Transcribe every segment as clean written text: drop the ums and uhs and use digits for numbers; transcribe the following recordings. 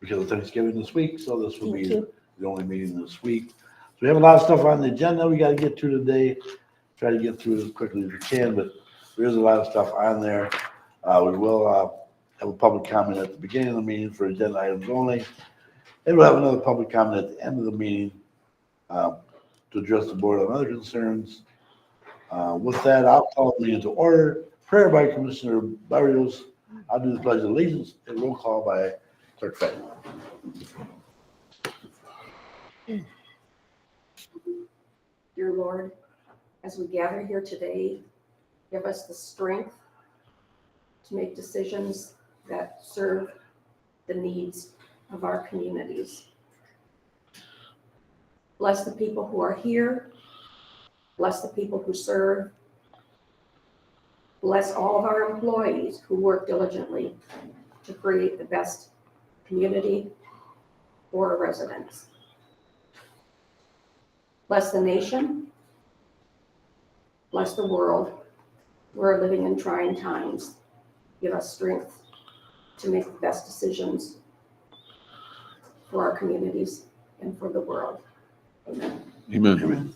because of Thanksgiving this week, so this will be the only meeting this week. So we have a lot of stuff on the agenda we got to get to today. Try to get through it as quickly as we can, but there is a lot of stuff on there. We will have a public comment at the beginning of the meeting for agenda items only. And we'll have another public comment at the end of the meeting to address the board on other concerns. With that, I'll call the meeting to order. Prayer by Commissioner Barrios. I'll do the pledge of allegiance and roll call by Clerk Fenton. Dear Lord, as we gather here today, give us the strength to make decisions that serve the needs of our communities. Bless the people who are here. Bless the people who serve. Bless all of our employees who work diligently to create the best community for our residents. Bless the nation. Bless the world. We're living in trying times. Give us strength to make the best decisions for our communities and for the world. Amen. Amen.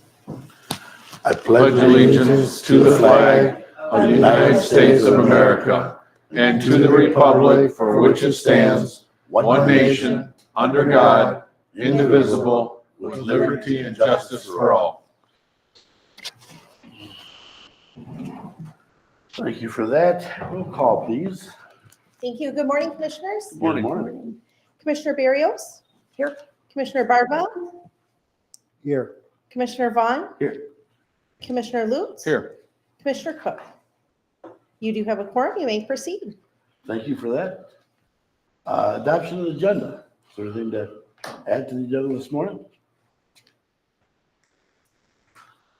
I Pledge allegiance to the flag of the United States of America and to the republic for which it stands, one nation, under God, indivisible, with liberty and justice for all. Thank you for that. Roll call, please. Thank you. Good morning, commissioners. Good morning. Commissioner Barrios? Here. Commissioner Barba? Here. Commissioner Vaughn? Here. Commissioner Lutz? Here. Commissioner Cook? You do have a quorum. You may proceed. Thank you for that. Adoption of the agenda. Is there anything to add to the agenda this morning?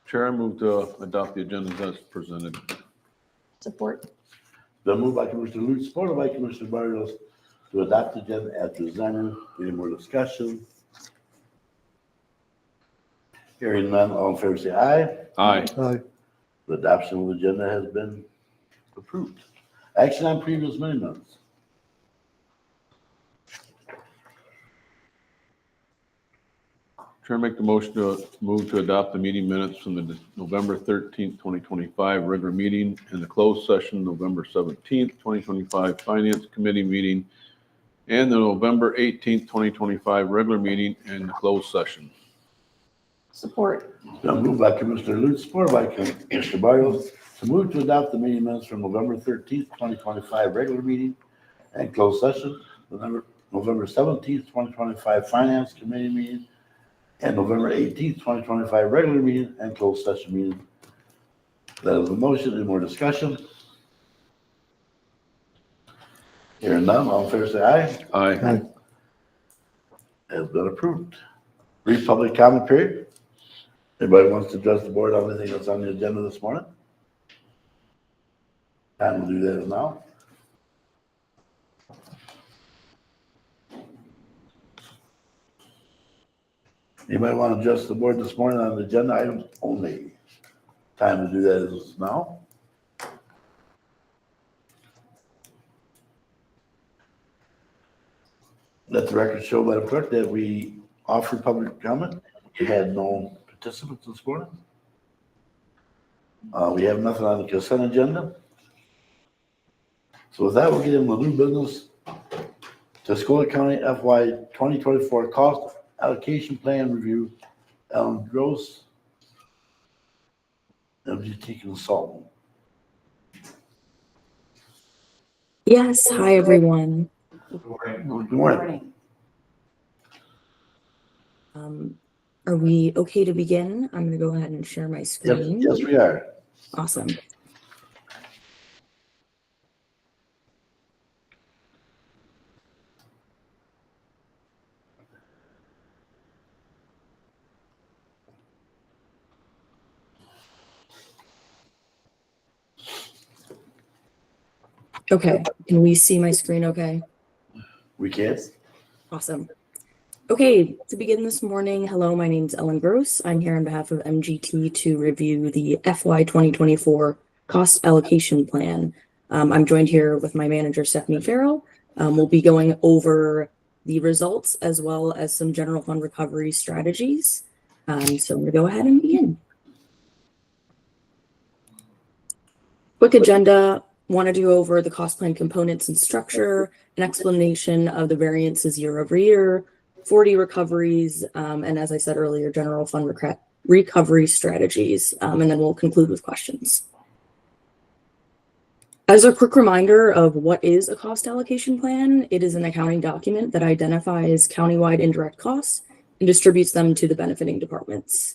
Chair, I move to adopt the agenda as presented. Support. The move by Commissioner Lutz, supported by Commissioner Barrios to adopt the agenda as presented. Any more discussion? Hearing none, all in favor say aye. Aye. Aye. The adoption of the agenda has been approved. Action on previous meeting minutes. Chair, make the motion to move to adopt the meeting minutes from the November 13th, 2025 regular meeting and the closed session, November 17th, 2025 Finance Committee meeting, and the November 18th, 2025 regular meeting and the closed session. Support. The move by Commissioner Lutz, supported by Commissioner Barrios to move to adopt the meeting minutes from November 13th, 2025 regular meeting and closed session, November 17th, 2025 Finance Committee meeting, and November 18th, 2025 regular meeting and closed session meeting. That is the motion. Any more discussion? Hearing none, all in favor say aye. Aye. Has been approved. Brief public comment period. Anybody wants to address the board on anything that's on the agenda this morning? Time to do that now. Anybody want to address the board this morning on the agenda items only? Time to do that is now. Let the record show by the clerk that we offered public comment. We had no participants this morning. We have nothing on the consent agenda. So with that, we'll get into new business. Tuscola County FY 2024 cost allocation plan review. Ellen Gross, MGT consultant. Yes, hi everyone. Good morning. Are we okay to begin? I'm gonna go ahead and share my Yes, screen. yes, we are. Awesome. Okay, can we see my screen okay? We can. Awesome. Okay, to begin this morning, hello, my name's Ellen Gross. I'm here on behalf of MGT to review the FY 2024 cost allocation plan. I'm joined here with my manager, Stephanie Farrell, We'll be going over the results as well as some general fund recovery strategies. So I'm going to go ahead and begin. Quick agenda. Want to do over the cost plan components and structure, an explanation of the variances year over year, 40 recoveries, and as I said earlier, general fund recovery strategies, and then we'll conclude with questions. As a quick reminder of what is a cost allocation plan, it is an accounting document that identifies countywide indirect costs and distributes them to the benefiting departments.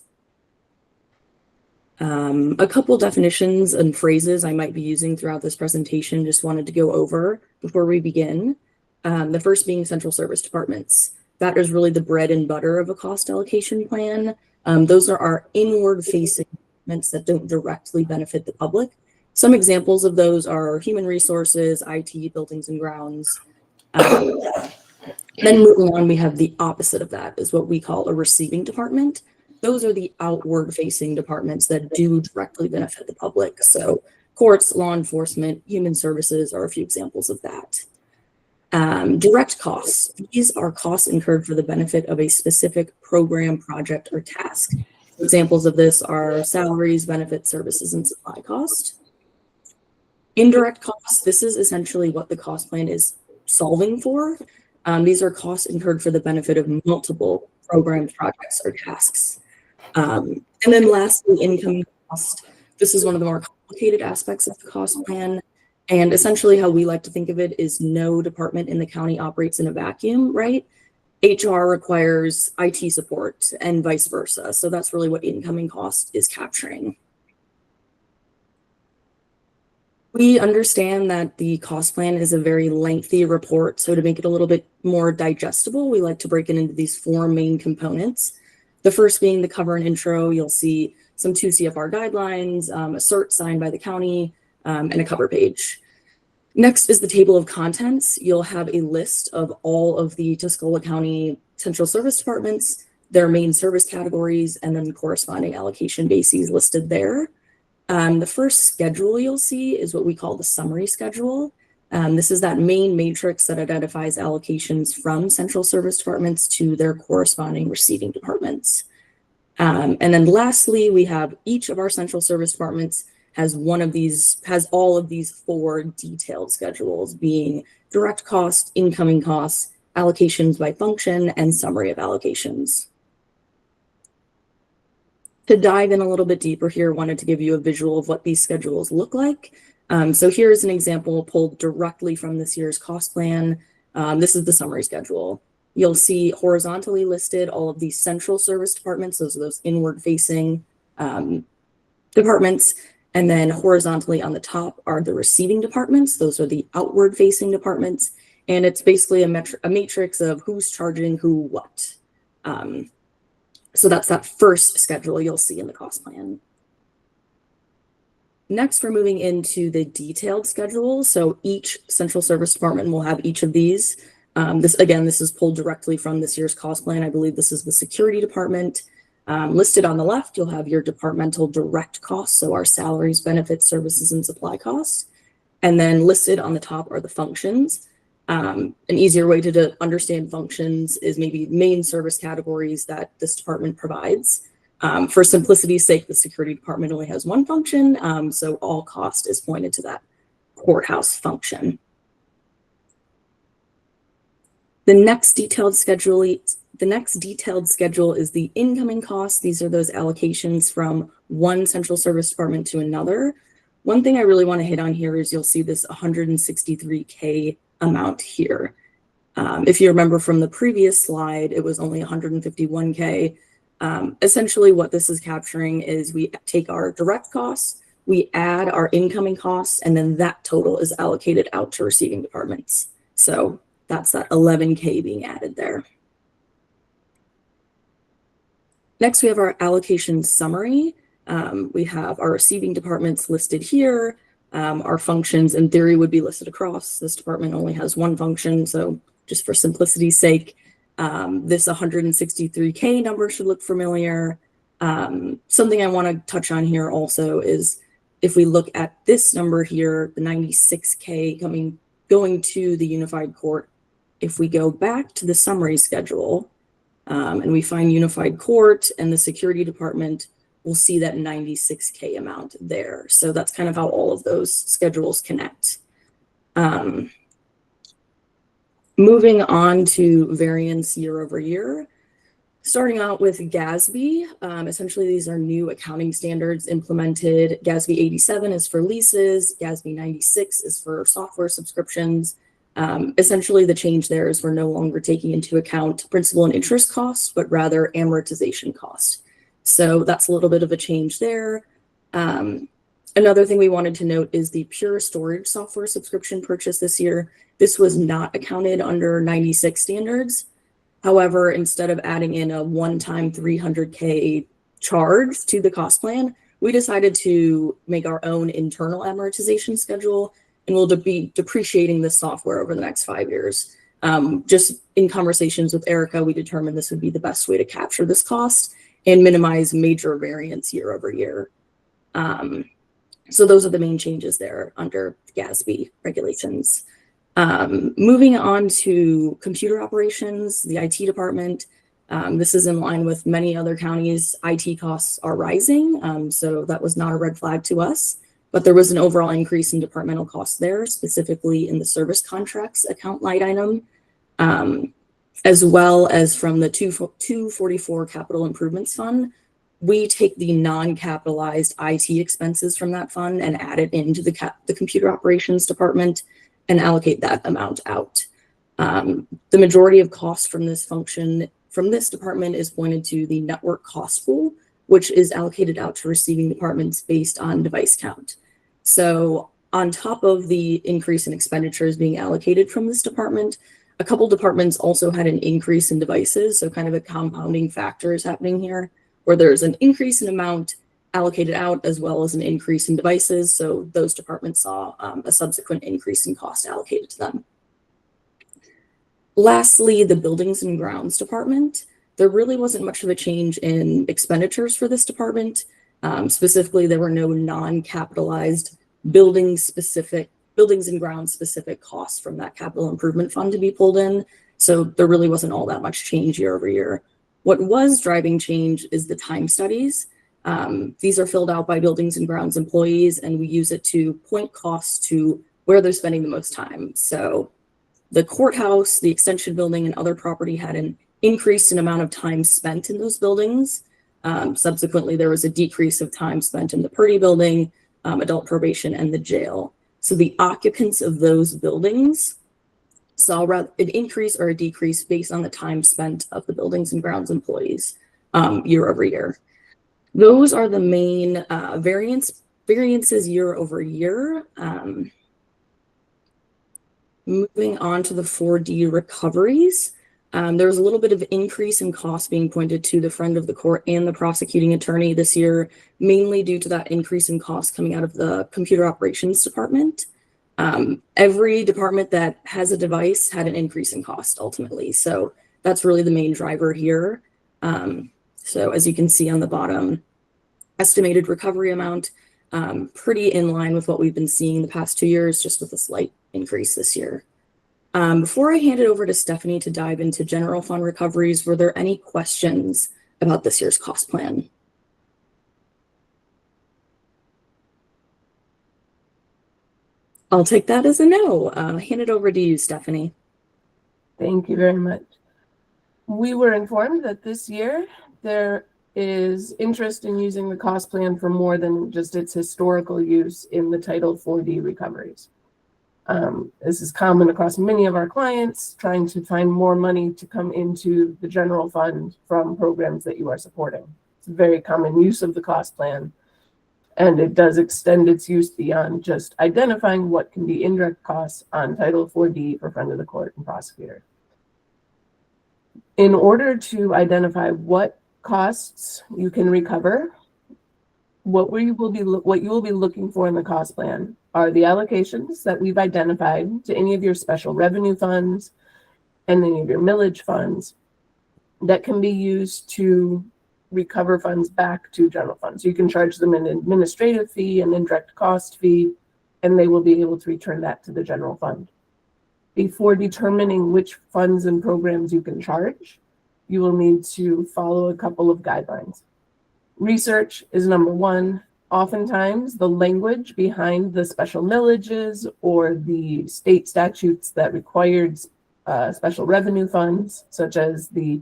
A couple definitions and phrases I might be using throughout this presentation, just wanted to go over before we begin. The first being central service departments. That is really the bread and butter of a cost allocation plan. Those are our inward facing departments that don't directly benefit the public. Some examples of those are human resources, IT, buildings and grounds. Then moving on, we have the opposite of that is what we call a receiving department. Those are the outward facing departments that do directly benefit the public. So courts, law enforcement, human services are a few examples of that. Direct costs. These are costs incurred for the benefit of a specific program, project, or task. Examples of this are salaries, benefits, services, and supply cost. Indirect costs. This is essentially what the cost plan is solving for. These are costs incurred for the benefit of multiple programs, projects, or tasks. And then lastly, income cost. This is one of the more complicated aspects of the cost plan. And essentially how we like to think of it is no department in the county operates in a vacuum, right? HR requires IT support and vice versa. So that's really what incoming cost is capturing. We understand that the cost plan is a very lengthy report. So to make it a little bit more digestible, we like to break it into these four main components. The first being the cover and intro. You'll see some 2 CFR guidelines, a cert signed by the county, and a cover page. Next is the table of contents. You'll have a list of all of the Tuscola County Central Service Departments, their main service categories, and then corresponding allocation bases listed there. The first schedule you'll see is what we call the summary schedule. This is that main matrix that identifies allocations from central service departments to their corresponding receiving departments. And then lastly, we have each of our central service departments has all of these 4 detailed schedules, being direct cost, incoming costs, allocations by function, and summary of allocations. To dive in a little bit deeper here, wanted to give you a visual of what these schedules look like. So here's an example pulled directly from this year's cost plan. This is the summary schedule. You'll see horizontally listed all of these central service departments. Those are those inward facing departments. And then horizontally on the top are the receiving departments. Those are the outward facing departments. And it's basically a matrix of who's charging who what. So that's that first schedule you'll see in the cost plan. Next, we're moving into the detailed schedule. So each central service department will have each of these. This is pulled directly from this year's cost plan. I believe this is the security department. Listed on the left, you'll have your departmental direct costs. So our salaries, benefits, services, and supply costs. And then listed on the top are the functions. An easier way to understand functions is maybe main service categories that this department provides. For simplicity's sake, the security department only has one function, so all cost is pointed to that courthouse function. The next detailed schedule is the incoming costs. These are those allocations from one central service department to another. One thing I really want to hit on here is you'll see this $163K amount here. If you remember from the previous slide, it was only $151K. Essentially what this is capturing is we take our direct costs, we add our incoming costs, and then that total is allocated out to receiving departments. So that's that 11K being added there. Next, we have our allocation summary. We have our receiving departments listed here. Our functions in theory would be listed across. This department only has one function, so just for simplicity's sake, this 163K number should look familiar. Something I want to touch on here also is if we look at this number here, the 96K coming going to the unified court, if we go back to the summary schedule, and we find unified court and the security department, we'll see that 96K amount there. So that's kind of how all of those schedules connect. Moving on to variance year over year, starting out with GASB. Essentially, these are new accounting standards implemented. GASB 87 is for leases. GASB 96 is for software subscriptions. Essentially, the change there is we're no longer taking into account principal and interest costs, but rather amortization cost. So that's a little bit of a change there. Another thing we wanted to note is the Pure Storage software subscription purchase this year. This was not accounted under 96 standards. However, instead of adding in a one-time $300K charge to the cost plan, we decided to make our own internal amortization schedule, and we'll be depreciating this software over the next 5 years. Just in conversations with Erica, we determined this would be the best way to capture this cost and minimize major variance year over year. So those are the main changes there under GASB regulations. Moving on to computer operations, the IT department. This is in line with many other counties. IT costs are rising, so that was not a red flag to us. But there was an overall increase in departmental costs there, specifically in the service contracts account line item, as well as from the 244 Capital Improvements Fund. We take the non-capitalized IT expenses from that fund and add it into the computer operations department and allocate that amount out. The majority of costs from this function, from this department, is pointed to the network cost pool, which is allocated out to receiving departments based on device count. So on top of the increase in expenditures being allocated from this department, a couple departments also had an increase in devices. So kind of a compounding factor is happening here, where there's an increase in amount allocated out as well as an increase in devices. So those departments saw a subsequent increase in cost allocated to them. Lastly, the buildings and grounds department. There really wasn't much of a change in expenditures for this department. Specifically, there were no non-capitalized buildings and grounds specific costs from that capital improvement fund to be pulled in. So there really wasn't all that much change year over year. What was driving change is the time studies. These are filled out by buildings and grounds employees, and we use it to point costs to where they're spending the most time. So the courthouse, the extension building, and other property had an increase in amount of time spent in those buildings. Subsequently, there was a decrease of time spent in the Purdy building, adult probation, and the jail. So the occupants of those buildings saw an increase or a decrease based on the time spent of the buildings and grounds employees year over year. Those are the main variances year over year. Moving on to the 4D recoveries. There was a little bit of increase in cost being pointed to the friend of the court and the prosecuting attorney this year, mainly due to that increase in cost coming out of the computer operations department. Every department that has a device had an increase in cost ultimately. So that's really the main driver here. So as you can see on the bottom, estimated recovery amount, pretty in line with what we've been seeing the past 2 years, just with a slight increase this year. Before I hand it over to Stephanie to dive into general fund recoveries, were there any questions about this year's cost plan? I'll take that as a no. Hand it over to you, Stephanie. Thank you very much. We were informed that this year there is interest in using the cost plan for more than just its historical use in the Title 4D recoveries. This is common across many of our clients, trying to find more money to come into the general fund from programs that you are supporting. It's a very common use of the cost plan, and it does extend its use beyond just identifying what can be indirect costs on Title 4D for friend of the court and prosecutor. In order to identify what costs you can recover, what you will be looking for in the cost plan are the allocations that we've identified to any of your special revenue funds and any of your millage funds that can be used to recover funds back to general funds. So you can charge them an administrative fee, an indirect cost fee, and they will be able to return that to the general fund. before determining which funds and programs you can charge, you will need to follow a couple of guidelines. Research is number one. Oftentimes, the language behind the special millages or the state statutes that required special revenue funds, such as the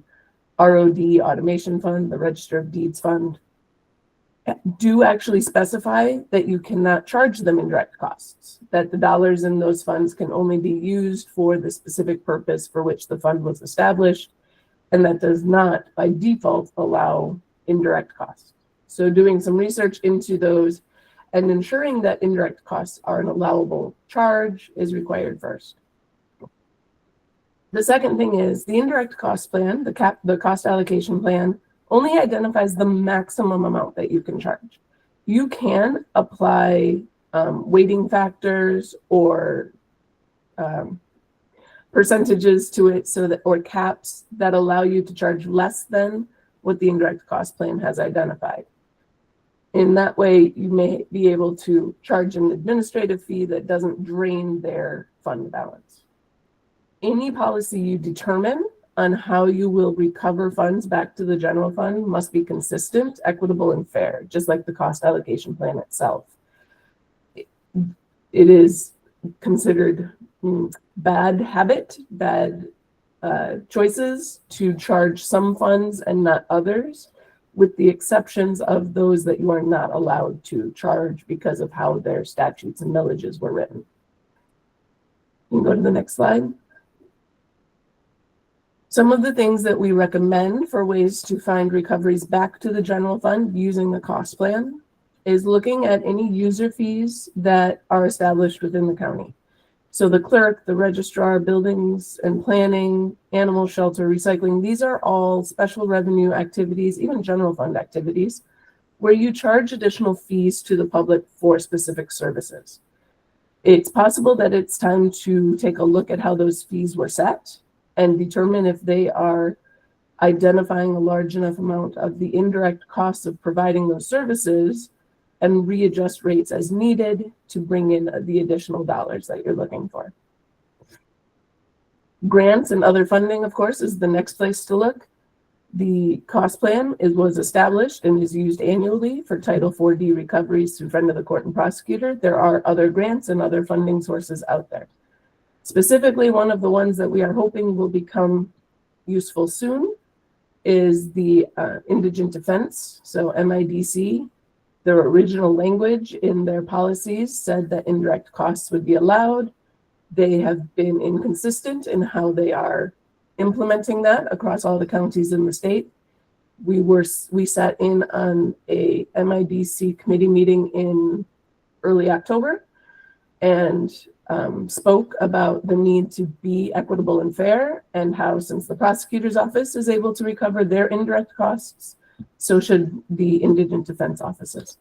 ROD Automation Fund, the Register of Deeds Fund, do actually specify that you cannot charge them indirect costs, that the dollars in those funds can only be used for the specific purpose for which the fund was established, and that does not, by default, allow indirect costs. So doing some research into those and ensuring that indirect costs are an allowable charge is required first. The second thing is the indirect cost plan, the cost allocation plan, only identifies the maximum amount that you can charge. You can apply weighting factors or percentages to it, so that, or caps that allow you to charge less than what the indirect cost plan has identified. In that way, you may be able to charge an administrative fee that doesn't drain their fund balance. Any policy you determine on how you will recover funds back to the general fund must be consistent, equitable, and fair, just like the cost allocation plan itself. It is considered bad habit, bad choices to charge some funds and not others, with the exceptions of those that you are not allowed to charge because of how their statutes and millages were written. You can go to the next slide. Some of the things that we recommend for ways to find recoveries back to the general fund using the cost plan is looking at any user fees that are established within the county. So the clerk, the registrar, buildings and planning, animal shelter, recycling, these are all special revenue activities, even general fund activities, where you charge additional fees to the public for specific services. It's possible that it's time to take a look at how those fees were set and determine if they are identifying a large enough amount of the indirect costs of providing those services and readjust rates as needed to bring in the additional dollars that you're looking for. Grants and other funding, of course, is the next place to look. The cost plan was established and is used annually for Title 4D recoveries through Friend of the Court and Prosecutor. There are other grants and other funding sources out there. Specifically, one of the ones that we are hoping will become useful soon is the Indigent Defense, so MIDC. Their original language in their policies said that indirect costs would be allowed. They have been inconsistent in how they are implementing that across all the counties in the state. We sat in on a MIDC committee meeting in early October and spoke about the need to be equitable and fair, and how, since the prosecutor's office is able to recover their indirect costs, so should the indigent defense offices.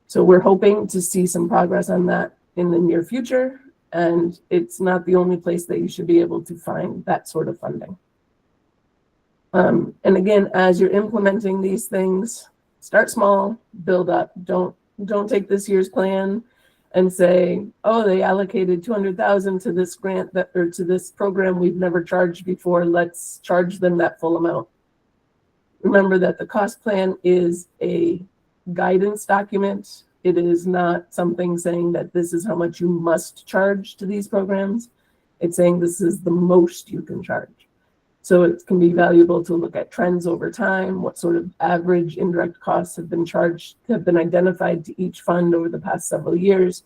So we're hoping to see some progress on that in the near future, and it's not the only place that you should be able to find that sort of funding. And again, as you're implementing these things, start small, build up. Don't take this year's plan and say, oh, they allocated $200,000 to this grant or to this program we've never charged before. Let's charge them that full amount. Remember that the cost plan is a guidance document. It is not something saying that this is how much you must charge to these programs. It's saying this is the most you can charge. So it can be valuable to look at trends over time, what sort of average indirect costs have been charged, have been identified to each fund over the past several years,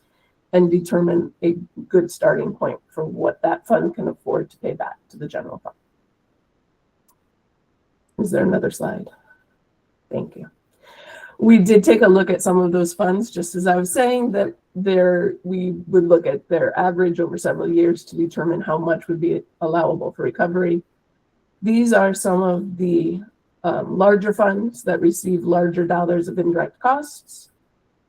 and determine a good starting point for what that fund can afford to pay back to the general fund. Is there another slide? Thank you. We did take a look at some of those funds, just as I was saying, that we would look at their average over several years to determine how much would be allowable for recovery. These are some of the larger funds that receive larger dollars of indirect costs.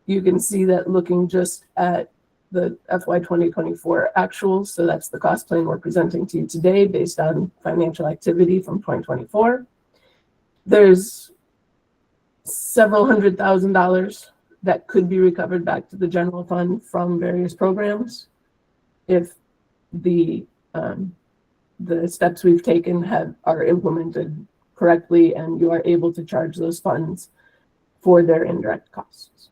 You can see that looking just at the FY 2024 actuals, so that's the cost plan we're presenting to you today based on financial activity from 2024. There's several $100,000 that could be recovered back to the general fund from various programs if the the steps we've taken are implemented correctly, and you are able to charge those funds for their indirect costs.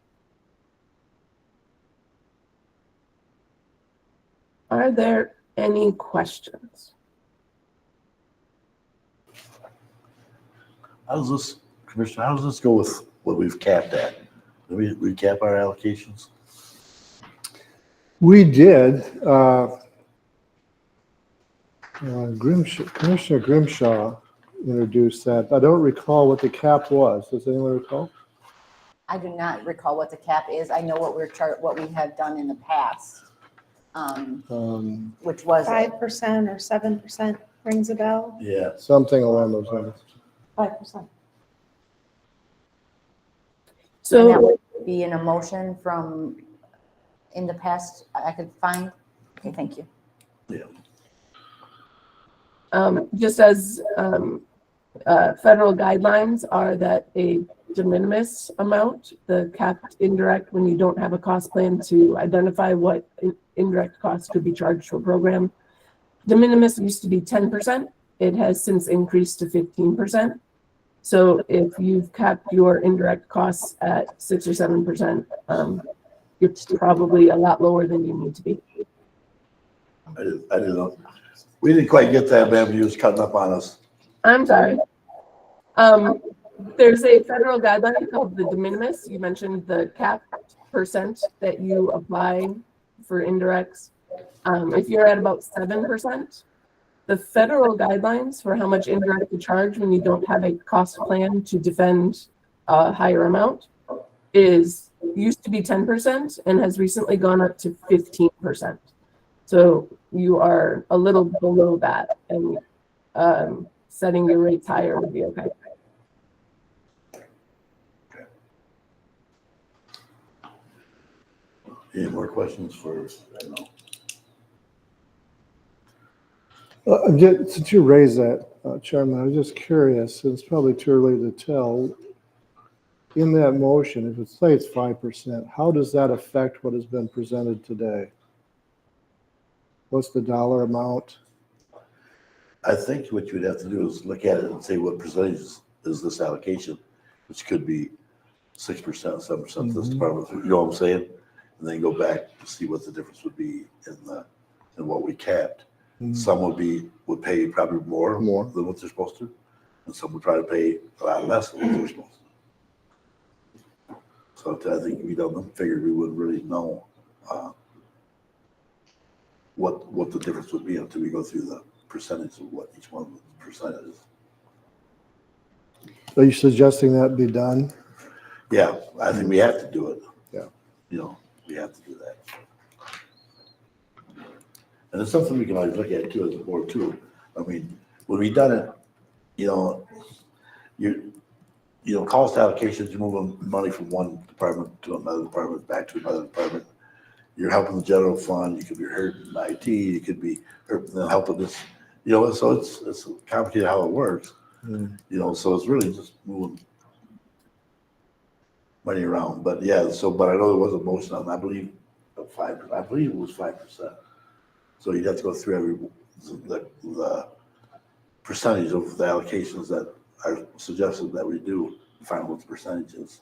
Are there any questions? How does this, Commissioner, how does this go with what we've capped at? Do we cap our allocations? We did. Commissioner Grimshaw introduced that. I don't recall what the cap was. Does anyone recall? I do not recall what the cap is. I know what what we have done in the past, which was 5% or 7% rings a bell. Yeah. Something along those lines. 5%. and that So, would be an emotion from in the past I could find. Okay, thank you. just as federal guidelines are that a de minimis amount, the capped indirect, when you don't have a cost plan to identify what indirect costs could be charged to a program. De minimis used to be 10%. It has since increased to 15%. So if you've capped your indirect costs at 6 or 7%, it's probably a lot lower than you need to be. I didn't know. We didn't quite get that, man. You was cutting up on us. I'm sorry. There's a federal guideline called the de minimis. You mentioned the capped percent that you apply for indirects. If you're at about 7%, the federal guidelines for how much indirect to charge when you don't have a cost plan to defend a higher amount used to be 10% and has recently gone up to 15%. So you are a little below that, and setting your rates higher would be okay. Any more questions for, I don't know. Since you raised that, Chairman, I was just curious, it's probably too early to tell. In that motion, if it's 5%, how does that affect what has been presented today? What's the dollar amount? I think what you would have to do is look at it and say what percentage is this allocation, which could be 6%, 7% to this department, you know what I'm saying? And then go back to see what the difference would be in what we capped. Some would pay probably more than what they're supposed to, and some would try to pay a lot less than what they're supposed to. So I think if we don't figure, we wouldn't really know what the difference would be until we go through the percentage of what each one of the percentage is. Are you suggesting that be done? Yeah, I think we have to do it. Yeah. You know, we have to do that. And it's something we can always look at too as a board too. I mean, when we done it, you know, cost allocations, you're moving money from one department to another department, back to another department. You're helping the general fund, you could be hurting IT, you could be helping this, you know, so it's complicated how it works. You know, so it's really just moving money around. But yeah, but I know there was a motion on, I believe, of 5%. I believe it was 5%. So you'd have to go through the percentage of the allocations that are suggested that we do, find what the percentage is.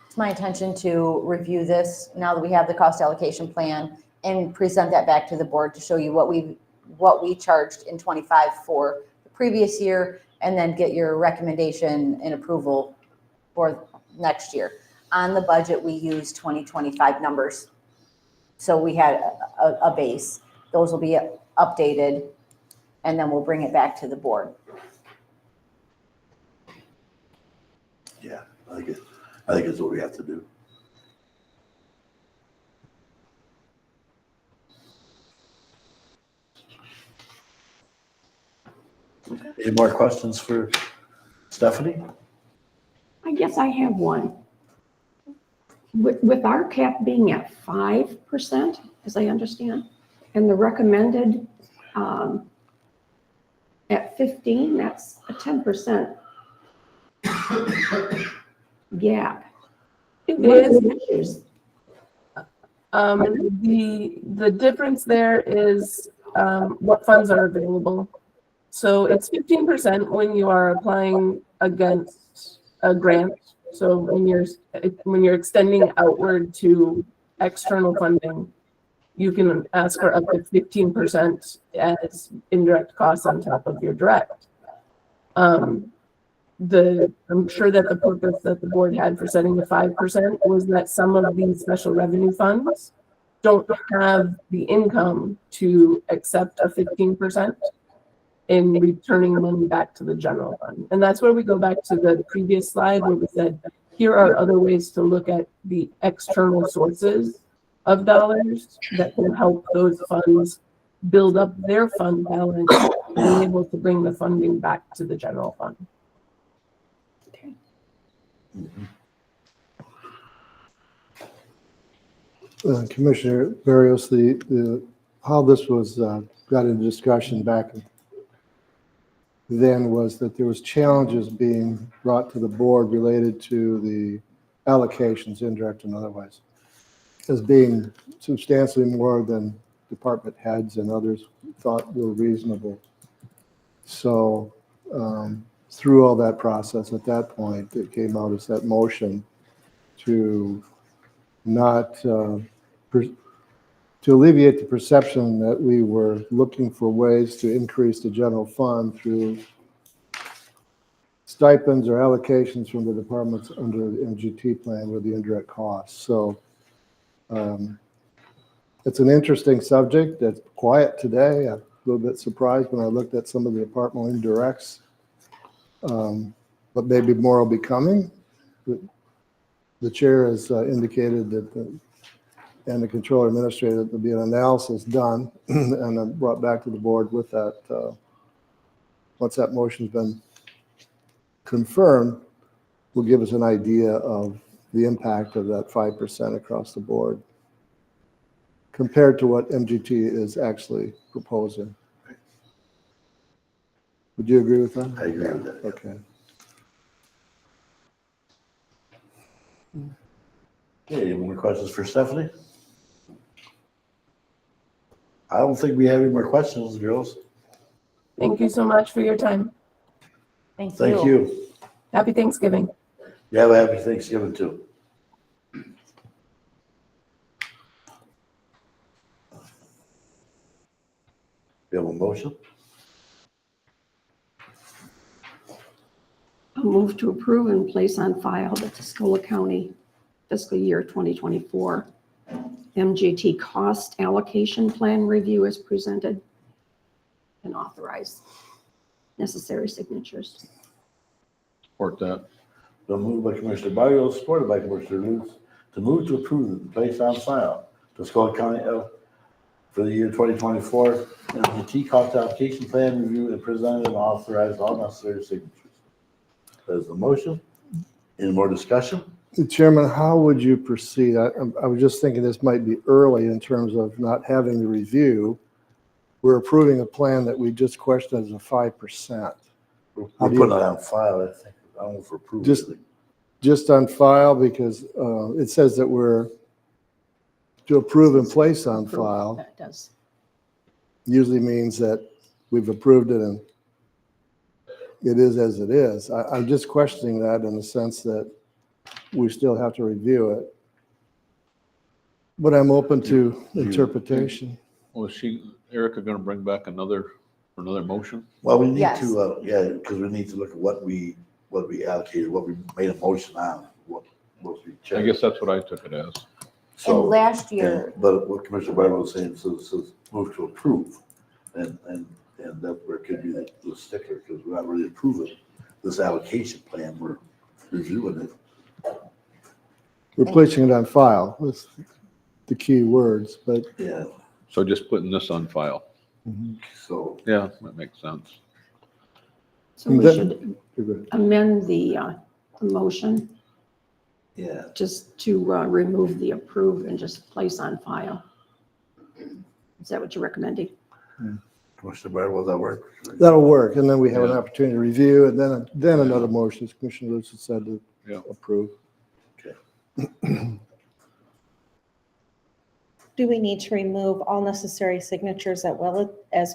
It's my intention to review this now that we have the cost allocation plan and present that back to the board to show you what we charged in 25 for the previous year, and then get your recommendation and approval for next year. On the budget, we use 2025 numbers. So we had a base. Those will be updated, and then we'll bring it back to the board. Yeah, I think it's what we have to do. Any more questions for Stephanie? I guess I have one. With our cap being at 5%, as I understand, and the recommended at 15, that's a 10% gap. It What are is. the issues? The difference there is what funds are available. So it's 15% when you are applying against a grant. So when you're extending outward to external funding, you can ask for up to 15% as indirect costs on top of your direct. I'm sure that the purpose that the board had for setting the 5% was that some of these special revenue funds don't have the income to accept a 15% in returning money back to the general fund. And that's where we go back to the previous slide where we said, here are other ways to look at the external sources of dollars that can help those funds build up their fund balance and be able to bring the funding back to the general fund. Commissioner Barrios, how this was got into discussion back then was that there was challenges being brought to the board related to the allocations, indirect and otherwise, as being substantially more than department heads and others thought were reasonable. So through all that process, at that point, it came out as that motion to not to alleviate the perception that we were looking for ways to increase the general fund through stipends or allocations from the departments under the MGT plan with the indirect costs. So it's an interesting subject. It's quiet today. I'm a little bit surprised when I looked at some of the departmental indirects, but maybe more will be coming. The chair has indicated that and the controller administrator, that there'll be an analysis done and then brought back to the board with that. Once that motion's been confirmed, will give us an idea of the impact of that 5% across the board compared to what MGT is actually proposing. Would you agree with that? I agree with that. Okay. Okay, any more questions for Stephanie? I don't think we have any more questions, girls. Thank you so much for your time. Thank Thank you. Happy Thanksgiving. You have a happy Thanksgiving too. You have a motion? I'll move to approve and place on file the Tuscola County fiscal year 2024 MGT cost allocation plan review as presented and authorize necessary signatures. Support that. So moved by Commissioner Barrios, supported by Commissioner Lutz, to move to approve and place on file Tuscola County for the year 2024 MGT cost allocation plan review and presented and authorized all necessary signatures. There's the motion. Any more discussion? Chairman, how would you proceed? I was just thinking this might be early in terms of not having the review. We're approving a plan that we just questioned as a 5%. We're How do putting you- it on file, I think. I don't know if we're approving. Just- it. Just on file because it says that we're to approve and place on file. That does. Usually means that we've approved it and it is as it is. I'm just questioning that in the sense that we still have to review it. But I'm open to interpretation. Well, is Erica gonna bring back another motion? Well, we need Yes. to, yeah, because we need to look at what we allocated, what we made a motion on, what we I checked. guess that's what I took it as. So, And last year, but what Commissioner Barlow was saying, says move to approve. And that's where it could be the sticker, because we're not really approving this allocation plan, we're reviewing it. We're placing it on file. That's the key words, but Yeah, So just putting this on file. so, Yeah, that makes sense. So we Then- should you're good. amend the motion yeah, just to remove the approve and just place on file. Is that what you're recommending? Commissioner Barlow, will that work? That'll work. And then we have an Yeah. opportunity to review and then another motion, as Commissioner Lutz has said, to Yeah. approve. Okay. Do we need to remove all necessary signatures as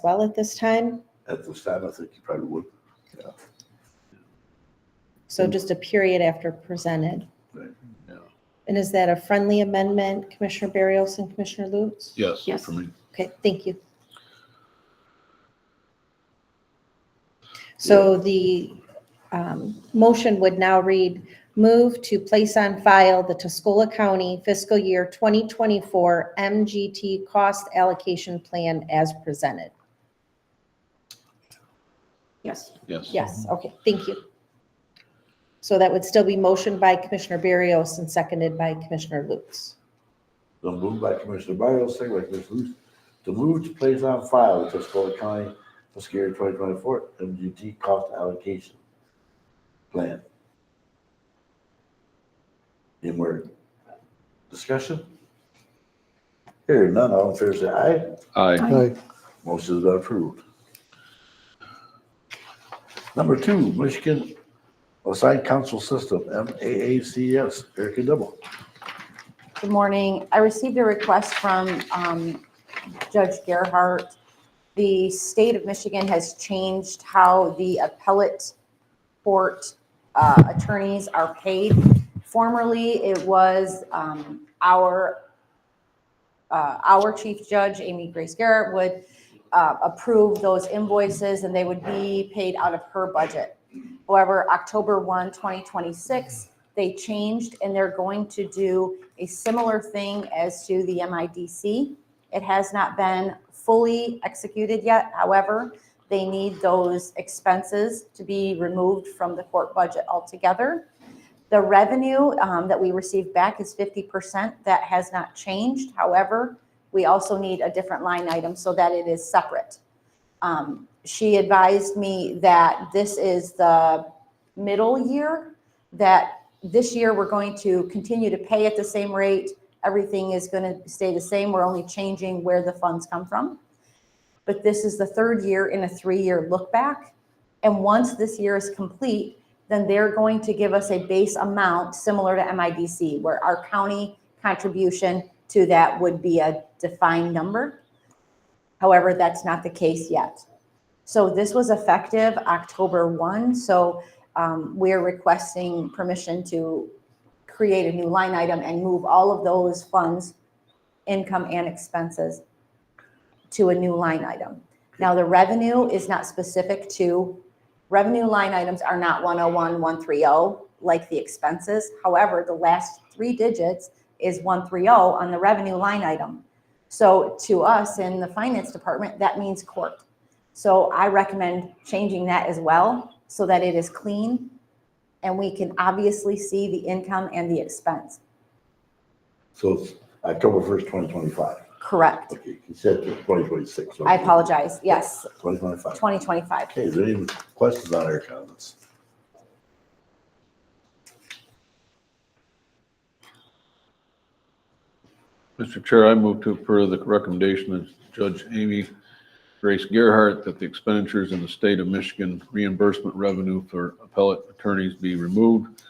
well at this time? At this time, I think you probably would. So just a period after presented. Right. Yeah. And is that a friendly amendment, Commissioner Barrios and Commissioner Lutz? Yes, Yes. for me. Okay, thank you. So the motion would now read, move to place on file the Tuscola County fiscal year 2024 MGT cost allocation plan as presented. Yes. Yes. Yes, okay, thank you. So that would still be motioned by Commissioner Barrios and seconded by Commissioner Lutz. So moved by Commissioner Barrios, second by Commissioner Lutz, to move to place on file the Tuscola County fiscal year 2024 MGT cost allocation plan. Any more discussion? Hearing none, all in favor say aye. Aye. Aye. Motion has been approved. Number 2, Michigan Assigned Council System, MAACS, Erica Dibble. Good morning. I received a request from Judge Gerhardt. The state of Michigan has changed how the appellate court attorneys are paid. Formerly, it was our chief judge, Amy Grace Garrett, would approve those invoices and they would be paid out of her budget. However, October 1, 2026, they changed and they're going to do a similar thing as to the MIDC. It has not been fully executed yet. However, they need those expenses to be removed from the court budget altogether. The revenue that we received back is 50%. That has not changed. However, we also need a different line item so that it is separate. She advised me that this is the middle year, that this year we're going to continue to pay at the same rate. Everything is going to stay the same. We're only changing where the funds come from. But this is the third year in a 3-year look back. And once this year is complete, then they're going to give us a base amount similar to MIDC, where our county contribution to that would be a defined number. However, that's not the case yet. So this was effective October 1. So we're requesting permission to create a new line item and move all of those funds, income and expenses, to a new line item. Now, the revenue is not specific to, revenue line items are not 101, 130 like the expenses. However, the last 3 digits is 130 on the revenue line item. So to us in the finance department, that means court. So I recommend changing that as well so that it is clean and we can obviously see the income and the expense. So it's October 1st, 2025. Correct. Okay, you said 2026. so- I apologize. Yes, 2025. 2025. Okay, is there any questions on our comments? Mr. Chair, I move to approve the recommendation of Judge Amy Grace Gerhardt that the expenditures in the state of Michigan reimbursement revenue for appellate attorneys be removed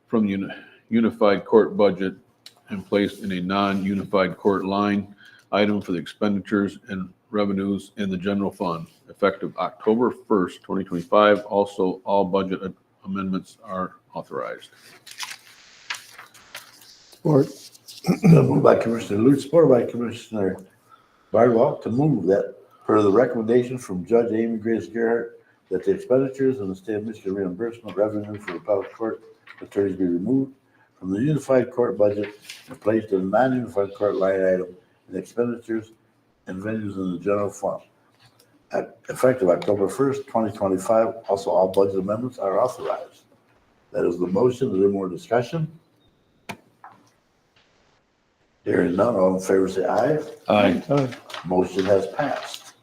from the unified court budget and placed in a non-unified court line item for the expenditures and revenues in the general fund, effective October 1st, 2025. Also, all budget amendments are authorized. Support. Moved by Commissioner Lutz, supported by Commissioner Bardwell, to move that per the recommendation from Judge Amy Grace Gerhardt that the expenditures in the state of Michigan reimbursement revenue for appellate court attorneys be removed from the unified court budget and placed in a non-unified court line item in expenditures and venues in the general fund. Effective October 1st, 2025, also all budget amendments are authorized. That is the motion. Is there more discussion? Hearing none, all in favor say aye. Aye. Aye. Motion has passed.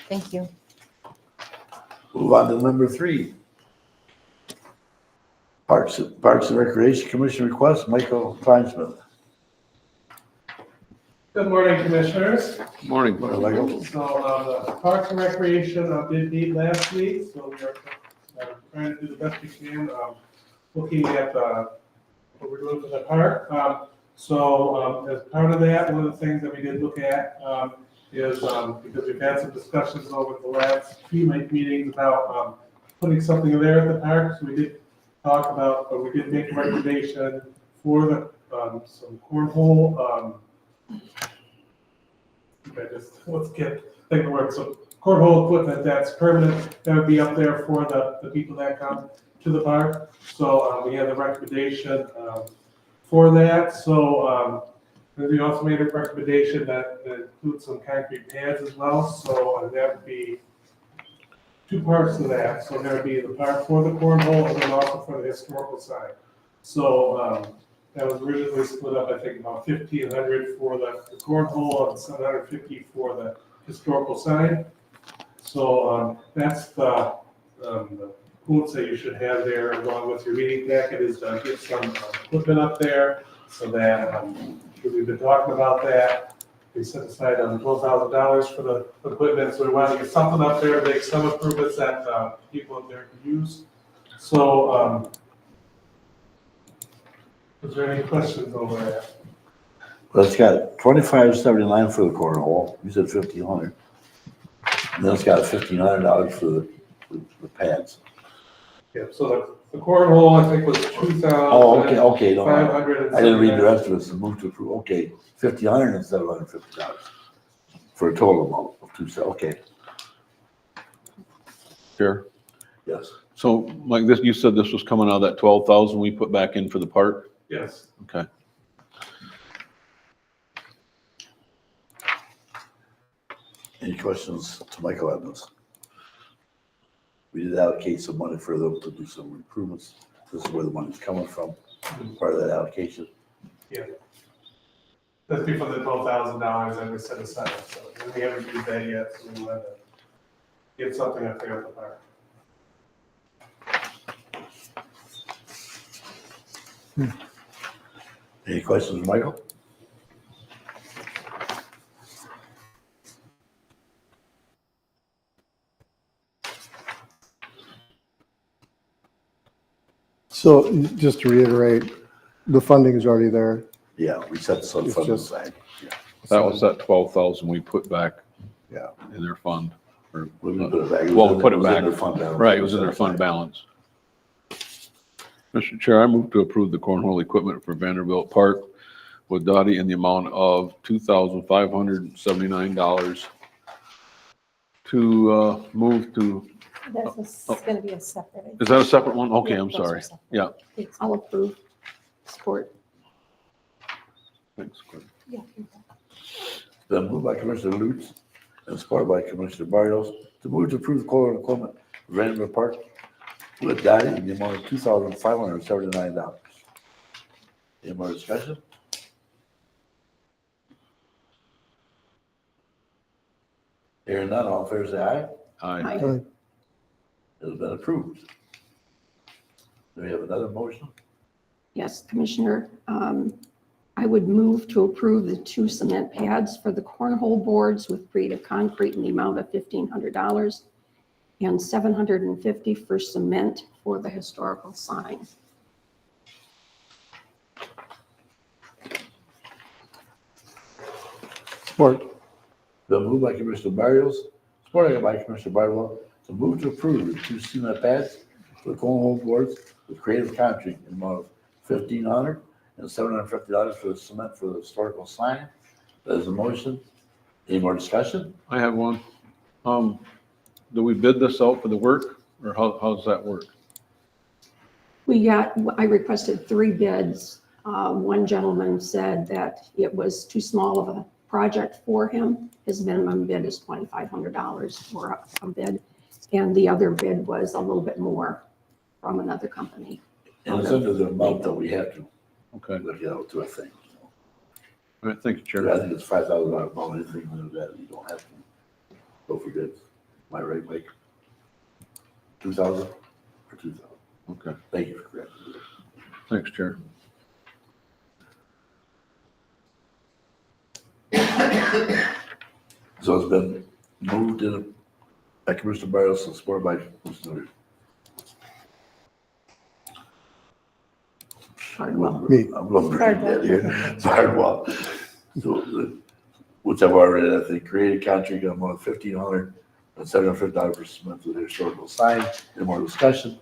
Thank you. Move on to number 3. Parks and Recreation Commission request, Michael Kleinsmith. Good morning, Commissioners. Morning. Morning, Michael. So the Parks and Recreation did meet last week, so we are trying to do the best we can, looking at what we're doing for the park. So, as part of that, one of the things that we did look at, is, because we've had some discussions over the last few meetings about, putting something there at the park, so we did talk about, or we did make a recommendation for the, some cornhole, let's think the word, so cornhole equipment that's permanent, that would be up there for the people that come to the park. So, we had a recommendation, for that, so, we also made a recommendation that includes some concrete pads as well, so that would be two parts to that, so there would be the part for the cornhole and then also for the historical side. So, that was originally split up, I think, about 1,500 for the cornhole and 750 for the historical side. So, that's the quotes that you should have there along with your meeting packet is to get some equipment up there so that, we've been talking about that. We set aside $12,000 for the equipment, so we want to get something up there to make some improvements that people up there can use. So, is there any questions over that? Well, it's got 2579 for the cornhole, you said 1,500. And then it's got $1,500 for the pads. Yeah, so the cornhole, I think, was 2,000. Oh, okay, no, I 500. I didn't read the rest of it, so move to approve, okay, $1,500 and $750 for a total amount of okay, Chair. yes. So like this, you said this was coming out of that 12,000 we put back in for the park? Yes. Okay. Any questions to Michael on this? We did allocate some money for them to do some improvements. This is where the money's coming from, part of that allocation. That's before the $12,000 that we set aside, so we haven't used that yet, so we want to get something up there at the park. Any questions, Michael? So just to reiterate, the funding is already there. Yeah, we set some It's funds just- aside. That was that 12,000 we put back Yeah. in their fund. Or, We put it back. Well, we put it was in back. their fund balance. right, it was in their fund balance. Mr. Chair, I move to approve the cornhole equipment for Vanderbilt Park with Dottie in the amount of $2,579 to move to, That's going to be a separate. is that a separate one? Okay, Yeah, I'm those are sorry. separate. Yeah. I'll approve, support. Thanks, Gordon. Yeah. Then moved by Commissioner Lutz and supported by Commissioner Barrios to move to approve the cornhole equipment for Vanderbilt Park with Dottie in the amount of $2,579. Any more discussion? Hearing none, all in favor say aye. Aye. Aye. It has been approved. Do we have another motion? Yes, Commissioner, I would move to approve the 2 cement pads for the cornhole boards with Creative Concrete in the amount of $1,500 and $750 for cement for the historical sign. Support. Been moved by Commissioner Barrios, supported by Commissioner Barlow, to move to approve the 2 cement pads for the cornhole boards with Creative Concrete in the amount of $1,500 and $750 for the cement for the historical sign. That is a motion. Any more discussion? I have one. Do we bid this out for the work or how does that work? I requested 3 bids. One gentleman said that it was too small of a project for him. His minimum bid is $2,500 for a bid. And the other bid was a little bit more from another company. And it's under the amount that we have to Okay. look out to, I think. All right, thank you, I Chair. think it's $5,000 amount, anything under that, you don't have to go for bids. Am I right, Mike? 2,000 or 2,000? Okay, Thank you for correcting me. thanks, Chair. So it's been moved in by Commissioner Barrios and supported by Commissioner Hardwell. Me. I'm going to read that here. Hardwell. So, which I've already, I think, created contract amount of $1,500 and $750 for Smith with a historical sign. Any more discussion?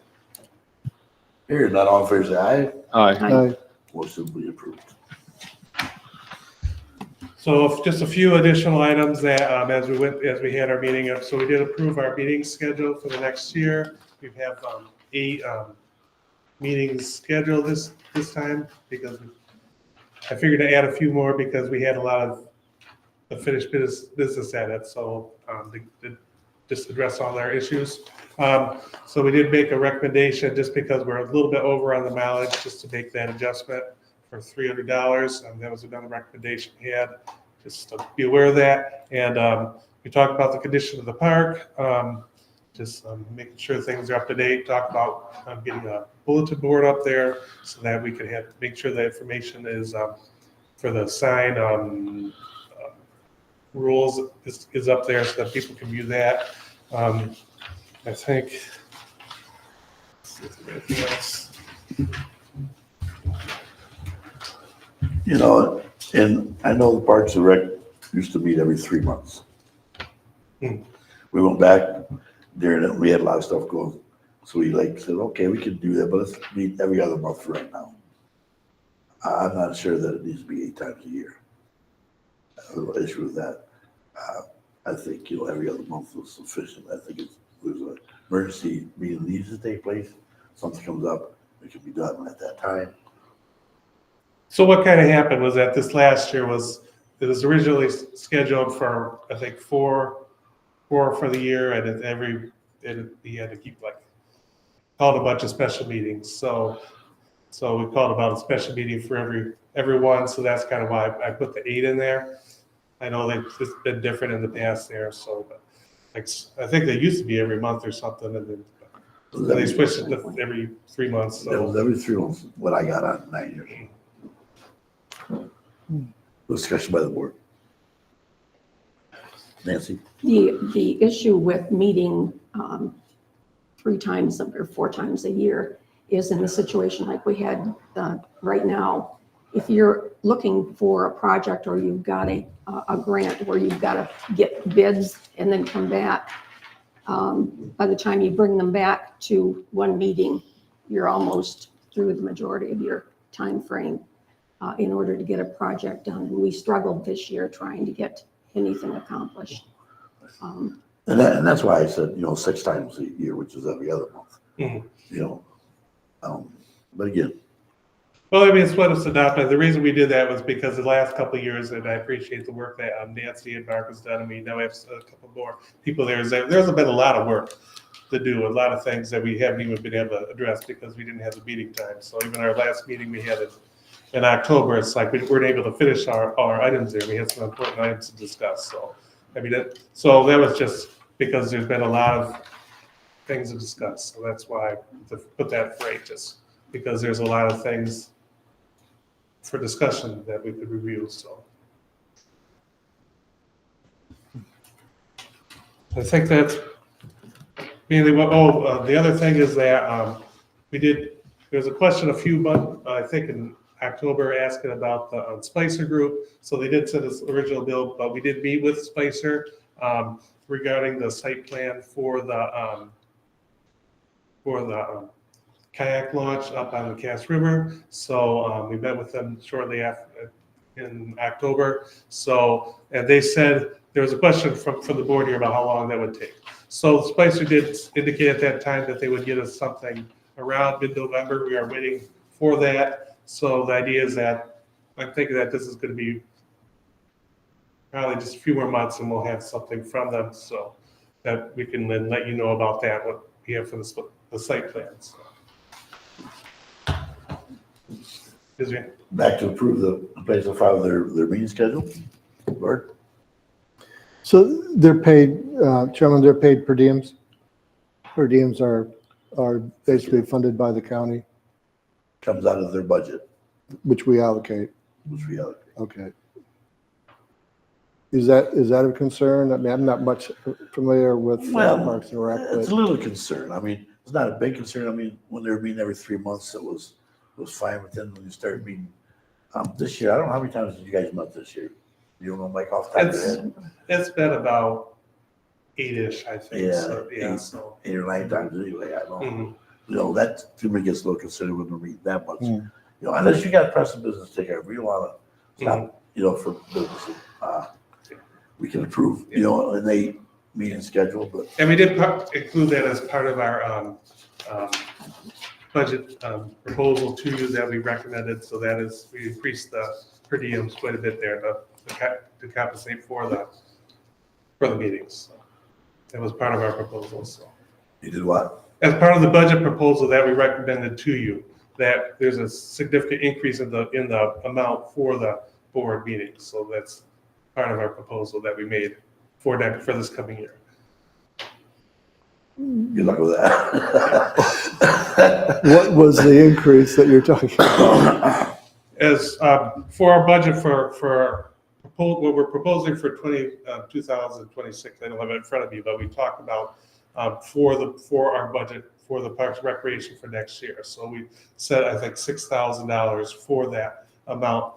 Here, not all in favor, say aye. Aye. Aye. Motion will be approved. So just a few additional items that, as we had our meeting up, so we did approve our meeting schedule for the next year. We have 8 meetings scheduled this time because I figured to add a few more because we had a lot of unfinished business at it, so to just address all our issues. So we did make a recommendation just because we're a little bit over on the mileage, just to make that adjustment for $300. That was another recommendation we had, just to be aware of that. And we talked about the condition of the park, just making sure things are up to date. Talk about getting a bulletin board up there so that we could make sure the information is for the sign rules is up there so that people can view that. I think. Let's see if there's anything else. You know, and I know the Parks and Rec used to meet every 3 months. Hmm. We went back during it, we had a lot of stuff going. So we said, okay, we can do that, but let's meet every other month for right now. I'm not sure that it needs to be 8 times a year. I have no issue with that. I think, every other month was sufficient. I think there's an emergency meeting needs to take place. Something comes up, it can be done at that time. So what kind of happened was that this last year it was originally scheduled for, I think, four for the year, and he had to keep called a bunch of special meetings. So we called about a special meeting for everyone. So that's kind of why I put the 8 in there. I know it's been different in the past there. So, but I think they used to be every month or something, and then they switched it to every 3 months. That was So every 3 months, what I got on 9 years. Discussion by the board. Nancy? The issue with meeting 3 times or 4 times a year is in a situation like we had right now. If you're looking for a project or you've got a grant where you've got to get bids and then come back, by the time you bring them back to one meeting, you're almost through the majority of your time frame in order to get a project done. And we struggled this year trying to get anything accomplished. And that's why I said, 6 times a year, which is every other month. Mhm. But again, well, I mean, it's what it's adopted. The reason we did that was because the last couple of years, and I appreciate the work that Nancy and Mark has done. I mean, now we have a couple more people there. There's been a lot of work to do, a lot of things that we haven't even been able to address because we didn't have the meeting time. So even our last meeting we had in October, it's like we weren't able to finish our items there. We had some important items to discuss. So, I mean, that was just because there's been a lot of things to discuss. So that's why to put that for 8, just because there's a lot of things for discussion that we could review, so. I think that's mainly what, the other thing is that there's a question a few months, I think in October, asking about the Spicer Group. So they did send us original bill, but we did meet with Spicer regarding the site plan for the kayak launch up on the Cass River. So we met with them shortly after in October. So, and they said, there was a question from the board here about how long that would take. So Spicer did indicate at that time that they would get us something around mid-November. We are waiting for that. So the idea is that I'm thinking that this is going to be probably just a few more months and we'll have something from them so that we can then let you know about that, what we have for the site plans. Excuse me. back to approve the place to file their meeting schedule. Bart? So they're paid, Chairman, they're paid per diems? Per diems are basically funded by the county, Comes out of their budget, which we allocate. which we allocate. Okay. Is that a concern? I mean, I'm not much familiar with Well, Parks and Rec, It's a but little concern. I mean, it's not a big concern. I mean, when they were meeting every 3 months, it was was fine, but then when you start meeting, this year, I don't know how many times did you guys met this year? You don't know, Mike, off the top of your head? It's been about 8-ish, I think, Yeah, so, yeah, 8. so. 8 or 9 times anyway, I don't know. Mhm. You know, that to me gets a little considered when we meet that much. Hmm. You know, unless you got pressing business to take care of, we don't wanna stop, you know, for business. We can approve, you know, and they meeting schedule, but And we did include that as part of our budget proposal to you that we recommended, so that is, we increased the per diems quite a bit there to compensate for the meetings. So that was part of our proposal, so. you did what? As part of the budget proposal that we recommended to you, that there's a significant increase in the amount for the board meetings, so that's part of our proposal that we made for this coming year. Good luck with that. What was the increase that you're talking about? As for our budget for what we're proposing for 2026, I don't have it in front of me, but we talked about for our budget for the Parks and Recreation for next year. So we set, I think, $6,000 for that amount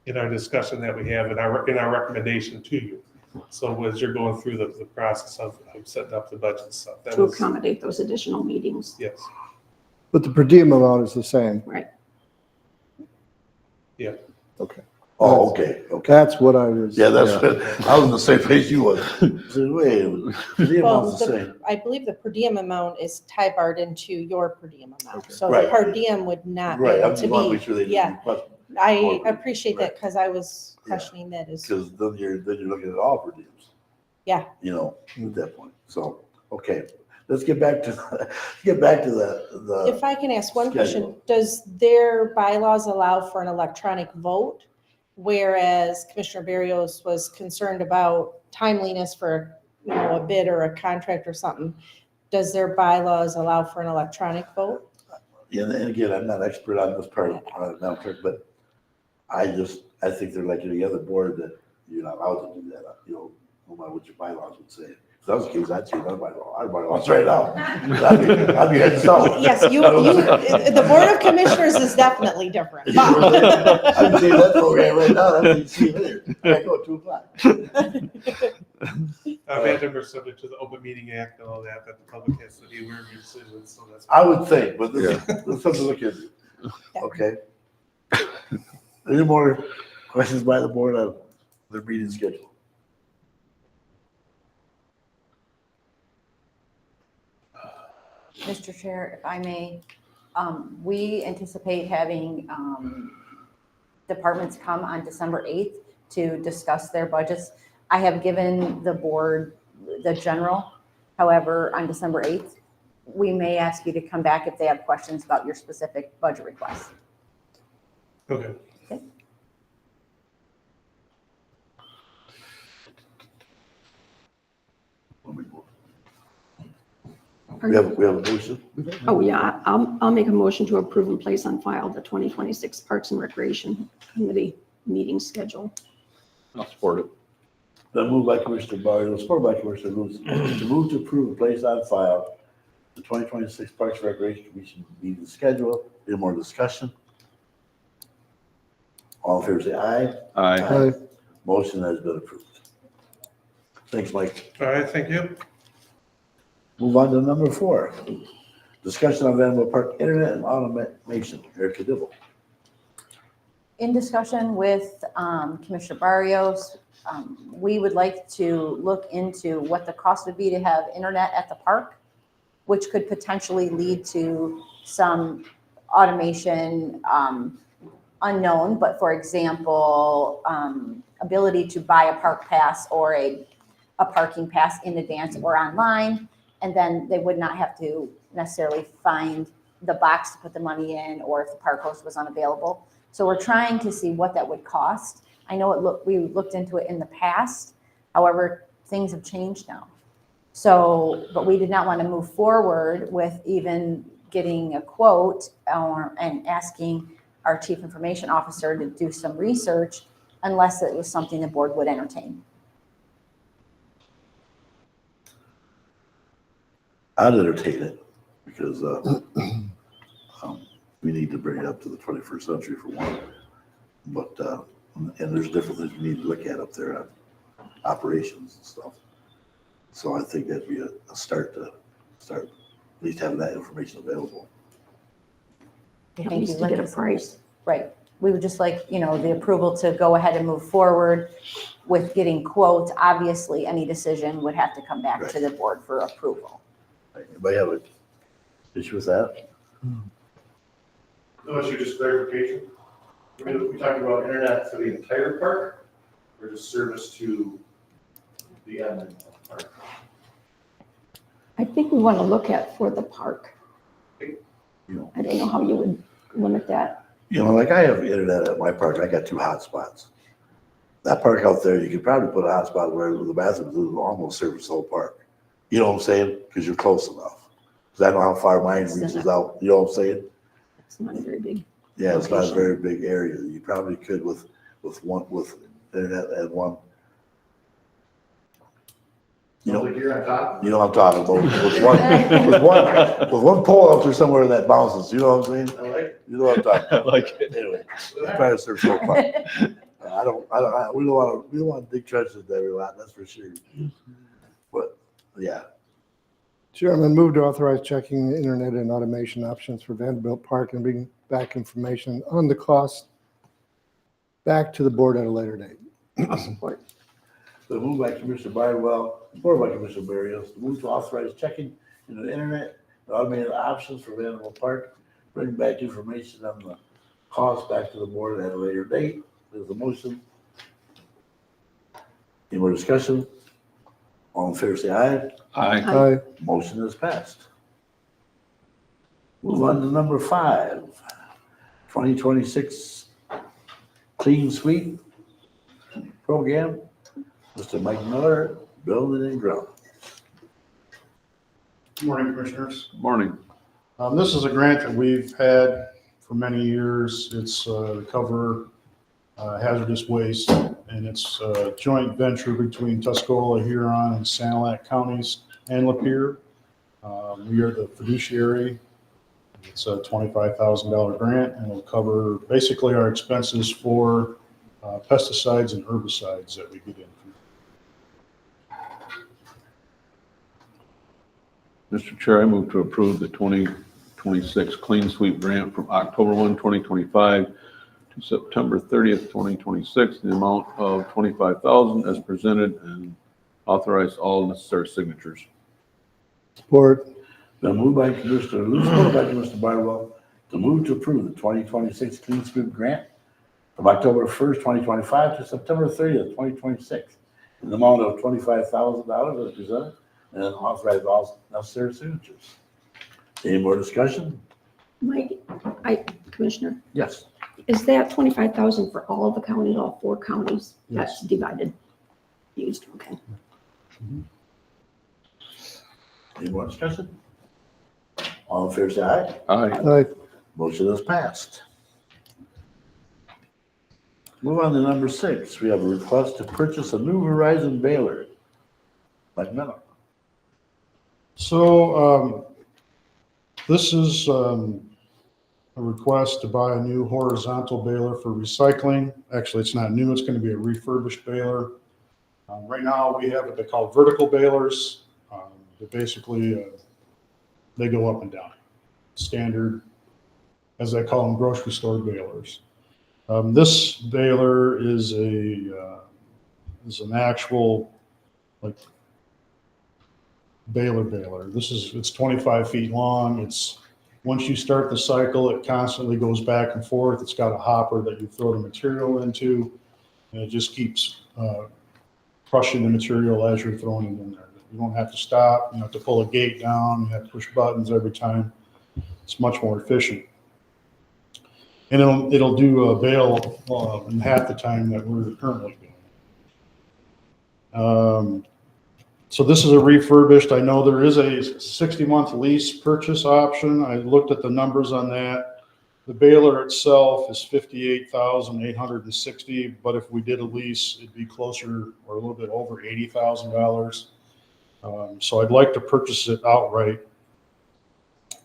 in our discussion that we have in our recommendation to you. So as you're going through the process of setting up the budget and stuff, that To is, accommodate those additional meetings. yes, But the per diem amount is the same. Right. yeah. Okay. Oh, okay, okay. That's what I was. Yeah, that's, I was in the same place you was. I said, wait, the Well, amount's the same. I believe the per diem amount is tie-barred into your per diem amount. Okay. So the Right. per diem would not be Right, I'm able just to want to be, make sure they yeah. didn't request, I appreciate that because I was Yeah. questioning that as, because then you're looking at all per diems. Yeah. You know, at that point. So, okay, let's get back to, the, if I can ask one question, Schedule. does their bylaws allow for an electronic vote? Whereas Commissioner Barrios was concerned about timeliness for, you know, a bid or a contract or something. Does their bylaws allow for an electronic vote? yeah, and again, I'm not expert on this part, now, but I think they're like any other board that you're not allowed to do that, you know, no matter what your bylaws would say. If that was the case, I'd change our bylaws right now. I'd be heading south. Yes, the Board of Commissioners is definitely different. I'd change that program right now, I'd see you later. I go at 2:00. That number is subject to the Open Meeting Act and all that the public has to be aware of your decisions, so that's. I would think, but let's something to look into. Okay? Any more questions by the board on their meeting schedule? Mr. Chair, if I may, we anticipate having departments come on December 8th to discuss their budgets. I have given the board the general. However, on December 8th, we may ask you to come back if they have questions about your specific budget request. Okay. We have a motion? Oh, yeah, I'll make a motion to approve and place on file the 2026 Parks and Recreation Committee meeting schedule. I'll support it. Then moved by Commissioner Barrio, supported by Commissioner Lewis, to move to approve and place on file the 2026 Parks and Recreation Commission meeting schedule. Any more discussion? All in favor, say aye. Aye. Aye. Motion has been approved. Thanks, Mike. All right, thank you. Move on to number 4. Discussion on Vanderbilt Park Internet and Automation. Erica Dibble. In discussion with Commissioner Barrios, we would like to look into what the cost would be to have internet at the park, which could potentially lead to some automation unknown, but for example, ability to buy a park pass or a parking pass in advance or online, and then they would not have to necessarily find the box to put the money in, or if the park host was unavailable. So we're trying to see what that would cost. I know we looked into it in the past. However, things have changed now. So, but we did not want to move forward with even getting a quote and asking our chief information officer to do some research unless it was something the board would entertain. I'd entertain it because we need to bring it up to the 21st century for one. But, and there's different things we need to look at up there on operations and stuff. So I think that'd be a start at least having that information available. At Thank least you. to get a price. Right. We would just like, the approval to go ahead and move forward with getting quotes. Obviously, any decision would have to come back to the board for approval. Anybody have an issue with that? No issue, just clarification. I mean, we talking about internet for the entire park or just service to the admin of the park? I think we want to look at for the park. You know, I don't know how you would limit that. like I have internet at my park. I got 2 hotspots. That park out there, you could probably put a hotspot where the bathrooms will almost service the whole park. You know what I'm saying? Because you're close enough. Because I know how far mine reaches out. You know what I'm saying? It's not a very big. Yeah, it's not a Location. very big area. You probably could with internet and one. You Sounds know, like you're on top. you know what I'm talking about. With one pole out there somewhere that bounces. You know what I'm saying? I like it. You know what I'm talking about. Like it. Anyway, I'm trying to serve so far. We don't want to dig trenches every lot, that's for sure. But, yeah, Chairman, move to authorize checking the internet and automation options for Vanderbilt Park and bring back information on the cost back to the board at a later date. I'll support. so moved by Commissioner Bidwell, supported by Commissioner Barrios, to move to authorize checking into the internet and automated options for Vanderbilt Park, bring back information on the cost back to the board at a later date. There's a motion. Any more discussion? All in favor, say aye. Aye. Aye. Motion is passed. Move on to number 5, 2026 Clean Sweep Program. Mr. Mike Miller, Building and Ground. Good morning, Commissioners. Morning. This is a grant that we've had for many years. It's to cover hazardous waste, and it's a joint venture between Tuscola, Huron, and Sanilac counties and Lapeer. We are the fiduciary. It's a $25,000 grant, and it'll cover basically our expenses for pesticides and herbicides that we get in. Mr. Chair, I move to approve the 2026 Clean Sweep Grant from October 1, 2025 to September 30th, 2026, in the amount of $25,000 as presented, and authorize all necessary signatures. Support. Been moved by Commissioner Lewis, supported by Commissioner Bidwell, to move to approve the 2026 Clean Sweep Grant from October 1st, 2025 to September 30th, 2026, in the amount of $25,000 as presented, and authorize all necessary signatures. Any more discussion? Mike, Commissioner, Yes. is that 25,000 for all of the counties, all 4 counties? That's divided, used, okay. Any more discussion? All in favor, say aye. Aye. Aye. Motion is passed. Move on to number 6. We have a request to purchase a new Verizon baler. Mike Miller. So this is a request to buy a new horizontal baler for recycling. Actually, it's not new. It's going to be a refurbished baler. Right now, we have what they call vertical balers. They basically, they go up and down. Standard, as I call them, grocery store balers. This baler is an actual like baler. It's 25 feet long. It's once you start the cycle, it constantly goes back and forth. It's got a hopper that you throw the material into, and it just keeps crushing the material as you're throwing it in there. You don't have to stop. You don't have to pull a gate down. You have to push buttons every time. It's much more efficient. And it'll do a bale in half the time that we're currently doing. So this is a refurbished. I know there is a 60-month lease purchase option. I looked at the numbers on that. The baler itself is $58,860, but if we did a lease, it'd be closer or a little bit over $80,000. So I'd like to purchase it outright.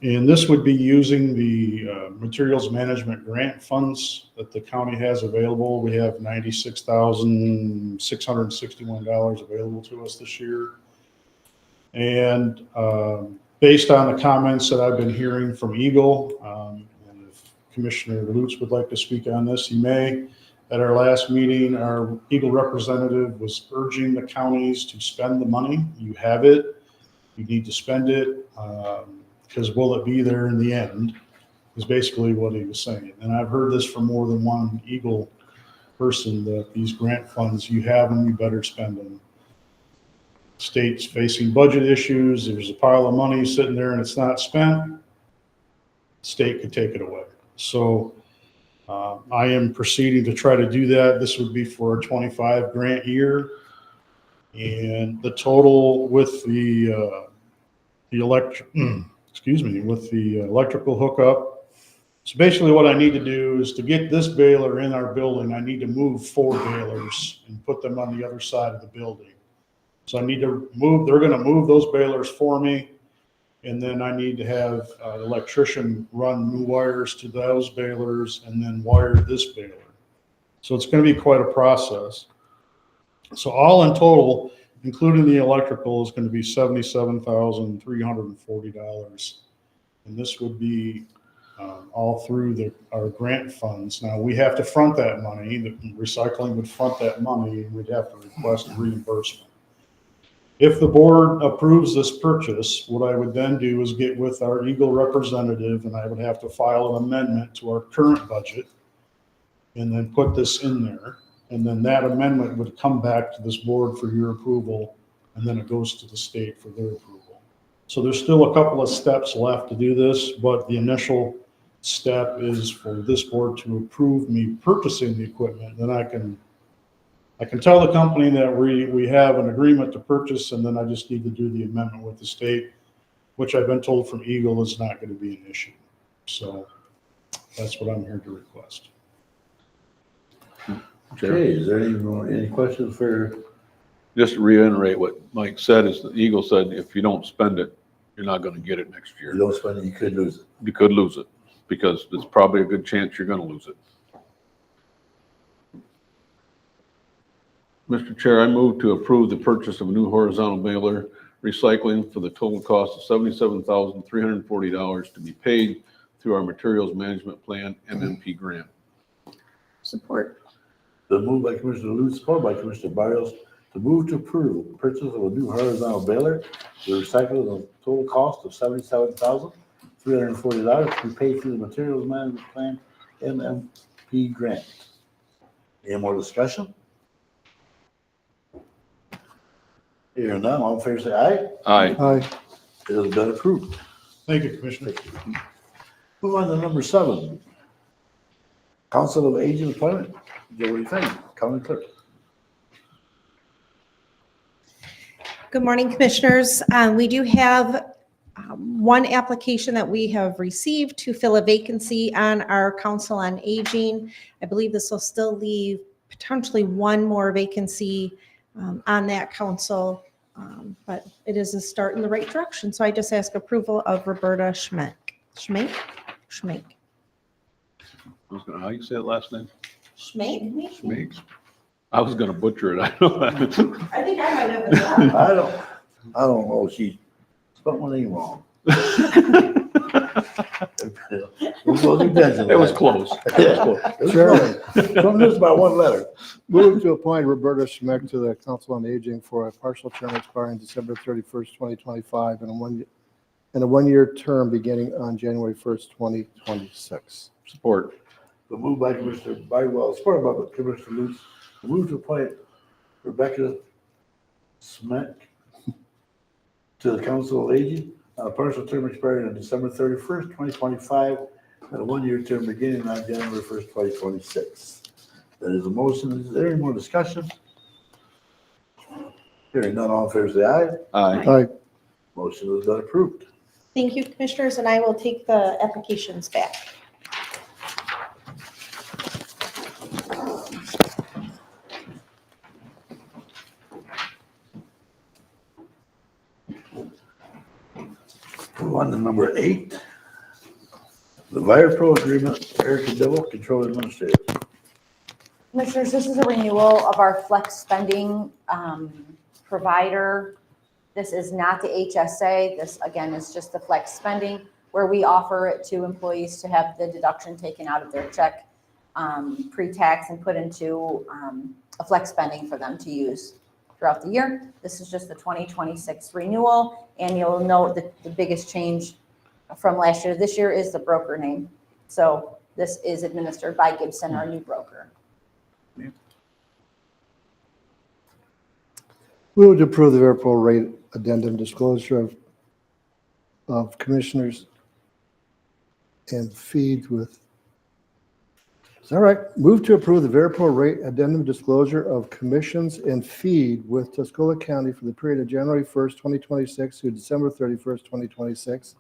And this would be using the materials management grant funds that the county has available. We have $96,661 available to us this year. And based on the comments that I've been hearing from Eagle, and if Commissioner Lutz would like to speak on this, he may. At our last meeting, our Eagle representative was urging the counties to spend the money. You have it. You need to spend it. Because will it be there in the end, is basically what he was saying. And I've heard this from more than one Eagle person, that these grant funds, you have them, you better spend them. State's facing budget issues, there's a pile of money sitting there and it's not spent, state could take it away. So I am proceeding to try to do that. This would be for a 25 grant year. And the total with the electrical hookup. So basically what I need to do is to get this baler in our building, I need to move 4 balers and put them on the other side of the building. So I need to move, they're gonna move those balers for me. And then I need to have an electrician run new wires to those balers and then wire this baler. So it's gonna be quite a process. So all in total, including the electrical, is going to be $77,340. And this would be all through our grant funds. Now, we have to front that money. The recycling would front that money, and we'd have to request reimbursement. If the board approves this purchase, what I would then do is get with our Eagle representative, and I would have to file an amendment to our current budget and then put this in there. And then that amendment would come back to this board for your approval, and then it goes to the state for their approval. So there's still a couple of steps left to do this, but the initial step is for this board to approve me purchasing the equipment. Then I can tell the company that we have an agreement to purchase, and then I just need to do the amendment with the state, which I've been told from Eagle is not going to be an issue. So that's what I'm here to request. Okay, is there any questions for, Just to reiterate what Mike said, is that Eagle said if you don't spend it, you're not gonna get it next year. you don't spend it, you could lose it. You could lose it, because there's probably a good chance you're gonna lose it. Mr. Chair, I move to approve the purchase of a new horizontal baler recycling for the total cost of $77,340 to be paid through our materials management plan MMP grant. Support. The move by Commissioner Lutz, supported by Commissioner Barrios, to move to approve purchase of a new horizontal baler with recycling of total cost of $77,340 to be paid through the materials management plan MMP grant. Any more discussion? Hearing none, all in favor say aye. Aye. Aye. It has been approved. Thank you, Commissioner. Move on to number 7. Council of Aging appointment. Jody Fang, County Clerk. Good morning, Commissioners. We do have one application that we have received to fill a vacancy on our Council on Aging. I believe this will still leave potentially one more vacancy on that council, but it is a start in the right direction. So I just ask approval of Roberta Schmeck. Schmeck? How you say it last name? Schmeck? Schmeeks. I was gonna butcher it, I know that. I think I might have as well. I don't know, she spelled my name wrong. It was close. Chairman, From just by one letter. move to appoint Roberta Schmeck to the Council on Aging for a partial term expiring December 31st, 2025, and a one-year term beginning on January 1st, 2026. Support. The move by Commissioner Bidwell, supported by Commissioner Lutz, to move to appoint Rebecca Schmeck to the Council of Aging, a partial term expiring on December 31st, 2025, and a one-year term beginning on January 1st, 2026. That is a motion. Is there any more discussion? Hearing none, all in favor say aye. Aye. Aye. Motion has been approved. Thank you, Commissioners, and I will take the applications back. Move on to number 8. The Fire Pro Agreement, Erica Dibble, Control Administrator. Commissioners, this is a renewal of our flex spending provider. This is not the HSA. This, again, is just the flex spending where we offer it to employees to have the deduction taken out of their check pre-tax and put into a flex spending for them to use throughout the year. This is just the 2026 renewal, and you'll note that the biggest change from last year to this year is the broker name. So this is administered by Gibson, our new broker. We would approve the variable rate addendum disclosure of commissioners and feed with, is that right? Move to approve the variable rate addendum disclosure of commissions and feed with Tuscola County for the period of January 1st, 2026 through December 31st, 2026,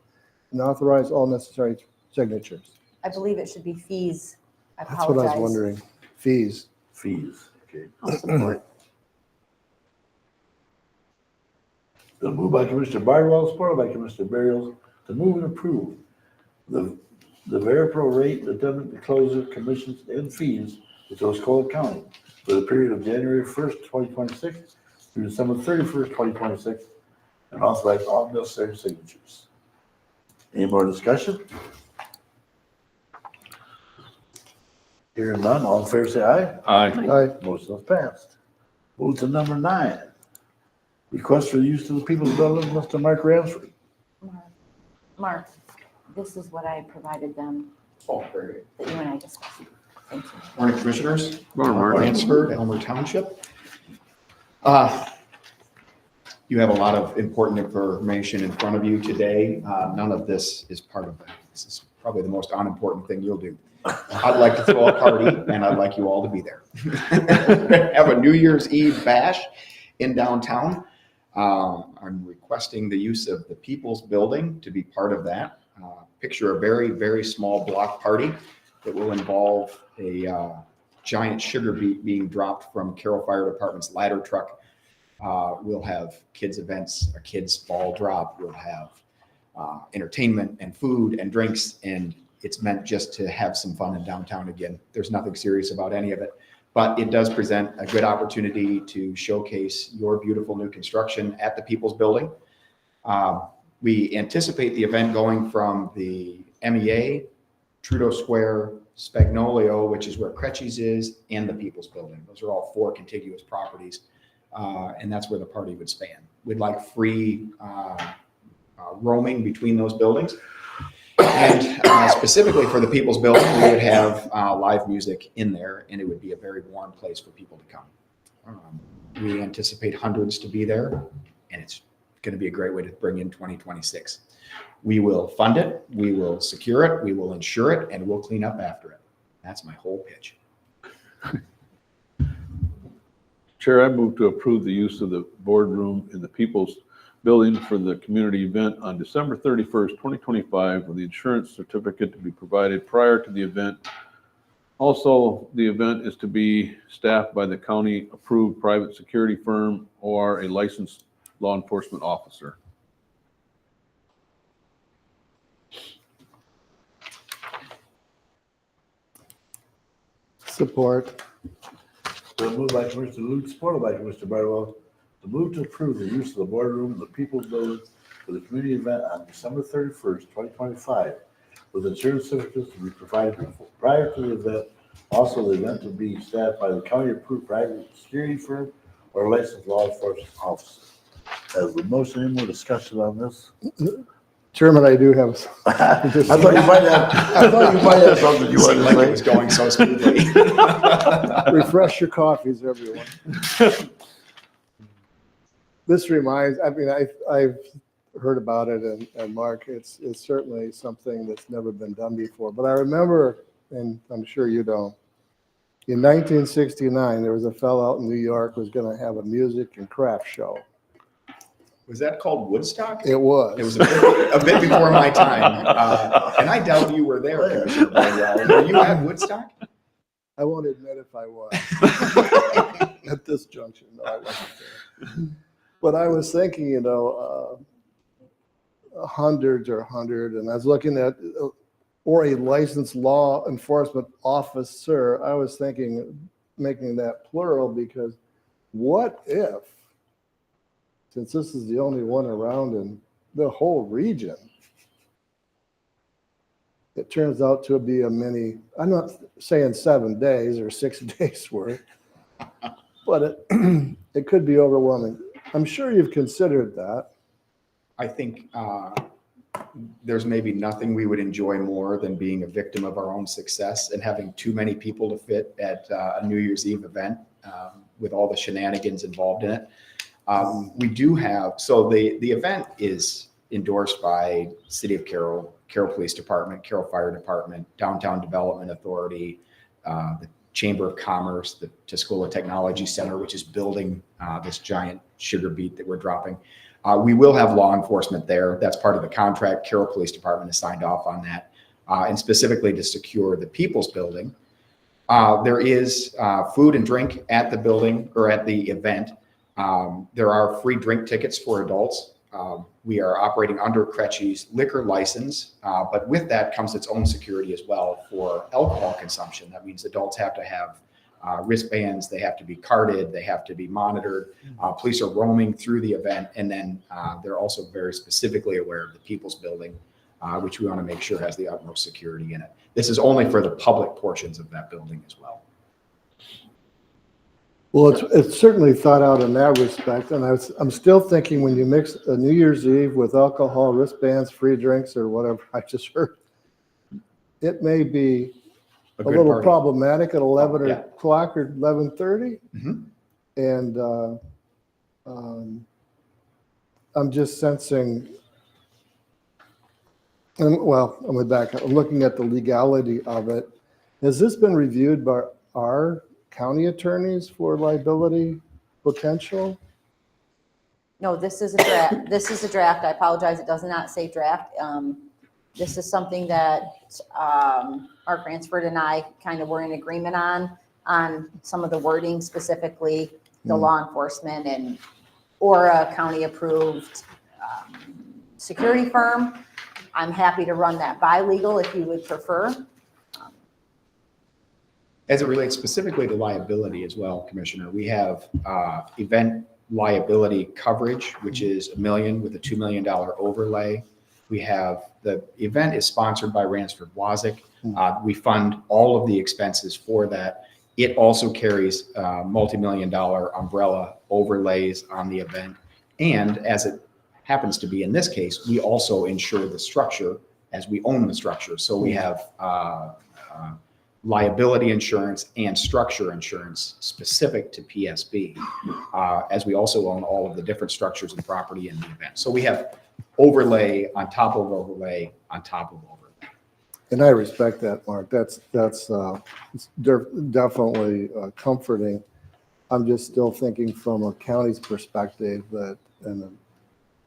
and authorize all necessary signatures. I believe it should be fees. I That's what I was apologize. wondering. Fees. Fees, okay. I'll support. The move by Commissioner Barwell, supported by Commissioner Barrios, to move and approve the Veripro rate addendum disclosure commissions and fees with Tuscola County for the period of January 1st, 2026 through December 31st, 2026, and authorize all necessary signatures. Any more discussion? Hearing none, all in favor say aye. Aye. Aye. Motion is passed. Move to number 9. Request for the use of the People's Building, Mr. Mark Ramsford. Mark, this is what I provided them Oh, very good. that you and I discussed. Thank you. Morning, Commissioners. Morning, Mark. Ransford, Elmer Township. You have a lot of important information in front of you today. None of this is part of that. This is probably the most unimportant thing you'll do. I'd like to throw a party, and I'd like you all to be there. Have a New Year's Eve bash in downtown. I'm requesting the use of the People's Building to be part of that. Picture a very, very small block party that will involve a giant sugar beet being dropped from Carroll Fire Department's ladder truck. We'll have kids events, a kids ball drop. We'll have entertainment and food and drinks, and it's meant just to have some fun in downtown again. There's nothing serious about any of it, but it does present a good opportunity to showcase your beautiful new construction at the People's Building. We anticipate the event going from the MEA, Trudeau Square, Spagnolio, which is where Cretchy's is, and the People's Building. Those are all 4 contiguous properties, and that's where the party would span. We'd like free roaming between those buildings. And specifically for the People's Building, we would have live music in there, and it would be a very warm place for people to come. We anticipate hundreds to be there, and it's going to be a great way to bring in 2026. We will fund it, we will secure it, we will insure it, and we'll clean up after it. That's my whole pitch. Chair, I move to approve the use of the boardroom in the People's Building for the community event on December 31st, 2025, with the insurance certificate to be provided prior to the event. Also, the event is to be staffed by the county-approved private security firm or a licensed law enforcement officer. Support. So moved by Commissioner Luke, supported by Commissioner Barwell, to move to approve the use of the boardroom in the People's Building for the community event on December 31st, 2025, with insurance certificates to be provided prior to the event. Also, the event will be staffed by the county-approved private security firm or licensed law enforcement officer. As the motion, any more discussion on this? Chairman, I do have. I thought you might have something you Seemed wanted like it to was say. going so smoothly. Refresh your coffees, everyone. This reminds, I mean, I've heard about it, and Mark, it's certainly something that's never been done before. But I remember, and I'm sure you don't, in 1969, there was a fellow out in New York who was going to have a music and craft show. Was that called Woodstock? It was. It was a bit before my time, and I doubt you were there, Commissioner Barwell. Were you at Woodstock? I won't admit if I was. At this junction, no, I wasn't there. But I was thinking, hundreds or 100, and I was looking at or a licensed law enforcement officer. I was thinking making that plural because what if, since this is the only one around in the whole region, it turns out to be a mini, I'm not saying 7 days or 6 days worth, but it could be overwhelming. I'm sure you've considered that. I think there's maybe nothing we would enjoy more than being a victim of our own success and having too many people to fit at a New Year's Eve event with all the shenanigans involved in it. We do have, so the event is endorsed by City of Carroll, Carroll Police Department, Carroll Fire Department, Downtown Development Authority, the Chamber of Commerce, the Tuscola Technology Center, which is building this giant sugar beet that we're dropping. We will have law enforcement there. That's part of the contract. Carroll Police Department has signed off on that. And specifically to secure the People's Building. There is food and drink at the building or at the event. There are free drink tickets for adults. We are operating under Cretschy's liquor license, but with that comes its own security as well for alcohol consumption. That means adults have to have wristbands, they have to be carded, they have to be monitored. Police are roaming through the event, and then they're also very specifically aware of the People's Building, which we want to make sure has the utmost security in it. This is only for the public portions of that building as well. Well, it's certainly thought out in that respect, and I'm still thinking when you mix a New Year's Eve with alcohol, wristbands, free drinks, or whatever I just heard, it may be a good little party. problematic at 11 Yeah. o'clock or 11:30. Mhm. And I'm just sensing, and well, I'm going back. I'm looking at the legality of it. Has this been reviewed by our county attorneys for liability potential? No, this is a draft. This is a draft. I apologize. It does not say draft. This is something that Mark Ransford and I kind of were in agreement on some of the wording, specifically the law enforcement and or a county approved security firm. I'm happy to run that by legal if you would prefer. As it relates specifically to liability as well, Commissioner, we have event liability coverage, which is $1 million with a $2 million overlay. We have the event is sponsored by Ransford Wazik. We fund all of the expenses for that. It also carries multi-million-dollar umbrella overlays on the event. And as it happens to be in this case, we also insure the structure as we own the structure. So we have liability insurance and structure insurance specific to PSB, as we also own all of the different structures and property in the event. So we have overlay on top of overlay on top of overlay. And I respect that, Mark. That's it's definitely comforting. I'm just still thinking from a county's perspective that in an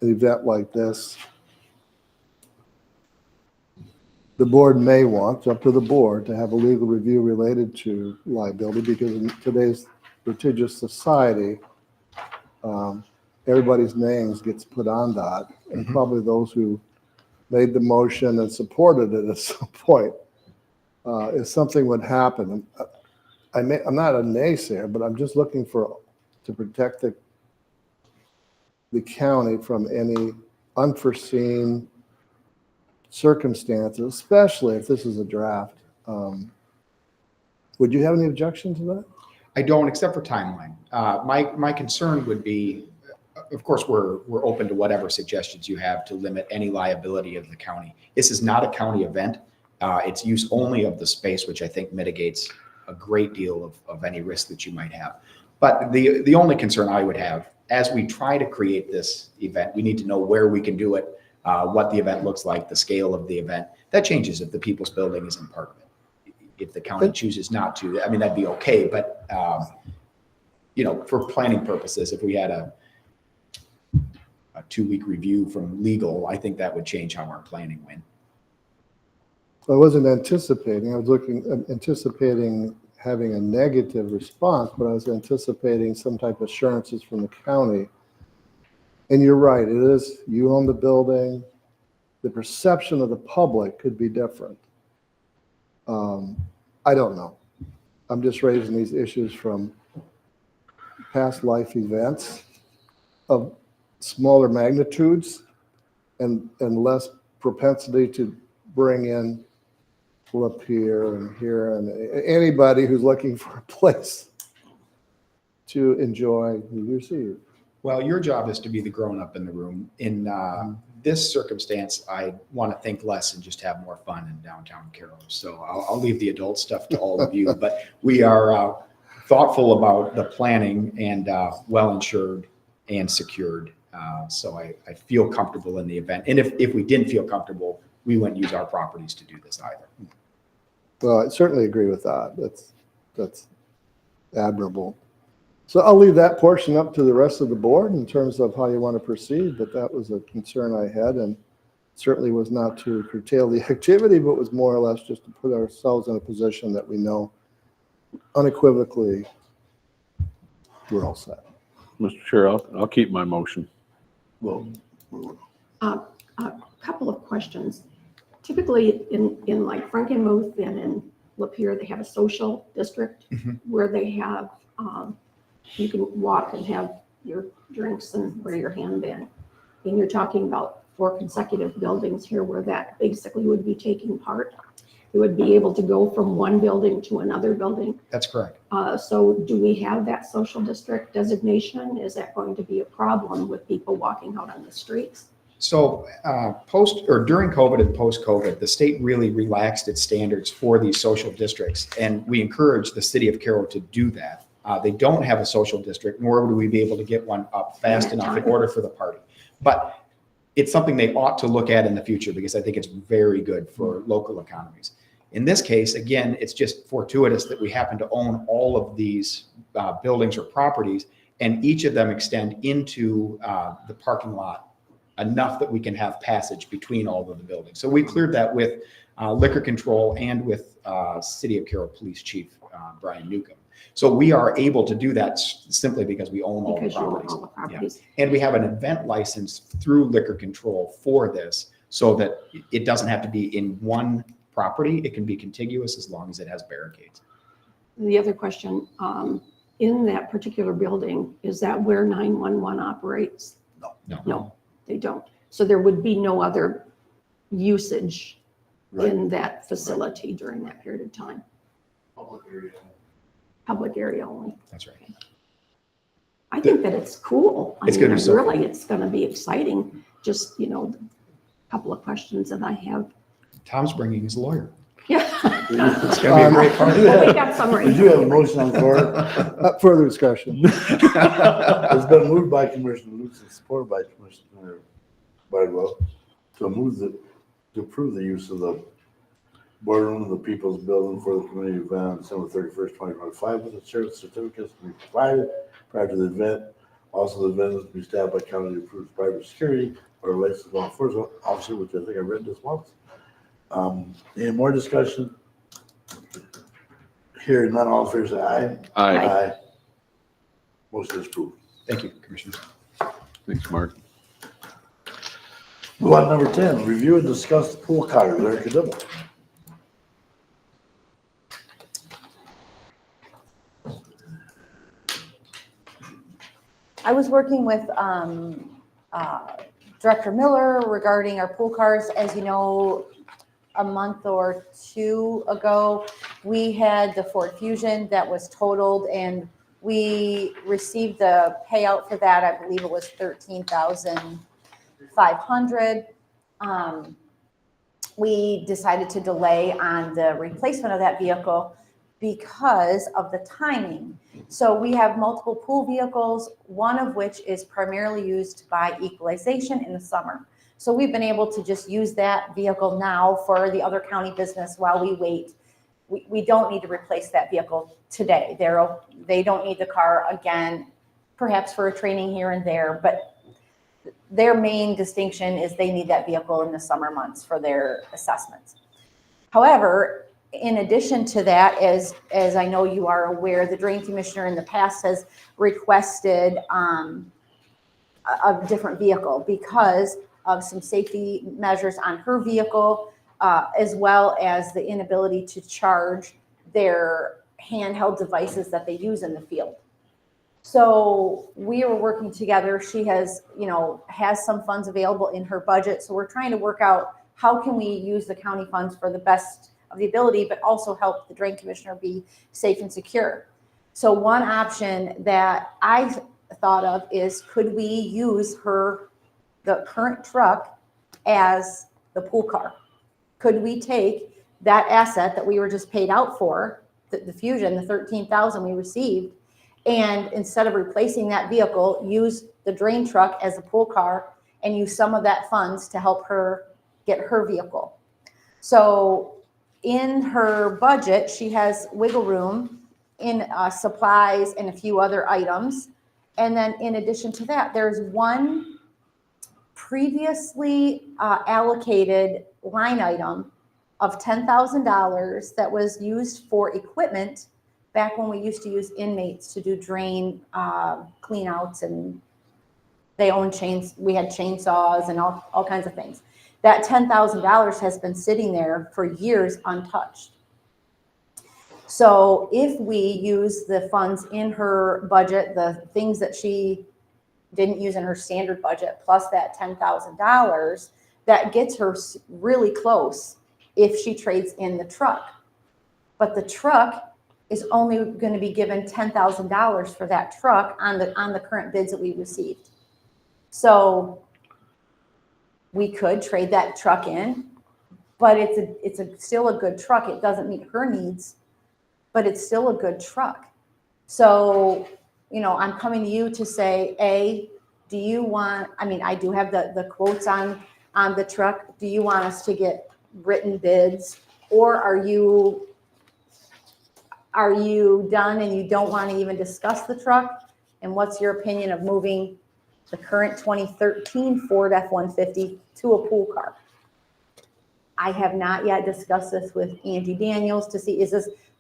event like this, the board may want, it's up to the board, to have a legal review related to liability, because in today's litigious society, everybody's names gets put on that, and probably those who made the motion and supported it at some point. If something would happen, I'm not a naysayer, but I'm just looking to protect the county from any unforeseen circumstances, especially if this is a draft. Would you have any objection to that? I don't, except for timeline. My concern would be, of course, we're open to whatever suggestions you have to limit any liability of the county. This is not a county event. It's use only of the space, which I think mitigates a great deal of any risk that you might have. But the only concern I would have, as we try to create this event, we need to know where we can do it, what the event looks like, the scale of the event. That changes if the People's Building isn't part of it. If the county chooses not to, I mean, that'd be okay. But, for planning purposes, if we had a 2-week review from legal, I think that would change how our planning went. I wasn't anticipating, I was anticipating having a negative response, but I was anticipating some type of assurances from the county. And you're right, it is, you own the building. The perception of the public could be different. I don't know. I'm just raising these issues from past life events of smaller magnitudes and less propensity to bring in Lapeer and here and anybody who's looking for a place to enjoy New Year's Eve. Well, your job is to be the grown-up in the room. In this circumstance, I want to think less and just have more fun in downtown Carroll. So I'll leave the adult stuff to all of you, but we are thoughtful about the planning and well-insured and secured. So I feel comfortable in the event. And if we didn't feel comfortable, we wouldn't use our properties to do this either. Well, I certainly agree with that. That's admirable. So I'll leave that portion up to the rest of the board in terms of how you want to proceed, but that was a concern I had, and certainly was not to curtail the activity, but was more or less just to put ourselves in a position that we know unequivocally we're all set. Mr. Chair, I'll keep my motion. Well, A couple of questions. Typically in like Frankenmuth and in Lapeer, they have a social district where they have, you can walk and have your drinks and wear your handband. And you're talking about 4 consecutive buildings here where that basically would be taking part. You would be able to go from one building to another building. That's correct. So do we have that social district designation? Is that going to be a problem with people walking out on the streets? So during COVID and post-COVID, the state really relaxed its standards for these social districts, and we encourage the city of Carroll to do that. They don't have a social district, nor would we be able to get one up fast enough in order for the party. But it's something they ought to look at in the future because I think it's very good for local economies. In this case, again, it's just fortuitous that we happen to own all of these buildings or properties, and each of them extend into the parking lot enough that we can have passage between all of the buildings. So we cleared that with liquor control and with City of Carroll Police Chief Brian Newcomb. So we are able to do that simply because we own all the Because you own properties. all the properties. And we have an event license through liquor control for this so that it doesn't have to be in one property. It can be contiguous as long as it has barricades. The other question, in that particular building, is that where 911 operates? No, they don't. So there would be no other usage in that facility during that period of time. Public area only. That's right. I think that it's cool. It's gonna be so really, cool. it's gonna be exciting. Just, a couple of questions that I have. Tom's bringing his lawyer. Yeah. It's going to be a great party. Well, we got some we do have a motion on the floor. Further discussion. It's been moved by Commissioner Lutz and supported by Commissioner Bidwell to approve the use of the boardroom of the People's Building for the community event on December 31st, 2025, with the service certificates to be provided prior to the event. Also, the event is to be staffed by county approved private security or licensed law enforcement officer, which I think I read this once. Any more discussion? Hearing none, all in favor, say aye. Aye. Motion is approved. Thank you, Commissioner. Thanks, Mark. Move on to number 10, review and discuss the pool car, Larry Cadell. I was working with Director Miller regarding our pool cars. As you know, a month or 2 ago, we had the Ford Fusion that was totaled, and we received the payout for that. I believe it was $13,500. We decided to delay on the replacement of that vehicle because of the timing. So we have multiple pool vehicles, one of which is primarily used by equalization in the summer. So we've been able to just use that vehicle now for the other county business while we wait. We don't need to replace that vehicle today. They don't need the car again, perhaps for a training here and there, but their main distinction is they need that vehicle in the summer months for their assessments. However, in addition to that, as I know you are aware, the Drain Commissioner in the past has requested a different vehicle because of some safety measures on her vehicle. as well as the inability to charge their handheld devices that they use in the field. So we are working together. She has, has some funds available in her budget. So we're trying to work out how can we use the county funds for the best of the ability, but also help the drain commissioner be safe and secure. So one option that I thought of is, could we use the current truck as the pool car? Could we take that asset that we were just paid out for, the Fusion, the 13,000 we received, and instead of replacing that vehicle, use the drain truck as a pool car and use some of that funds to help her get her vehicle? So in her budget, she has wiggle room in supplies and a few other items. And then in addition to that, there's one previously allocated line item of $10,000 that was used for equipment back when we used to use inmates to do drain clean outs, and they own we had chainsaws and all kinds of things. That $10,000 has been sitting there for years untouched. So if we use the funds in her budget, the things that she didn't use in her standard budget, plus that $10,000, that gets her really close if she trades in the truck. But the truck is only going to be given $10,000 for that truck on the current bids that we received. So we could trade that truck in, but it's still a good truck. It doesn't meet her needs, but it's still a good truck. So, I'm coming to you to say, do you want, I do have the quotes on the truck. Do you want us to get written bids, or are you done and you don't want to even discuss the truck? And what's your opinion of moving the current 2013 Ford F-150 to a pool car? I have not yet discussed this with Angie Daniels to see,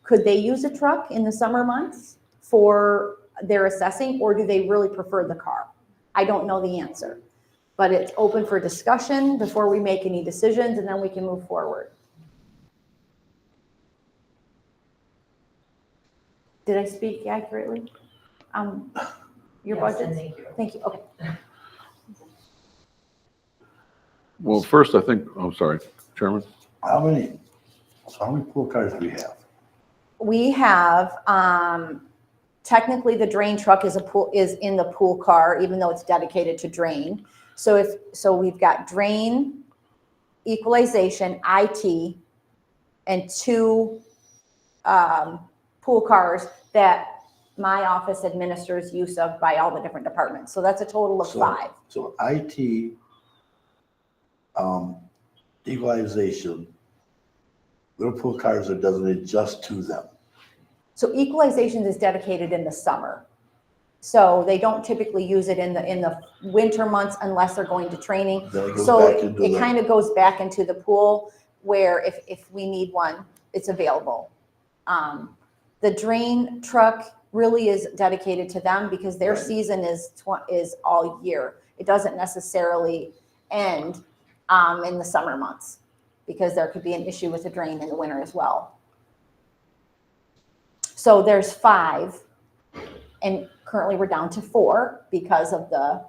could they use a truck in the summer months for their assessing, or do they really prefer the car? I don't know the answer, but it's open for discussion before we make any decisions, and then we can move forward. Did I speak accurately? Your budget? Thank you. Okay. Well, first, I think, I'm sorry, Chairman. How many pool cars do we have? We have, technically the drain truck is in the pool car, even though it's dedicated to drain. So we've got drain, equalization, IT, and 2 pool cars that my office administers use of by all the different departments. So that's a total of 5. So IT, equalization, little pool cars are designated just to them. So equalization is dedicated in the summer. So they don't typically use it in the winter months unless they're going to training. Then it goes So back into it kind of goes back into the pool where if we need one, it's available. The drain truck really is dedicated to them because their Right. season is all year. It doesn't necessarily end in the summer months because there could be an issue with the drain in the winter as well. So there's 5, and currently we're down to 4 because of the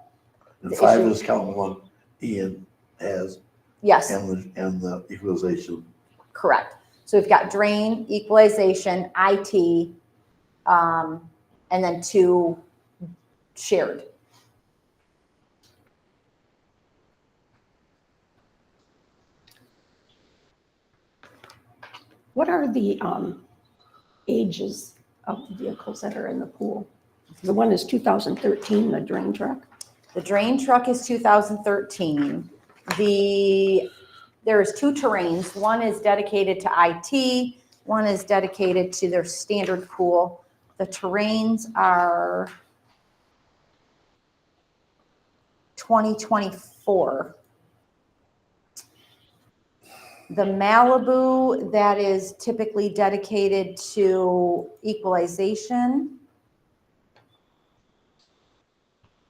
And 5 issue. is counting one Ian has, Yes, and the equalization. correct. So we've got drain, equalization, IT, and then 2 shared. What are the ages of the vehicles that are in the pool? The one is 2013, the drain truck. The drain truck is 2013. There's 2 terrains. One is dedicated to IT. One is dedicated to their standard pool. The terrains are 2024. The Malibu, that is typically dedicated to equalization.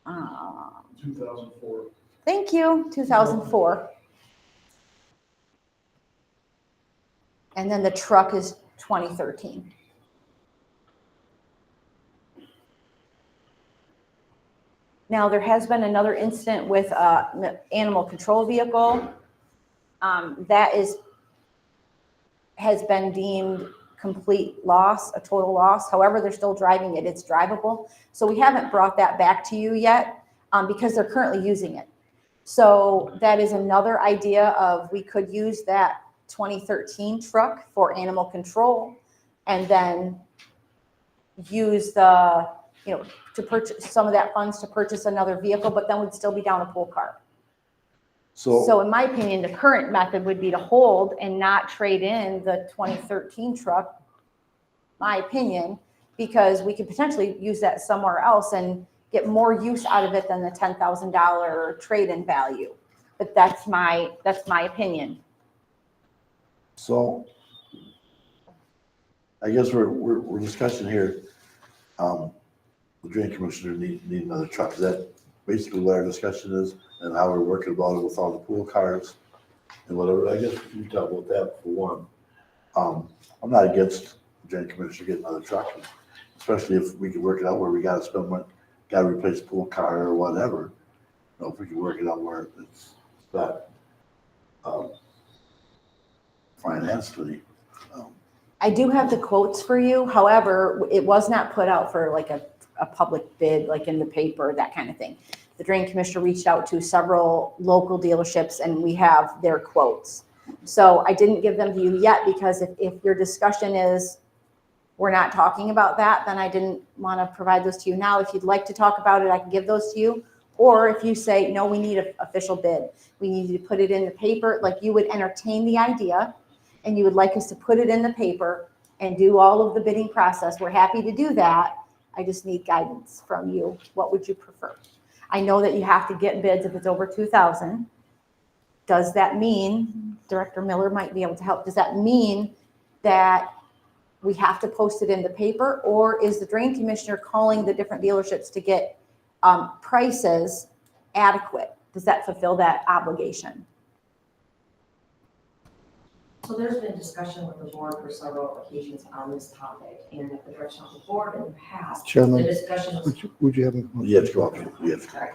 2004. Thank you, 2004. And then the truck is 2013. Now, there has been another incident with an animal control vehicle. Has been deemed complete loss, a total loss. However, they're still driving it. It's drivable. So we haven't brought that back to you yet because they're currently using it. So that is another idea of we could use that 2013 truck for animal control and then use the, to purchase some of that funds to purchase another vehicle, but then we'd still be down a pool car. So in my opinion, the current method would be to hold and not trade in the 2013 truck, my opinion, because we could potentially use that somewhere else and get more use out of it than the $10,000 trade-in value. But that's my opinion. So I guess we're discussing here, the drain commissioner need another truck. Is that basically what our discussion is and how we're working about it with all the pool cars and whatever? I guess we can talk about that for one. I'm not against the drain commissioner getting another truck, especially if we can work it out where we gotta spend money, gotta replace the pool car or whatever. If we can work it out where it's not financially. I do have the quotes for you. However, it was not put out for like a public bid, like in the paper, that kind of thing. The drain commissioner reached out to several local dealerships and we have their quotes. So I didn't give them to you yet because if your discussion is we're not talking about that, then I didn't want to provide those to you now. If you'd like to talk about it, I can give those to you. Or if you say, no, we need an official bid. We need to put it in the paper, like you would entertain the idea and you would like us to put it in the paper and do all of the bidding process, we're happy to do that. I just need guidance from you. What would you prefer? I know that you have to get bids if it's over 2,000. Does that mean, Director Miller might be able to help, does that mean that we have to post it in the paper, or is the drain commissioner calling the different dealerships to get prices adequate? Does that fulfill that obligation? So there's been discussion with the board for several occasions on this topic, and at the direction of the board in the past, Chairman, the discussion was. would you have me? You have to go up. You have to. Sorry,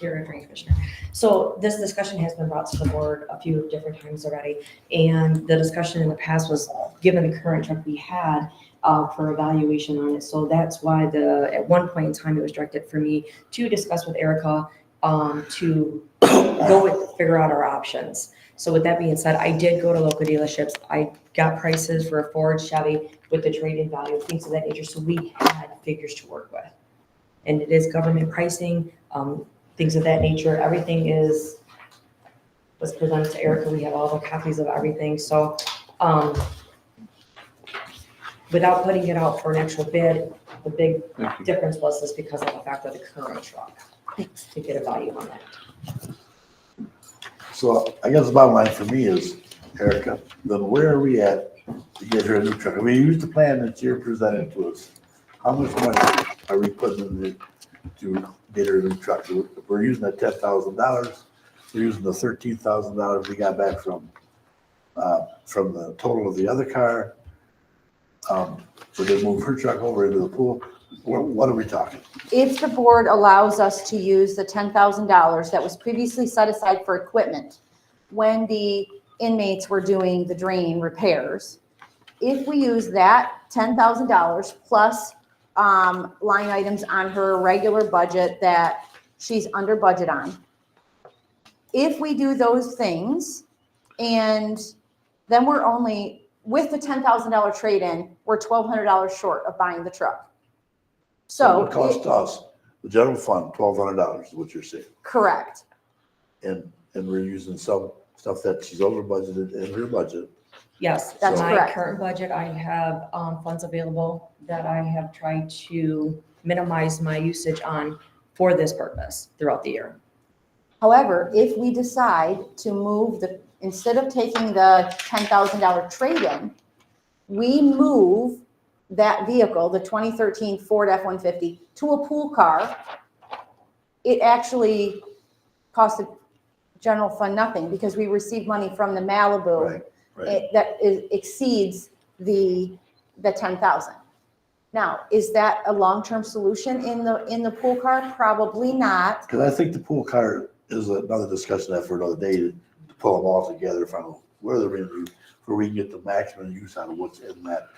Dear Drain Commissioner. So this discussion has been brought to the board a few different times already, and the discussion in the past was given the current truck we had for evaluation on it. So that's why at one point in time, it was directed for me to discuss with Erica to figure out our options. So with that being said, I did go to local dealerships. I got prices for a Ford, Chevy with the trade-in value, things of that nature. So we had figures to work with. And it is government pricing, things of that nature. Everything was presented to Erica. We have all the copies of everything. So without putting it out for an actual bid, the big difference was this because of the fact of the current truck, to get a value on that. So I guess the bottom line for me is, Erica, then where are we at to get her a new truck? I mean, use the plan that you're presenting to us. How much money are we putting in it to get her a new truck? We're using that $10,000. We're using the $13,000 we got back from the total of the other car. We're gonna move her truck over into the pool. What are we talking? If the board allows us to use the $10,000 that was previously set aside for equipment when the inmates were doing the drain repairs, if we use that $10,000 plus line items on her regular budget that she's under budget on, if we do those things, and then we're only, with the $10,000 trade-in, we're $1,200 short of buying the truck. So it cost us, the general fund, $1,200 is what you're saying. Correct. And we're using some stuff that she's over budgeted in her budget. Yes, That's my correct. current budget, I have funds available that I have tried to minimize my usage on for this purpose throughout the year. However, if we decide to move instead of taking the $10,000 trade-in, we move that vehicle, the 2013 Ford F-150, to a pool car, it actually cost the general fund nothing because we received money from the Malibu Right. Right. exceeds the 10,000. Now, is that a long-term solution in the pool car? Probably not. Because I think the pool car is another discussion that for another day to pull them all together, find out where they're going to be, where we can get the maximum use out of what's in that,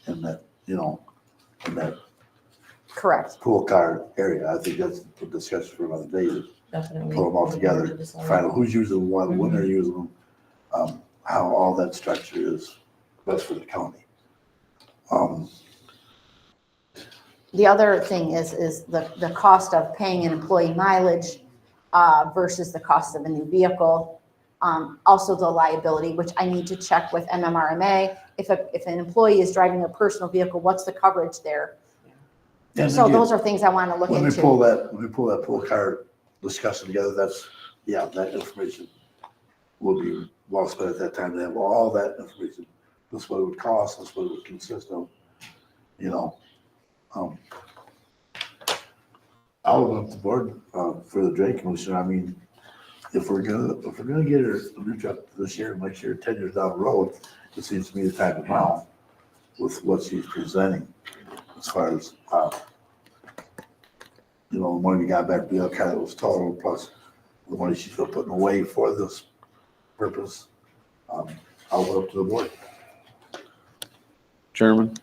you know, in that Correct. pool car area. I think that's the discussion for another day, to Definitely. pull them all together, find out who's using one, when they're using them, how all that structure is best for the county. The other thing is the cost of paying an employee mileage versus the cost of a new vehicle. Also the liability, which I need to check with MMRMA. If an employee is driving a personal vehicle, what's the coverage there? And So again, those are things I want to look when we into. pull that pool car discussion together, that information will be well spent at that time to have all that information. This is what it would cost, this is what it would consist of, you know. I'll open up the board for the drain commission. I mean, if we're gonna get her a new truck this year, next year, 10 years down the road, it seems to me the time is now with what she's presenting as far as, you know, the money we got back, the other kind that was total, plus the money she's still putting away for this purpose. I'll go up to the board. Chairman,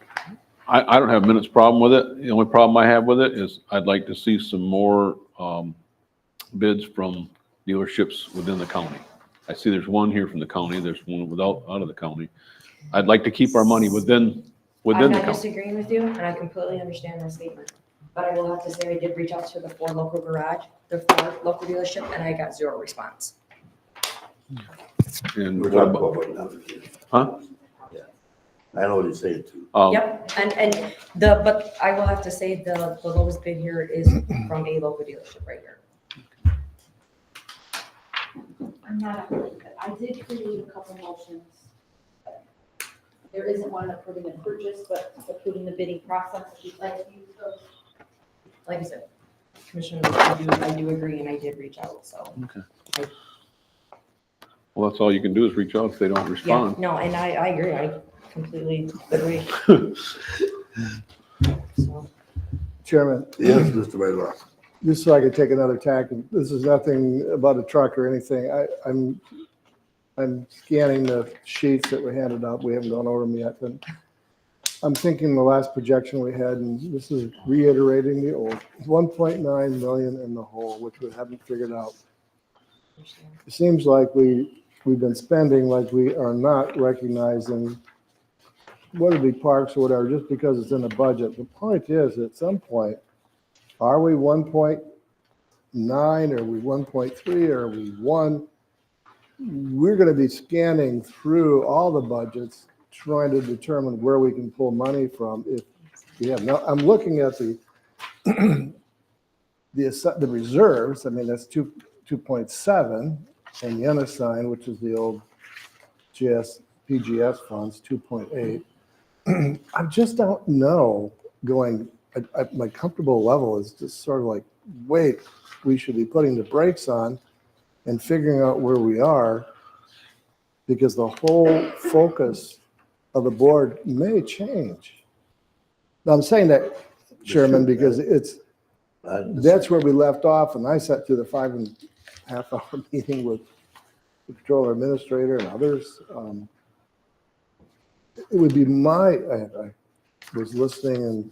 I don't have a minute's problem with it. The only problem I have with it is I'd like to see some more bids from dealerships within the county. I see there's one here from the county, there's one out of the county. I'd like to keep our money within I'm the not county. disagreeing with you, and I completely understand that statement. But I will have to say, I did reach out to the four local local dealership, and I got zero response. And We're what talking about, about right now. huh? I know what you're saying too. Yep, but I will have to say the lowest bid here is from a local dealership right here. I'm not, I did create a couple motions. There isn't one approving the purchase, but approving the bidding process, if you'd like to use those. Like I said, Commissioner, I do agree, and I did reach out, so. Well, that's all you can do is reach out if they don't Yeah, respond. no, and I agree, I completely agree. So, Chairman, Yes, Mr. Radler. just so I could take another tack, and this is nothing about a truck or anything. I'm scanning the sheets that were handed out. We haven't gone over them yet, but I'm thinking the last projection we had, and this is reiterating the old, 1.9 million in the hole, which we haven't figured out. It seems like we've been spending like we are not recognizing whether it be parks or whatever, just because it's in the budget. The point is, at some point, are we 1.9, are we 1.3, are we 1? We're going to be scanning through all the budgets, trying to determine where we can pull money from. If we have no, I'm looking at the reserves. I mean, that's 2.7, and the unassigned, which is the old PGS funds, 2.8. I just don't know going, my comfortable level is just sort of like, wait, we should be putting the brakes on and figuring out where we are, because the whole focus of the board may change. Now, I'm saying that, Chairman, because that's where we left off, and I sat through the 5.5 hour meeting with the controller administrator and others. It would be I was listening and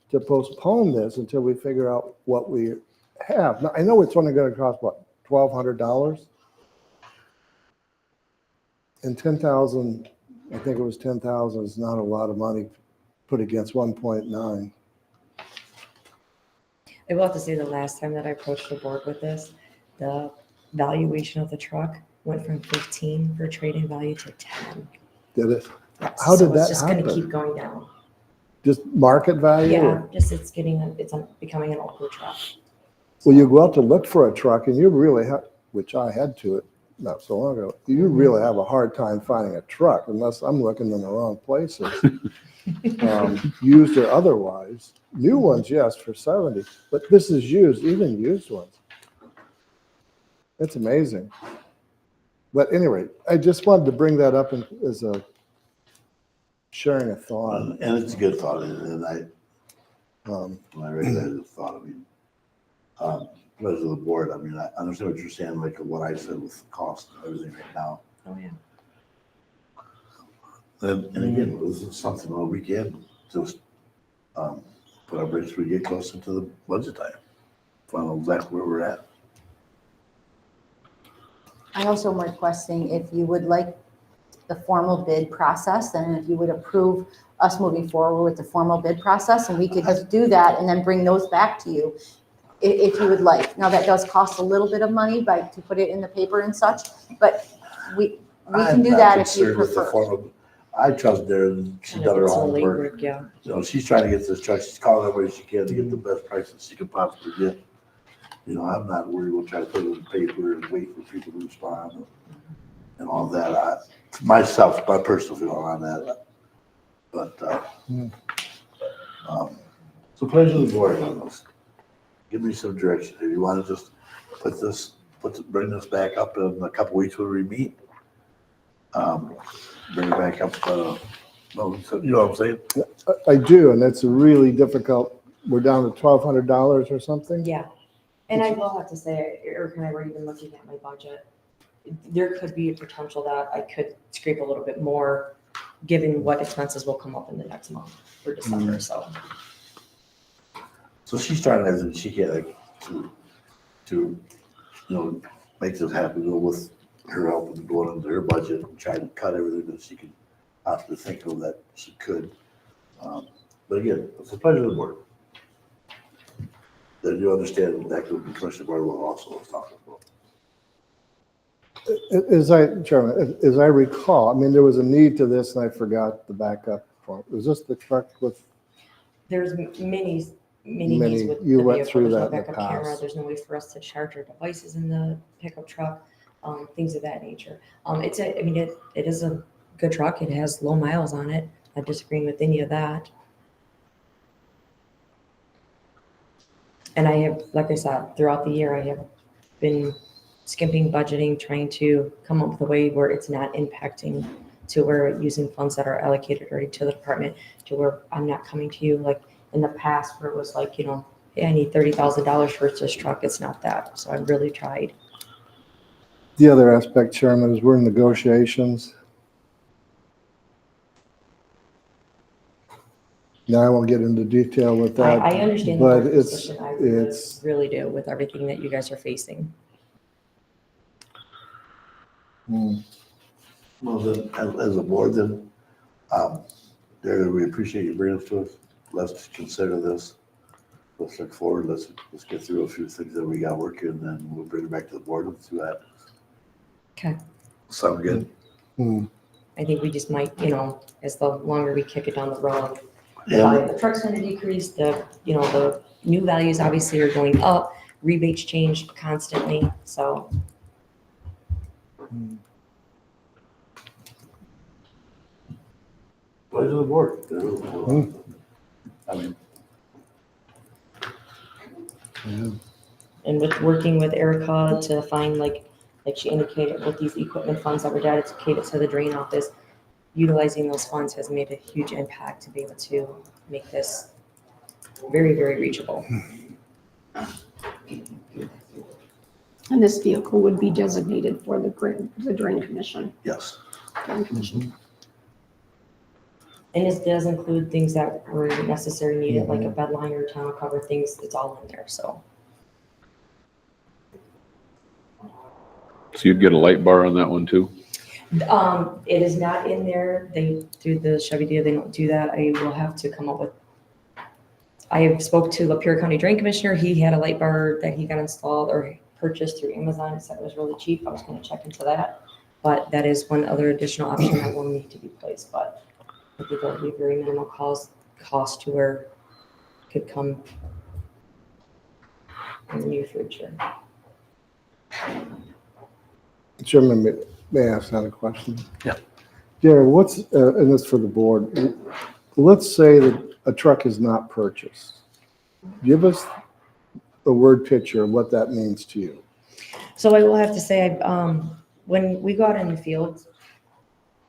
to postpone this until we figure out what we have. Now, I know it's only going to cost, what, $1,200? And 10,000, I think it was 10,000 is not a lot of money put against 1.9. I will have to say the last time that I approached the board with this, the valuation of the truck went from 15 for trading value to 10. Did it? How did that It's just gonna happen? keep going down. Just market value? Yeah, or- just it's becoming an older truck. Well, you go out to look for a truck and you really have, which I had to it not so long ago, you really have a hard time finding a truck unless I'm looking in the wrong places. Used or otherwise. New ones, yes, for 70, but this is used, even used ones. It's amazing. But anyway, I just wanted to bring that up as a sharing a thought. And it's a good thought, and when I read that, I just thought, pleasure of the board, I mean, I understand what you're saying, like what I said with cost and everything right now. Oh, yeah. And again, this is something where we can just, put our bridge through, get closer to the budget time. Find out exactly where we're at. I also am requesting if you would like the formal bid process, and if you would approve us moving forward with the formal bid process, and we could just do that and then bring those back to you if you would like. Now, that does cost a little bit of money to put it in the paper and such, but we can do that if you prefer. I trust Darren, she done her homework. Yeah. You know, she's trying to get this truck, she's calling every way she can to get the best prices she can possibly get. You know, I'm not worried, we'll try to put it in the paper and wait for people to respond and all that. Myself, my personal feeling on that. But, so pleasure of the board on this. Give me some direction. If you want to just bring this back up in a couple weeks when we meet. Bring it back up, you know what I'm saying? I do, and that's a really difficult, we're down to $1,200 or something? Yeah. And I will have to say, Eric and I were even looking at my budget. There could be a potential that I could scrape a little bit more, given what expenses will come up in the next month for December, so. So she's trying to, she can like, to, make this happen with her help and going into her budget and trying to cut everything that she could possibly think of that she could. But again, it's a pleasure of the board. That you understand exactly what the Commissioner Barlow also was talking about. Chairman, as I recall, I mean, there was a need to this and I forgot the backup point. Was this the truck with? There's many needs with the You went vehicle. through There's no that in the backup camera. past. There's no way for us to charge our devices in the pickup truck, things of that nature. It is a good truck. It has low miles on it. I'm disagreeing with any of that. And I have, like I said, throughout the year, I have been skimping budgeting, trying to come up with a way where it's not impacting to where using funds that are allocated already to the department, to where I'm not coming to you like in the past where it was like, hey, I need $30,000 for this truck. It's not that. So I really tried. The other aspect, Chairman, is we're in negotiations. Now, I won't get into detail with that. I understand the but board's it's position. I it's really do with everything that you guys are facing. Well, then, as a board, then, Darren, we appreciate you bringing this to us. Let's consider this. Let's look forward. Let's get through a few things that we got working, and then we'll bring it back to the board and see what happens. Okay. Sound good? I think we just might, as the longer we kick it down the road, Yeah. the truck's going to decrease. The new values obviously are going up. Rebates change constantly. So Pleasure of the board. I mean, and with working with Erica to find like she indicated with these equipment funds that were dedicated to the drain office, utilizing those funds has made a huge impact to be able to make this very, very reachable. And this vehicle would be designated for the drain commission. yes. Drain commission. And this does include things that were necessary, needed, like a bed liner, tonneau cover, things, it's all in there, so. So you'd get a light bar on that one too? It is not in there. Through the Chevy deal, they don't do that. I will have to come up with. I have spoke to Lapeer County Drain Commissioner. He had a light bar that he got installed or purchased through Amazon. It said it was really cheap. I was going to check into that, but that is one other additional option that will need to be placed. But I think that would be very minimal cost to where it could come in the near future. Chairman, may I ask another question? Yeah. Jared, and this for the board, let's say that a truck is not purchased. Give us a word picture of what that means to you. So I will have to say, when we go out in the fields,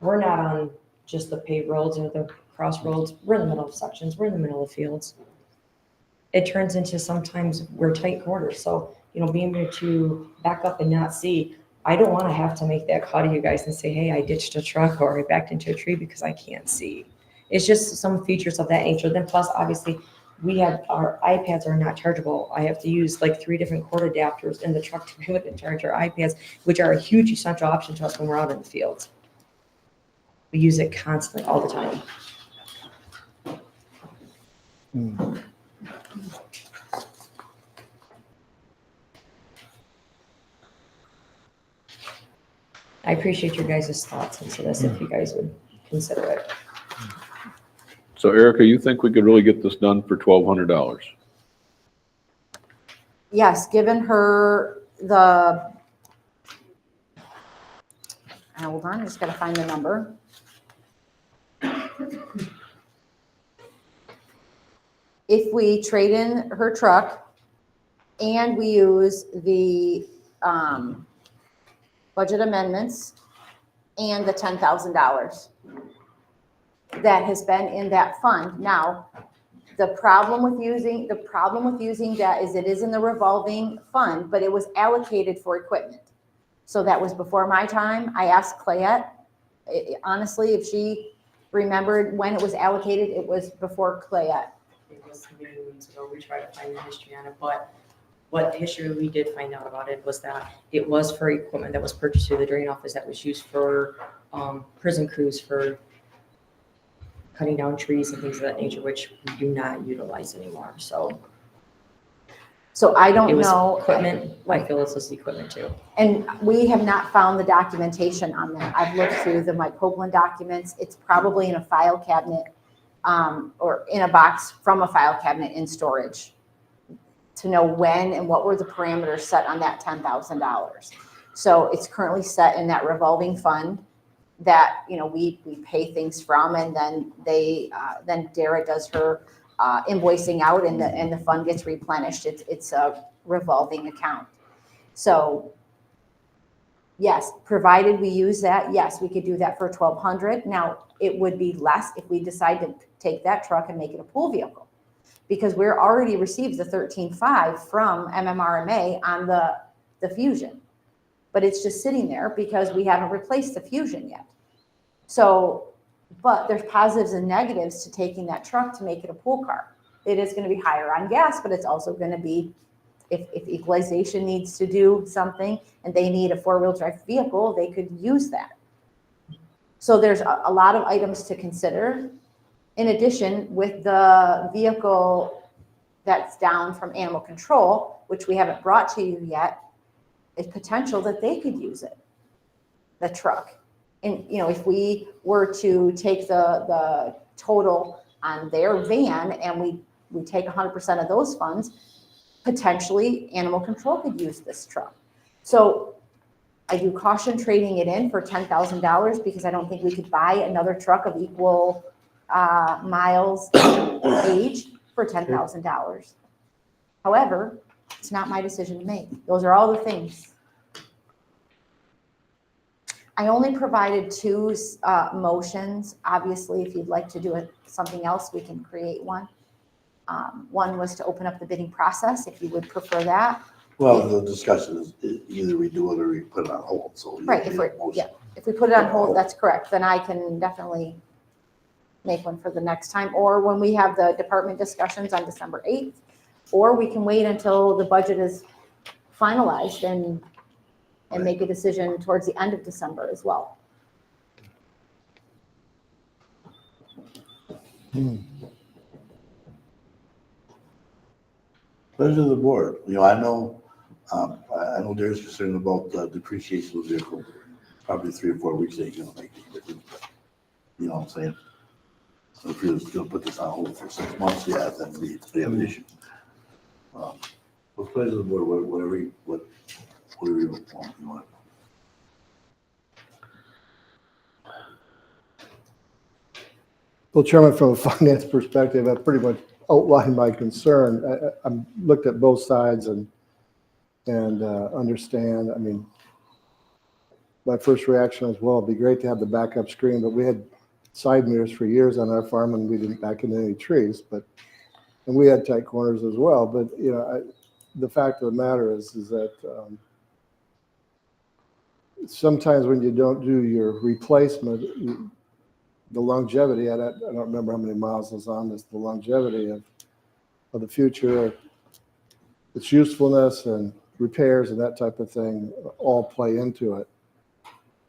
we're not on just the paved roads or the crossroads. We're in the middle of sections. We're in the middle of fields. It turns into sometimes we're tight quarters. So, being able to back up and not see, I don't want to have to make that call to you guys and say, hey, I ditched a truck or I backed into a tree because I can't see. It's just some features of that nature. Then plus, obviously, our iPads are not chargeable. I have to use like 3 different cord adapters in the truck to be able to charge our iPads, which are a huge essential option to us when we're out in the field. We use it constantly, all the time. I appreciate your guys' thoughts into this, if you guys would consider it. So Erica, you think we could really get this done for $1,200? Yes, given her hold on, I just gotta find the number. If we trade in her truck and we use the budget amendments and the $10,000 that has been in that fund. Now, the problem with using that is it is in the revolving fund, but it was allocated for equipment. So that was before my time. I asked Clayette, honestly, if she remembered when it was allocated, it was before Clayette. It was many moons ago. We tried to find the history on it, but what history we did find out about it was that it was for equipment that was purchased through the drain office that was used for prison crews for cutting down trees and things of that nature, which we do not utilize anymore. So I it don't was know. equipment. I feel this was equipment too. And we have not found the documentation on that. I've looked through the Mike Copeland documents. It's probably in a file cabinet or in a box from a file cabinet in storage to know when and what were the parameters set on that $10,000. So it's currently set in that revolving fund that, we pay things from, and then then Dara does her invoicing out and the fund gets replenished. It's a revolving account. So yes, provided we use that, yes, we could do that for $1,200. Now, it would be less if we decide to take that truck and make it a pool vehicle, because we're already received the 13.5 from MMRMA on the Fusion, but it's just sitting there because we haven't replaced the Fusion yet. So, but there's positives and negatives to taking that truck to make it a pool car. It is going to be higher on gas, but it's also going to be, if equalization needs to do something and they need a 4-wheel drive vehicle, they could use that. So there's a lot of items to consider. In addition, with the vehicle that's down from animal control, which we haven't brought to you yet, it's potential that they could use it, the truck. And, if we were to take the total on their van and we take 100% of those funds, potentially animal control could use this truck. So I do caution trading it in for $10,000 because I don't think we could buy another truck of equal miles age for $10,000. However, it's not my decision to make. Those are all the things. I only provided 2 motions. Obviously, if you'd like to do something else, we can create one. One was to open up the bidding process, if you would prefer that. Well, the discussion is either we do it or we put it on hold, so. Right, if we put it on hold, that's correct, then I can definitely make one for the next time, or when we have the department discussions on December 8th, or we can wait until the budget is finalized and make a decision towards the end of December as well. Pleasure of the board. I know Dara's concerned about the depreciation of the vehicle. Probably 3 or 4 weeks ain't gonna make any difference, but you know what I'm saying? So if you're gonna put this on hold for 6 months, yeah, then we have an issue. Pleasure of the board, whatever you want. Well, Chairman, from a finance perspective, I pretty much outlined my concern. I'm looked at both sides and understand. I mean, my first reaction was, well, it'd be great to have the backup screen, but we had side mirrors for years on our farm and we didn't back into any trees, and we had tight corners as well. But, the fact of the matter is that sometimes when you don't do your replacement, the longevity, I don't remember how many miles is on this, the longevity of the future, its usefulness and repairs and that type of thing all play into it.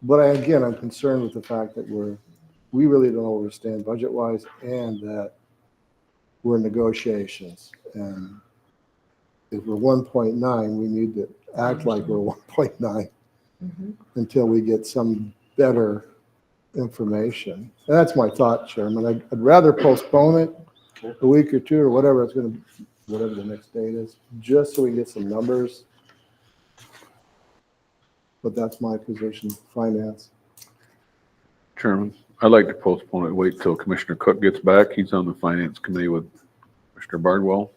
But I'm concerned with the fact that we really don't know where we stand budget-wise and that we're in negotiations. And if we're 1.9, we need to act like we're 1.9 until we get some better information. And that's my thought, Chairman. I'd rather postpone it a week or two or whatever whatever the next date is, just so we get some numbers. But that's my position, finance. Chairman, I'd like to postpone it, wait till Commissioner Cook gets back. He's on the Finance Committee with Mr. Bardwell.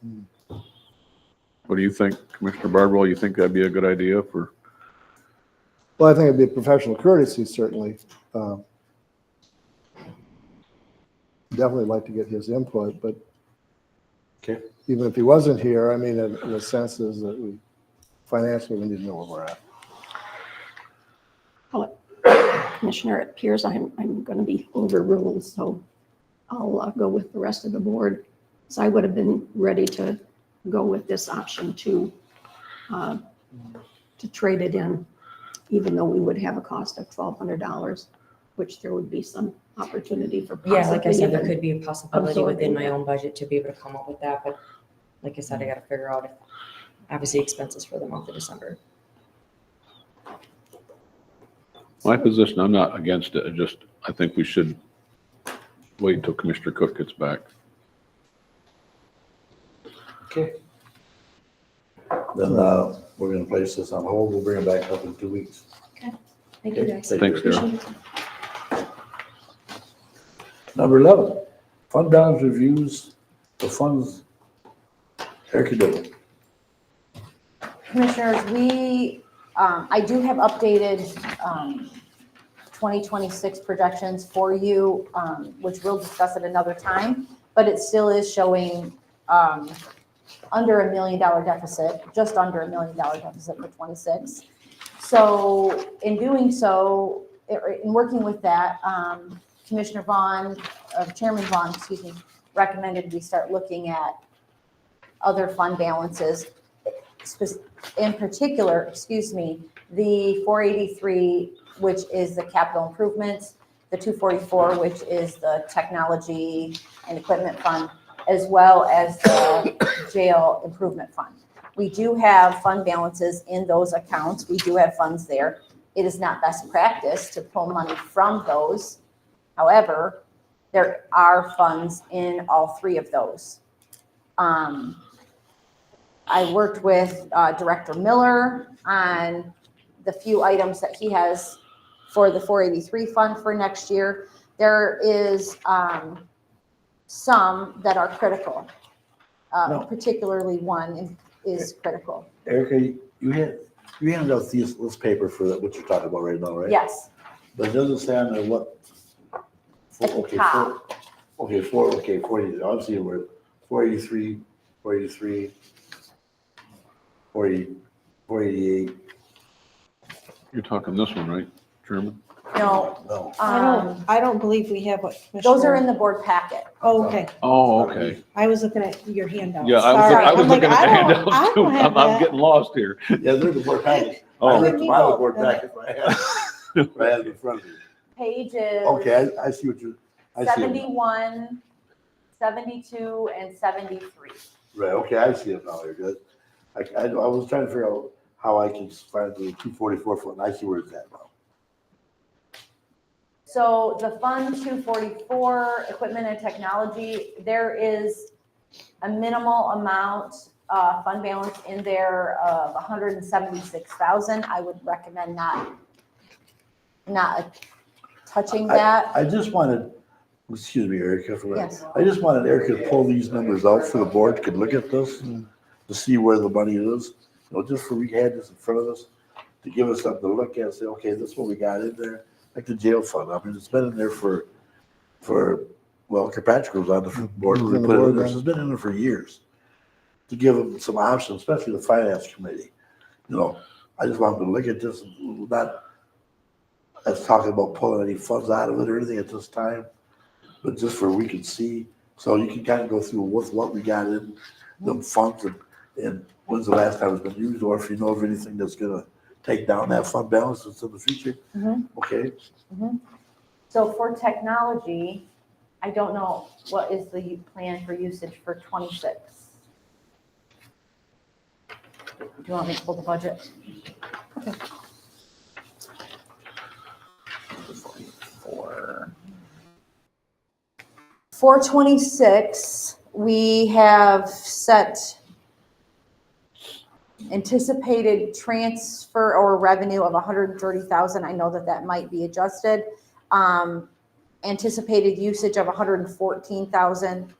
What do you think, Commissioner Bardwell? You think that'd be a good idea for? Well, I think it'd be a professional courtesy, certainly. Definitely like to get his input, but Okay. even if he wasn't here, I mean, in the sense is that financially, we need to know where we're at. Commissioner, it appears I'm going to be overruled, so I'll go with the rest of the board. So I would have been ready to go with this option to trade it in, even though we would have a cost of $1,200, which there would be some opportunity for possibly. Yeah, like I said, there even could be a possibility within absorbing my that. own budget to be able to come up with that, but like I said, I gotta figure out if, obviously expenses for the month of December. My position, I'm not against it. I think we should wait until Commissioner Cook gets back. Okay. Then, we're gonna place this on hold. We'll bring it back up in 2 weeks. Thank you, guys. Thanks, Darrell. Appreciate it. Number 11, fund balance reviews for funds. Erica Dibble. Commissioners, I do have updated 2026 projections for you, which we'll discuss at another time, but it still is showing under $1 million deficit, just under $1 million deficit for 26. So in doing so, in working with that, Commissioner Vaughn, Chairman Vaughn, recommended we start looking at other fund balances. In particular, the 483, which is the capital improvements, the 244, which is the technology and equipment fund, as well as the jail improvement fund. We do have fund balances in those accounts. We do have funds there. It is not best practice to pull money from those. However, there are funds in all three of those. I worked with Director Miller on the few items that he has for the 483 fund for next year. There is some that are critical, No. particularly one is critical. Erica, you handed out this paper for what you're talking about right now, right? Yes, But it doesn't say on there what. At the Okay, top. 40, obviously we're 483, 483, 488. You're talking this one, right, Chairman? no, No. I don't believe we have what. those are in the board packet. Oh, okay. Oh, okay. I was looking at your handout. Yeah, Sorry. I was I'm like, looking at the I don't- handout I too. don't have I'm that. getting lost here. Yeah, they're the board package. I Oh, looked at my board packet, I had it in front of me. Pages. Okay, I see what I see. it now. 71, 72, and 73. Right, okay, I see it now, you're good. I was trying to figure out how I can find the 244 foot, and I see where it's at now. So the Fund 244, Equipment and Technology, there is a minimal amount, fund balance in there of 176,000. I would recommend not touching that. I just wanted, excuse me, Erica, for that. Yes. I just wanted Erica to pull these numbers out for the board, could look at this to see where the money is. You know, just for we had this in front of us, to give us something to look at and say, okay, this is what we got in there, like the jail fund. I mean, it's been in there well, Kirkpatrick was on the board, we put it in there, so it's been in there for years. To give them some options, especially the finance committee. You know, I just want them to look at this, not as talking about pulling any funds out of it or anything at this time, but just for we can see, so you can kind of go through with what we got in the funds and when's the last time it's been used, or if you know of anything that's gonna take down that fund balance in the future. Okay, So for technology, I don't know, what is the plan for usage for 26? Do you want me to pull the budget? For 26, we have set anticipated transfer or revenue of 130,000. I know that might be adjusted. Anticipated usage of 114,000.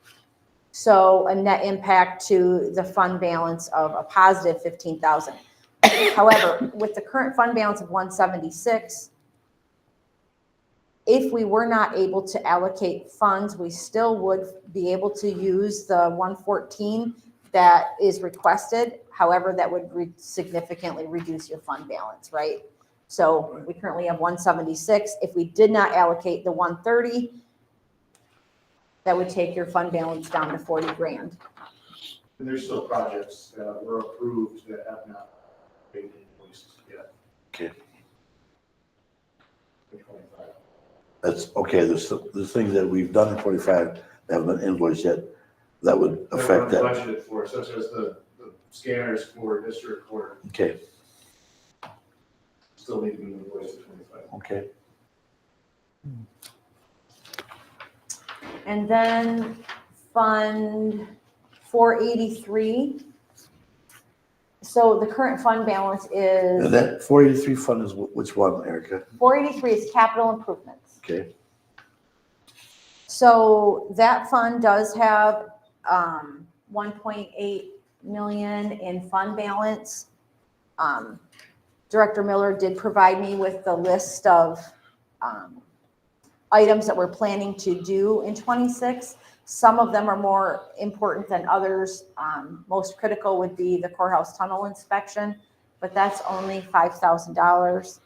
So a net impact to the fund balance of a positive 15,000. However, with the current fund balance of 176, if we were not able to allocate funds, we still would be able to use the 114 that is requested. However, that would significantly reduce your fund balance, right? So we currently have 176. If we did not allocate the 130, that would take your fund balance down to 40 grand. And there's still projects that were approved that have not been invoiced yet. okay, in 25. that's, okay, there's things that we've done in 25 that haven't been invoiced yet, that would affect That that. we're budgeted for, such as the scanners for district court, Okay, still need to be invoiced in 25. okay, And then Fund 483. So the current fund balance and is, that 483 fund is which one, Erica? 483 is capital improvements. Okay, So that fund does have 1.8 million in fund balance. Director Miller did provide me with the list of items that we're planning to do in 26. Some of them are more important than others. Most critical would be the courthouse tunnel inspection, but that's only $5,000.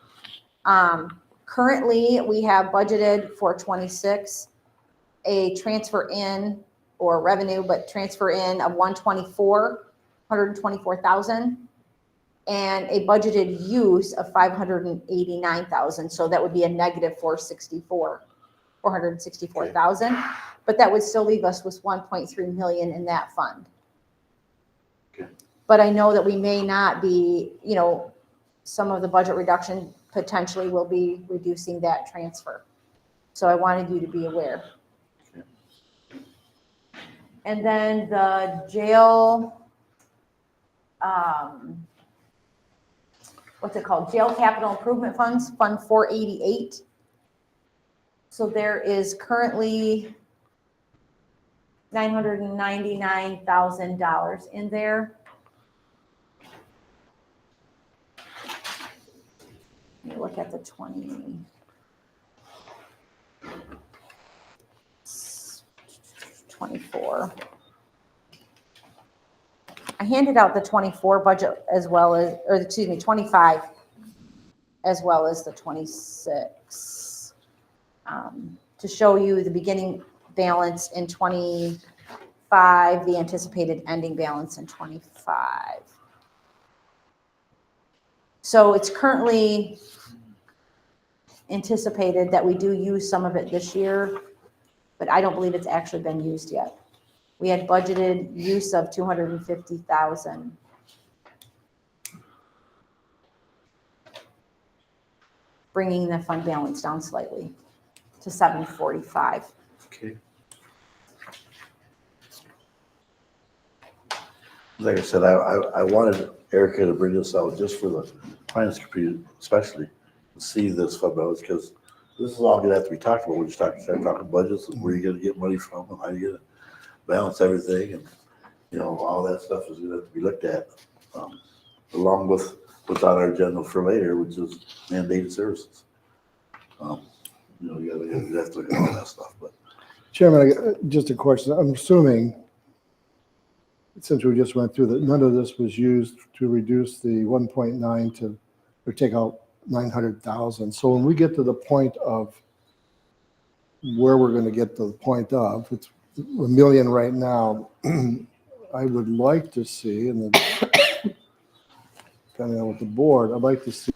Currently, we have budgeted for 26 a transfer in or revenue, but transfer in of 124,000 and a budgeted use of 589,000. So that would be a negative 464,000, but that would still leave us with 1.3 million in that fund. Okay. But I know that we may not be, some of the budget reduction potentially will be reducing that transfer. So I wanted you to be aware. Okay. And then the jail, what's it called? Jail Capital Improvement Funds, Fund 488. So there is currently $999,000 in there. Let me look at the 24. I handed out the 24 budget as well as, 25, as well as the 26. To show you the beginning balance in 25, the anticipated ending balance in 25. So it's currently anticipated that we do use some of it this year, but I don't believe it's actually been used yet. We had budgeted use of 250,000. Bringing the fund balance down slightly to 745. okay. Like I said, I wanted Erica to bring this out just for the finance committee, especially to see this fund balance, because this is all gonna have to be talked about when you start talking budgets, and where you're gonna get money from, and how you're gonna balance everything, and all that stuff is gonna have to be looked at, along with what's on our agenda for later, which is mandated services. You have to look at all that stuff, but. Chairman, just a question. I'm assuming, since we just went through that, none of this was used to reduce the 1.9 to, or take out 900,000. So when we get to the point of where we're going to get to the point of, it's a million right now, I would like to see, and then depending on with the board, I'd like to see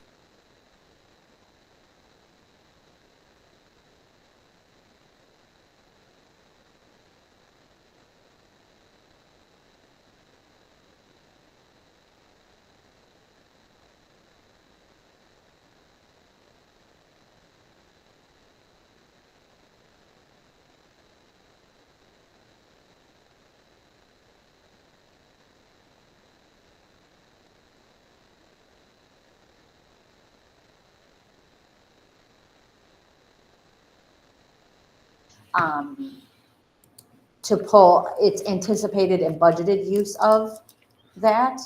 to pull its anticipated and budgeted use of that.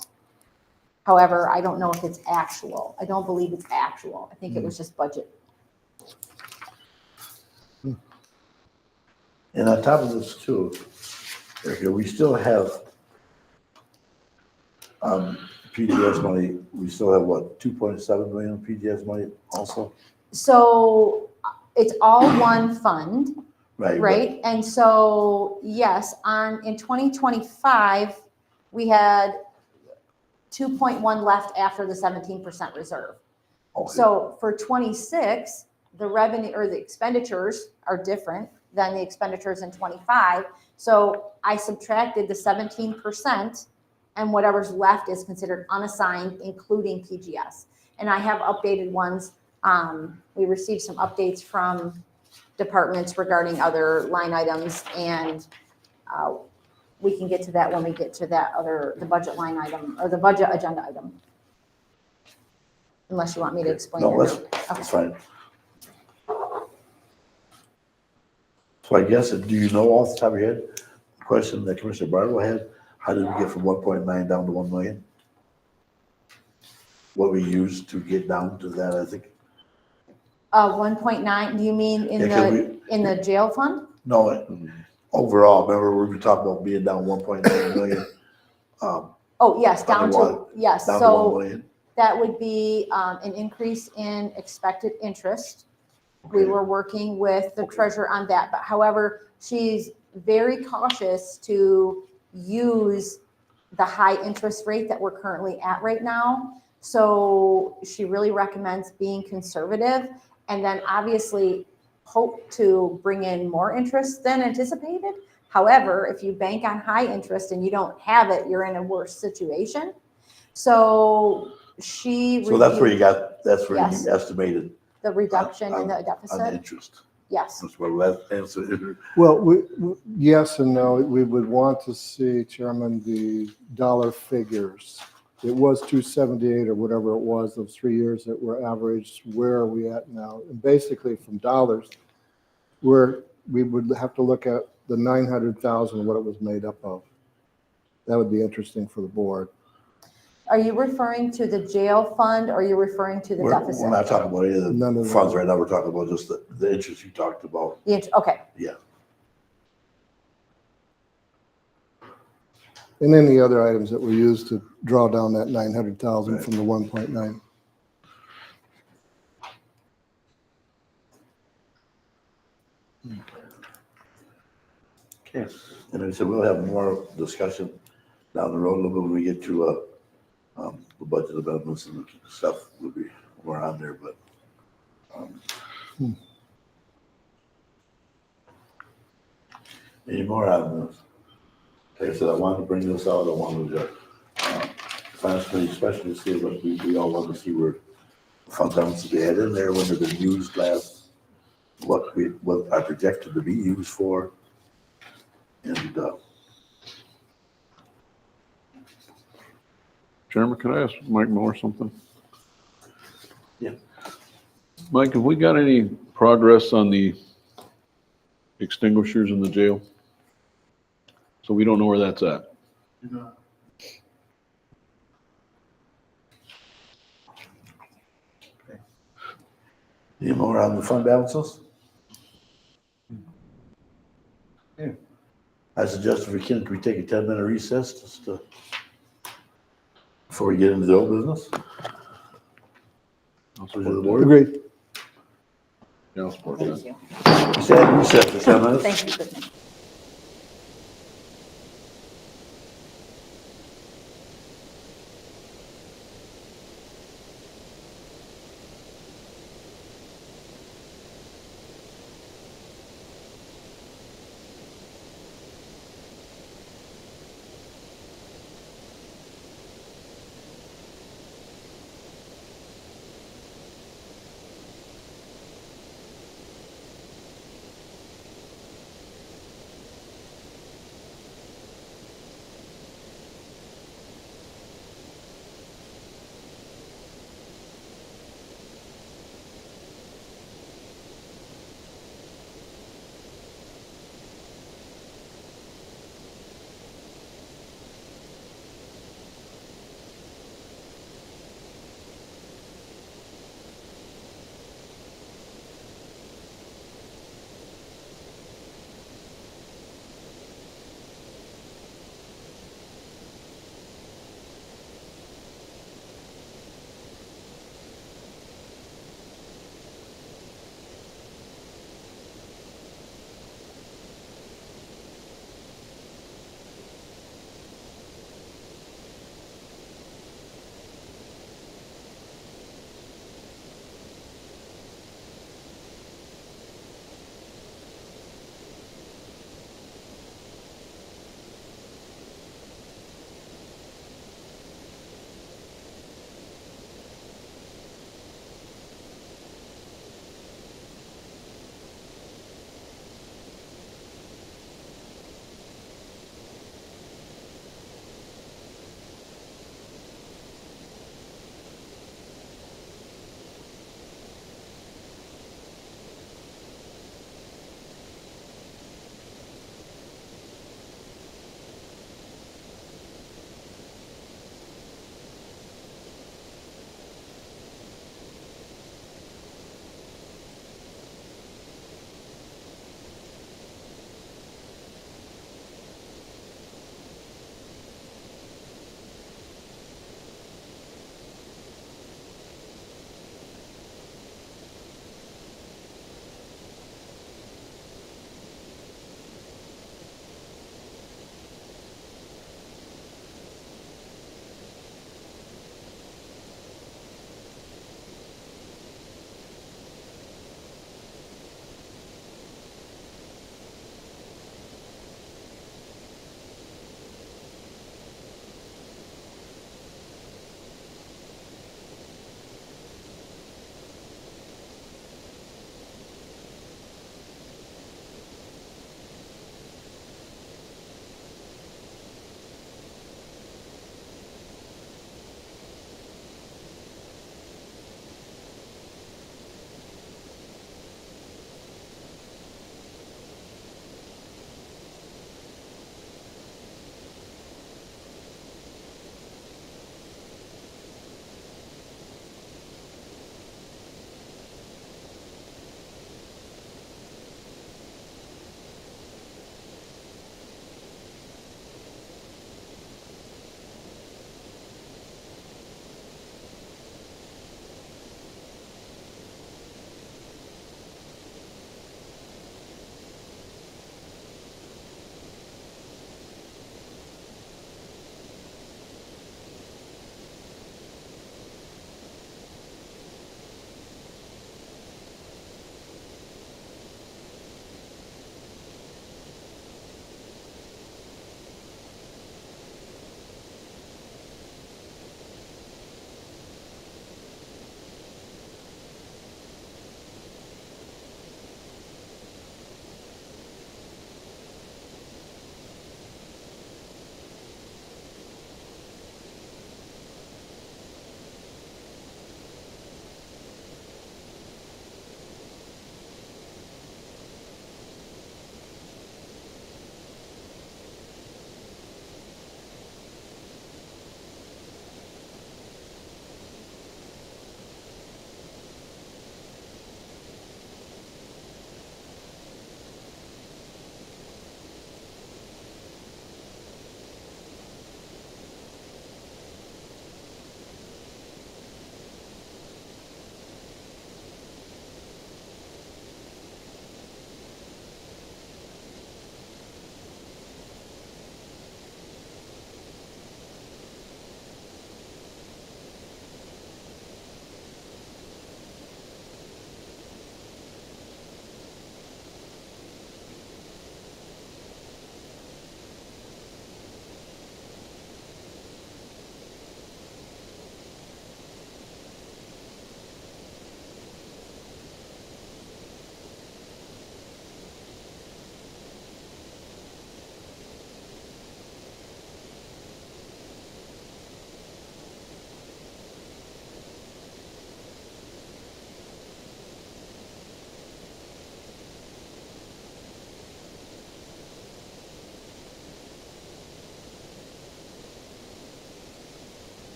However, I don't know if it's actual. I don't believe it's actual. I think it was just budget. And on top of this too, Erica, we still have PGS money, we still have what, 2.7 million PGS money also? So it's all one fund, Right. but- right? And so, yes, in 2025, we had 2.1 left after the 17% reserve. Okay. So for 26, the revenue or the expenditures are different than the expenditures in 25. So I subtracted the 17% and whatever's left is considered unassigned, including PGS. And I have updated ones. We received some updates from departments regarding other line items, and we can get to that when we get to that the budget line item or the budget agenda item. Unless you want me to explain No, it. that's fine. So I guess, do you know off the top of your head, the question that Commissioner Barlow had, how did we get from 1.9 down to 1 million? What we used to get down to that, I think. 1.9, do you mean in Yeah, 'cause in the jail fund? No, overall, remember we were talking about being down 1.9 million, Oh, yes, down to, Underwater. yes, down to 1 so million. that would be an increase in expected interest. We Okay. were working with the treasurer on that, but however, she's very cautious to use the high interest rate that we're currently at right now. So she really recommends being conservative and then obviously hope to bring in more interest than anticipated. However, if you bank on high interest and you don't have it, you're in a worse situation. So she. So that's where you got, that's where Yes. you estimated The reduction in the on the deficit, interest. yes. That's where that answer. Well, yes and no. We would want to see, Chairman, the dollar figures. It was 278 or whatever it was, those 3 years that were averaged. Where are we at now? And basically from dollars, we would have to look at the 900,000, what it was made up of. That would be interesting for the board. Are you referring to the jail fund or are you referring to the We're deficit? not talking about any of None the of that. funds right now, we're talking about just the interest you talked about. Okay, And then the other items that were used to draw down that 900,000 from the 1.9. Okay. And like I said, we'll have more discussion down the road a little bit when we get to the budget amendments and stuff. We'll be more on there, but. Any more on this? Like I said, I wanted to bring this out. I wanted to finance committee especially see what we all want to see where fund balances we had in there, when they've been used last, what are projected to be used for. And Chairman, can I ask Mike Moore something? Yeah. Mike, have we got any progress on the extinguishers in the jail? So we don't know where that's at. Any more on the fund balances? Yeah. I suggest if we can we take a 10-minute recess just to, before we get into the old business? I'll Pleasure of support the that. board. Agreed. Yeah, I'll support Thank that. you. Stand recess for 10 minutes. Thank you, Kristen.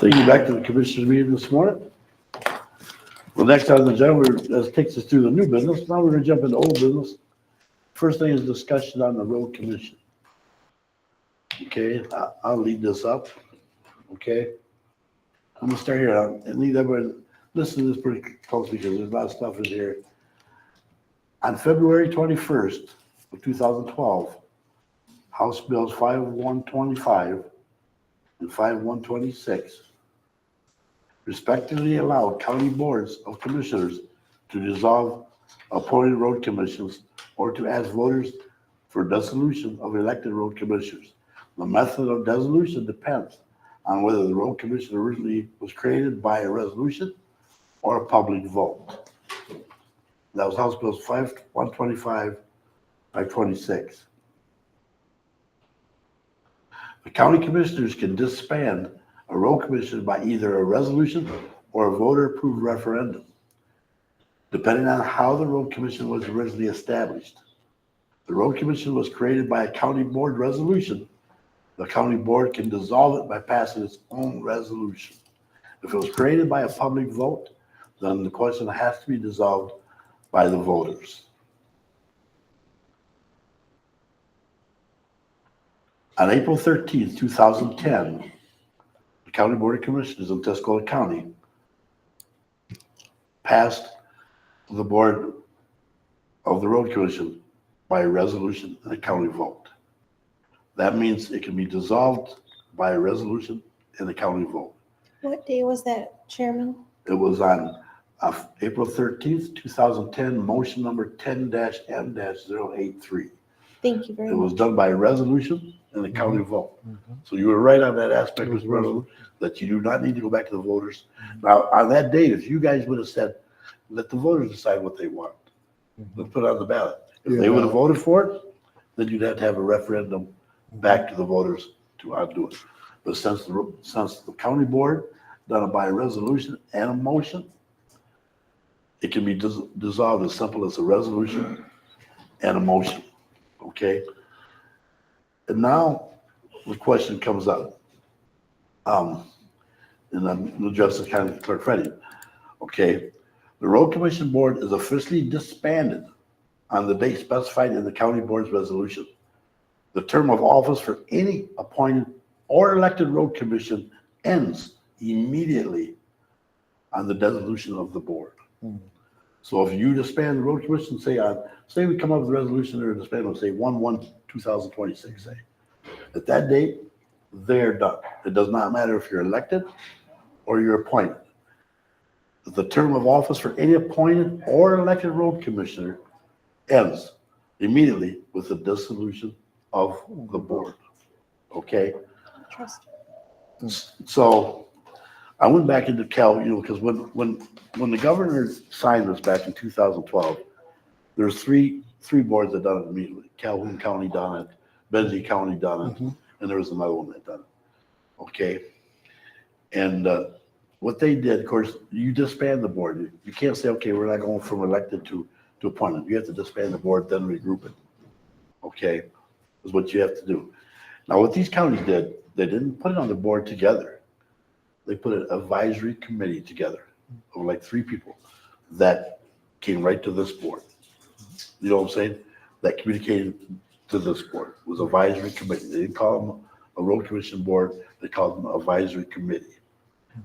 Taking you back to the commissioners meeting this morning. Well, next on the agenda, that takes us through the new business. Now we're gonna jump into old business. First thing is discussion on the road commission. Okay, I'll lead this up. Okay. I'm gonna start here. I need everybody, listen to this pretty closely because there's a lot of stuff in here. On February 21st of 2012, House Bills 5125 and 5126 respectively allowed county boards of commissioners to dissolve appointed road commissions or to ask voters for dissolution of elected road commissioners. The method of dissolution depends on whether the road commission originally was created by a resolution or a public vote. That was House Bills 5125, 526. The county commissioners can disband a road commission by either a resolution or a voter-approved referendum, depending on how the road commission was originally established. The road commission was created by a county board resolution. The county board can dissolve it by passing its own resolution. If it was created by a public vote, then the question has to be dissolved by the voters. On April 13th, 2010, the County Board of Commissioners in Tuscola County passed the board of the road commission by a resolution and a county vote. That means it can be dissolved by a resolution and a county vote. What day was that, Chairman? It was on April 13th, 2010, motion number 10-M-083. Thank you very It much. was done by a resolution and a county vote. So you were right on that aspect, Mr. President, that you do not need to go back to the voters. Now, on that date, if you guys would have said, let the voters decide what they want, let's put it on the ballot. If they would have voted for it, then you'd have to have a referendum back to the voters to undo it. But since the county board done it by a resolution and a motion, it can be dissolved as simple as a resolution and a motion, okay? And now the question comes up. And I'm addressing County Clerk Freddie. Okay, the road commission board is officially disbanded on the date specified in the county board's resolution. The term of office for any appointed or elected road commission ends immediately on the dissolution of the board. So if you disband the road commission, say we come up with a resolution or disband, let's say 1/1/2026, say. At that date, they're done. It does not matter if you're elected or you're appointed. The term of office for any appointed or elected road commissioner ends immediately with the dissolution of the board. Okay? Trust. So I went back into Cal, because when the governor signed this back in 2012, there's three boards that done it immediately. Calhoun County done it, Benzie County done it, and there was another one that done it. Okay? And what they did, of course, you disband the board. You can't say, okay, we're not going from elected to appointed. You have to disband the board, then regroup it. Okay? Is what you have to do. Now, what these counties did, they didn't put it on the board together. They put an advisory committee together of like 3 people that came right to this board. You know what I'm saying? That communicated to this board. It was advisory committee. They didn't call them a road commission board. They called them an advisory committee.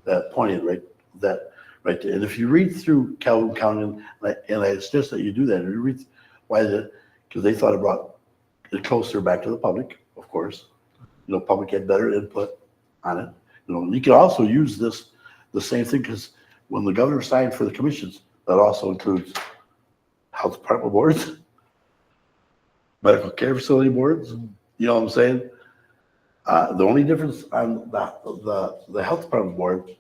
That pointed right there. And if you read through Calhoun County, and I suggest that you do that, and you read why because they thought it brought it closer back to the public, of course. Public had better input on it. You can also use the same thing, because when the governor signed for the commissions, that also includes health department boards, medical care facility boards. You know what I'm saying? The only difference on the health department board,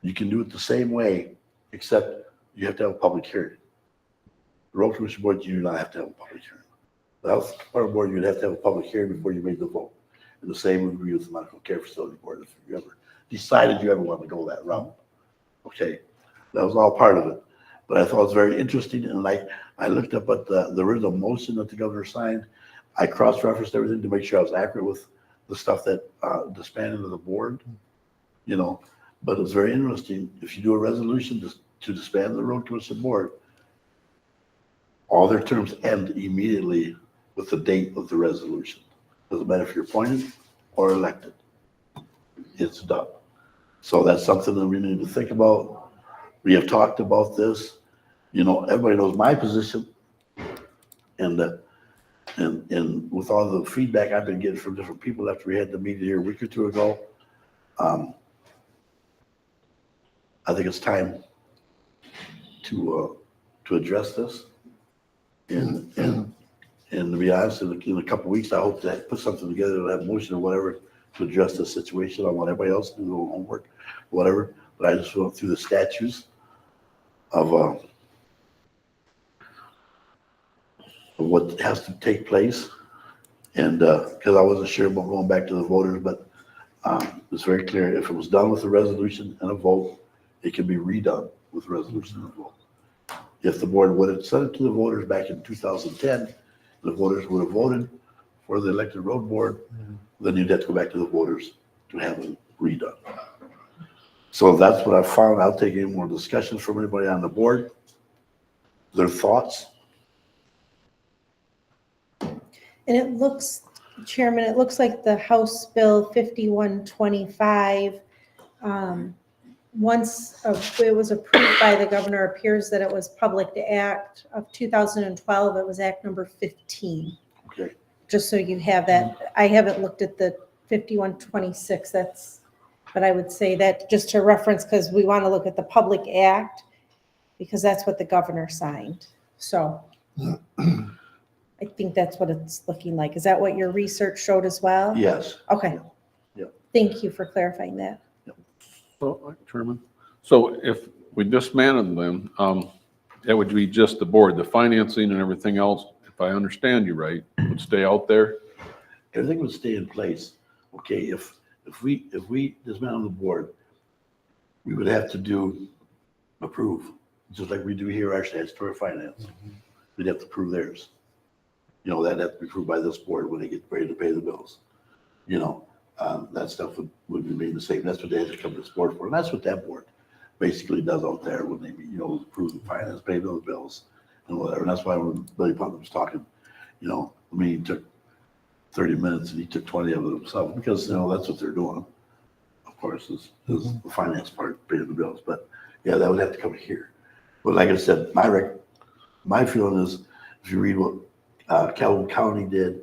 you can do it the same way, except you have to have a public hearing. The road commission board, you do not have to have a public hearing. The health department board, you'd have to have a public hearing before you made the vote. And the same would be with the medical care facility board if you ever decided you ever want to go that route. Okay, that was all part of it. But I thought it was very interesting, and I looked up at the original motion that the governor signed. I cross-referenced everything to make sure I was accurate with the stuff that disbanded of the board. you know, but it's very interesting. If you do a resolution to disband the road commission board, all their terms end immediately with the date of the resolution. Doesn't matter if you're appointed or elected. It's done. So that's something that we need to think about. We have talked about this. You know, everybody knows my position. And with all the feedback I've been getting from different people after we had the meeting here a week or two ago, I think it's time to address this. And to be honest, in a couple of weeks, I hope to put something together, to have a motion or whatever to address the situation. I want everybody else to do their own homework, whatever. But I just went through the statutes of what has to take place. And because I wasn't sure about going back to the voters, but it's very clear. If it was done with a resolution and a vote, it can be redone with a resolution and a vote. If the board would have sent it to the voters back in 2010, the voters would have voted for the elected road board, then you'd have to go back to the voters to have it redone. So that's what I found. I'll take any more discussion from anybody on the board, their thoughts. And it looks, Chairman, it looks like the House Bill 5125, once it was approved by the governor, appears that it was Public Act of 2012. It was Act number 15. Okay. Just so you have that. I haven't looked at the 5126. But I would say that just to reference, because we want to look at the Public Act, because that's what the governor signed. So I think that's what it's looking like. Is that what your research showed as well? Yes. Okay. Yep. Thank you for clarifying that. So, Chairman, so if we dismantled them, that would be just the board, the financing and everything else, if I understand you right, would stay out there? Everything would stay in place. Okay, if we dismantle the board, we would have to approve, just like we do here actually at Store Finance. We'd have to approve theirs. You know, that'd have to be approved by this board when they get ready to pay the bills. You know, that stuff would remain the same. That's what they have to come to this board for. And that's what that board basically does out there when they, you know, approve the finance, pay those bills and whatever. And that's why when Billy Putnam was talking, you know, the meeting took 30 minutes and he took 20 of it himself because, you know, that's what they're doing. Of course, is the finance part, paying the bills. But yeah, that would have to come here. But like I said, my feeling is if you read what Calhoun County did,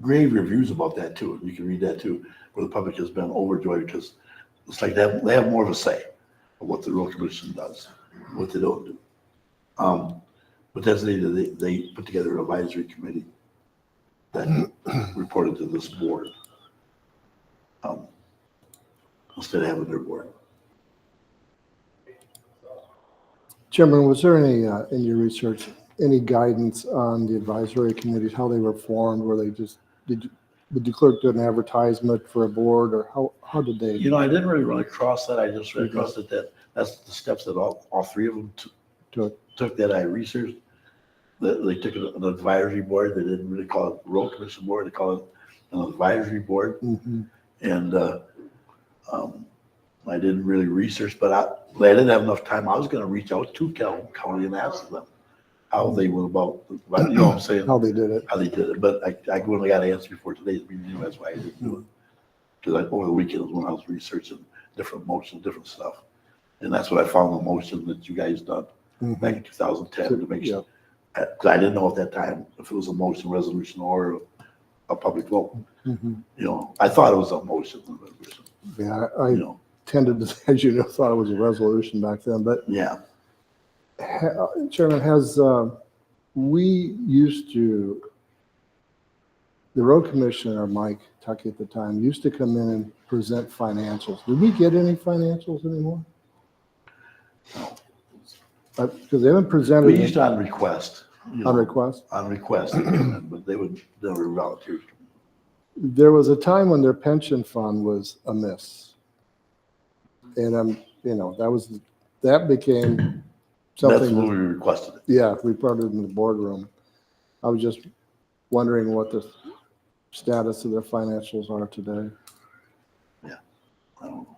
grave reviews about that too. You can read that too, where the public has been overjoyed because it's like they have more of a say of what the road commission does, what they don't do. But that's they put together an advisory committee that reported to this board instead of having their board. Chairman, was there any, in your research, any guidance on the advisory committees, how they were formed? Were they just, did the clerk do an advertisement for a board or how did they? You know, I didn't really run across that. I just ran across that that's the steps that all three of them took that I researched. They took an advisory board. They didn't really call it road commission board. They call it an advisory board. And I didn't really research, but I didn't have enough time. I was going to reach out to Calhoun County and ask them how they went about, you know what I'm saying? How they did it. How they did it. But I only got an answer before today's meeting. That's why I didn't do it. Because over the weekend was when I was researching different motions, different stuff. And that's what I found the motion that you guys done back in 2010 to make sure. Because I didn't know at that time if it was a motion, resolution, or a public vote. You know, I thought it was a motion. Yeah, You know, tended to, as you know, thought it was a resolution back then, but yeah. Chairman, we used to, the road commissioner, Mike Tuckey at the time, used to come in and present financials. Did we get any financials anymore? Because they haven't presented. We used to on request. You know, on request? On request, but they would never volunteer. There was a time when their pension fund was amiss. And you know, that became something. That's when we requested it. Yeah, we brought it in the boardroom. I was just wondering what the status of their financials are today. I don't know.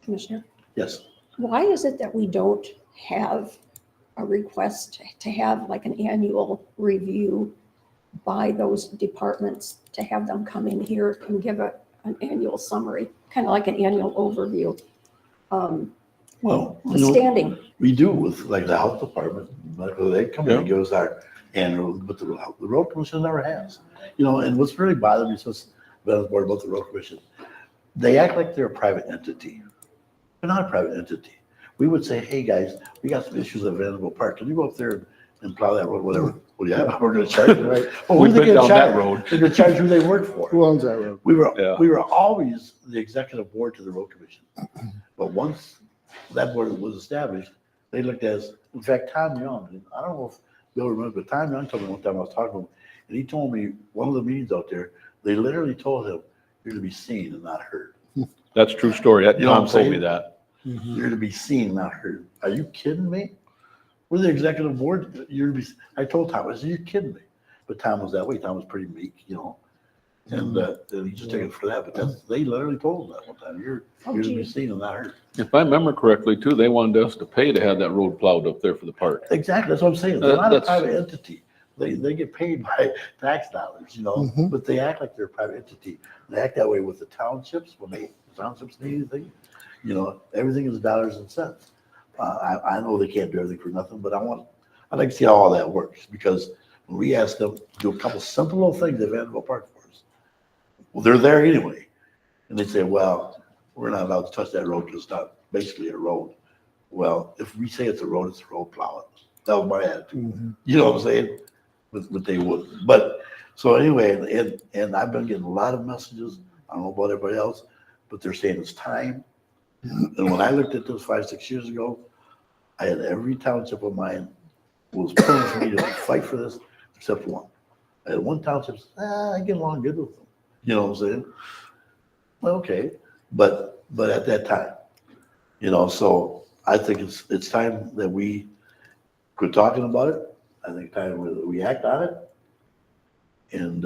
Commissioner, Yes. why is it that we don't have a request to have like an annual review by those departments, to have them come in here and give an annual summary, kind of like an annual overview? Well, The standing, we do with like the health department, like they come in and give us our annual, but the road commission never has. And what's really bothered me since I've been on the board about the road commission, they act like they're a private entity. They're not a private entity. We would say, hey, guys, we got some issues at Vanderbilt Park. Can you go up there and plow that road, whatever? Well, yeah, we're gonna charge you, right? Well, We've who are they been gonna down that charge? road. They're gonna charge who they work for. Who owns that road? We Yeah. were always the executive board to the road commission. But once that board was established, they looked at us, in fact, Tom Young, and I don't know if Bill remembers, but Tom Young told me one time I was talking to him, and he told me, one of the meetings out there, they literally told him, you're to be seen and not heard. That's a true story. That You know what Tom I'm told me saying? that. You're to be seen, not heard. Are you kidding me? We're the executive board. You're to be, I told Tom, I said, you're kidding me. But Tom was that way. Tom was pretty meek, and he just took it for that. But they literally told him that one time, you're to be seen and not heard. If I remember correctly too, they wanted us to pay to have that road plowed up there for the park. Exactly, that's what I'm saying. They're not a That's- private entity. They get paid by tax dollars, but they act like they're a private entity. They act that way with the townships, when the townships need anything, everything is dollars and cents. I know they can't do everything for nothing, but I'd like to see how all that works, because when we ask them to do a couple simple little things at Vanderbilt Park for us, well, they're there anyway. And they say, well, we're not allowed to touch that road because it's not basically a road. Well, if we say it's a road, it's a road, plow it. That was my attitude. You know what I'm saying? But they wouldn't. But so anyway, and I've been getting a lot of messages. I don't know about everybody else, but they're saying it's time. And when I looked at this 5-6 years ago, I had every township of mine was pulling for me to fight for this, except one. I had one township, I get along good with them. You know what I'm saying? Well, okay, but at that time, so I think it's time that we quit talking about it. I think time that we act on it and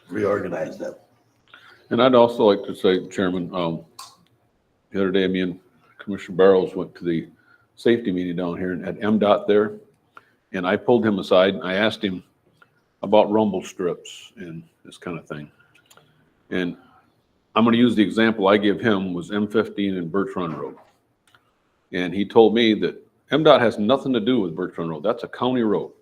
reorganize that. And I'd also like to say, Chairman, the other day, me and Commissioner Barrows went to the safety meeting down here and had MDOT there. And I pulled him aside and I asked him about rumble strips and this kind of thing. And I'm going to use the example I give him was M15 and Birch Run Road. And he told me that MDOT has nothing to do with Birch Run Road. That's a county road.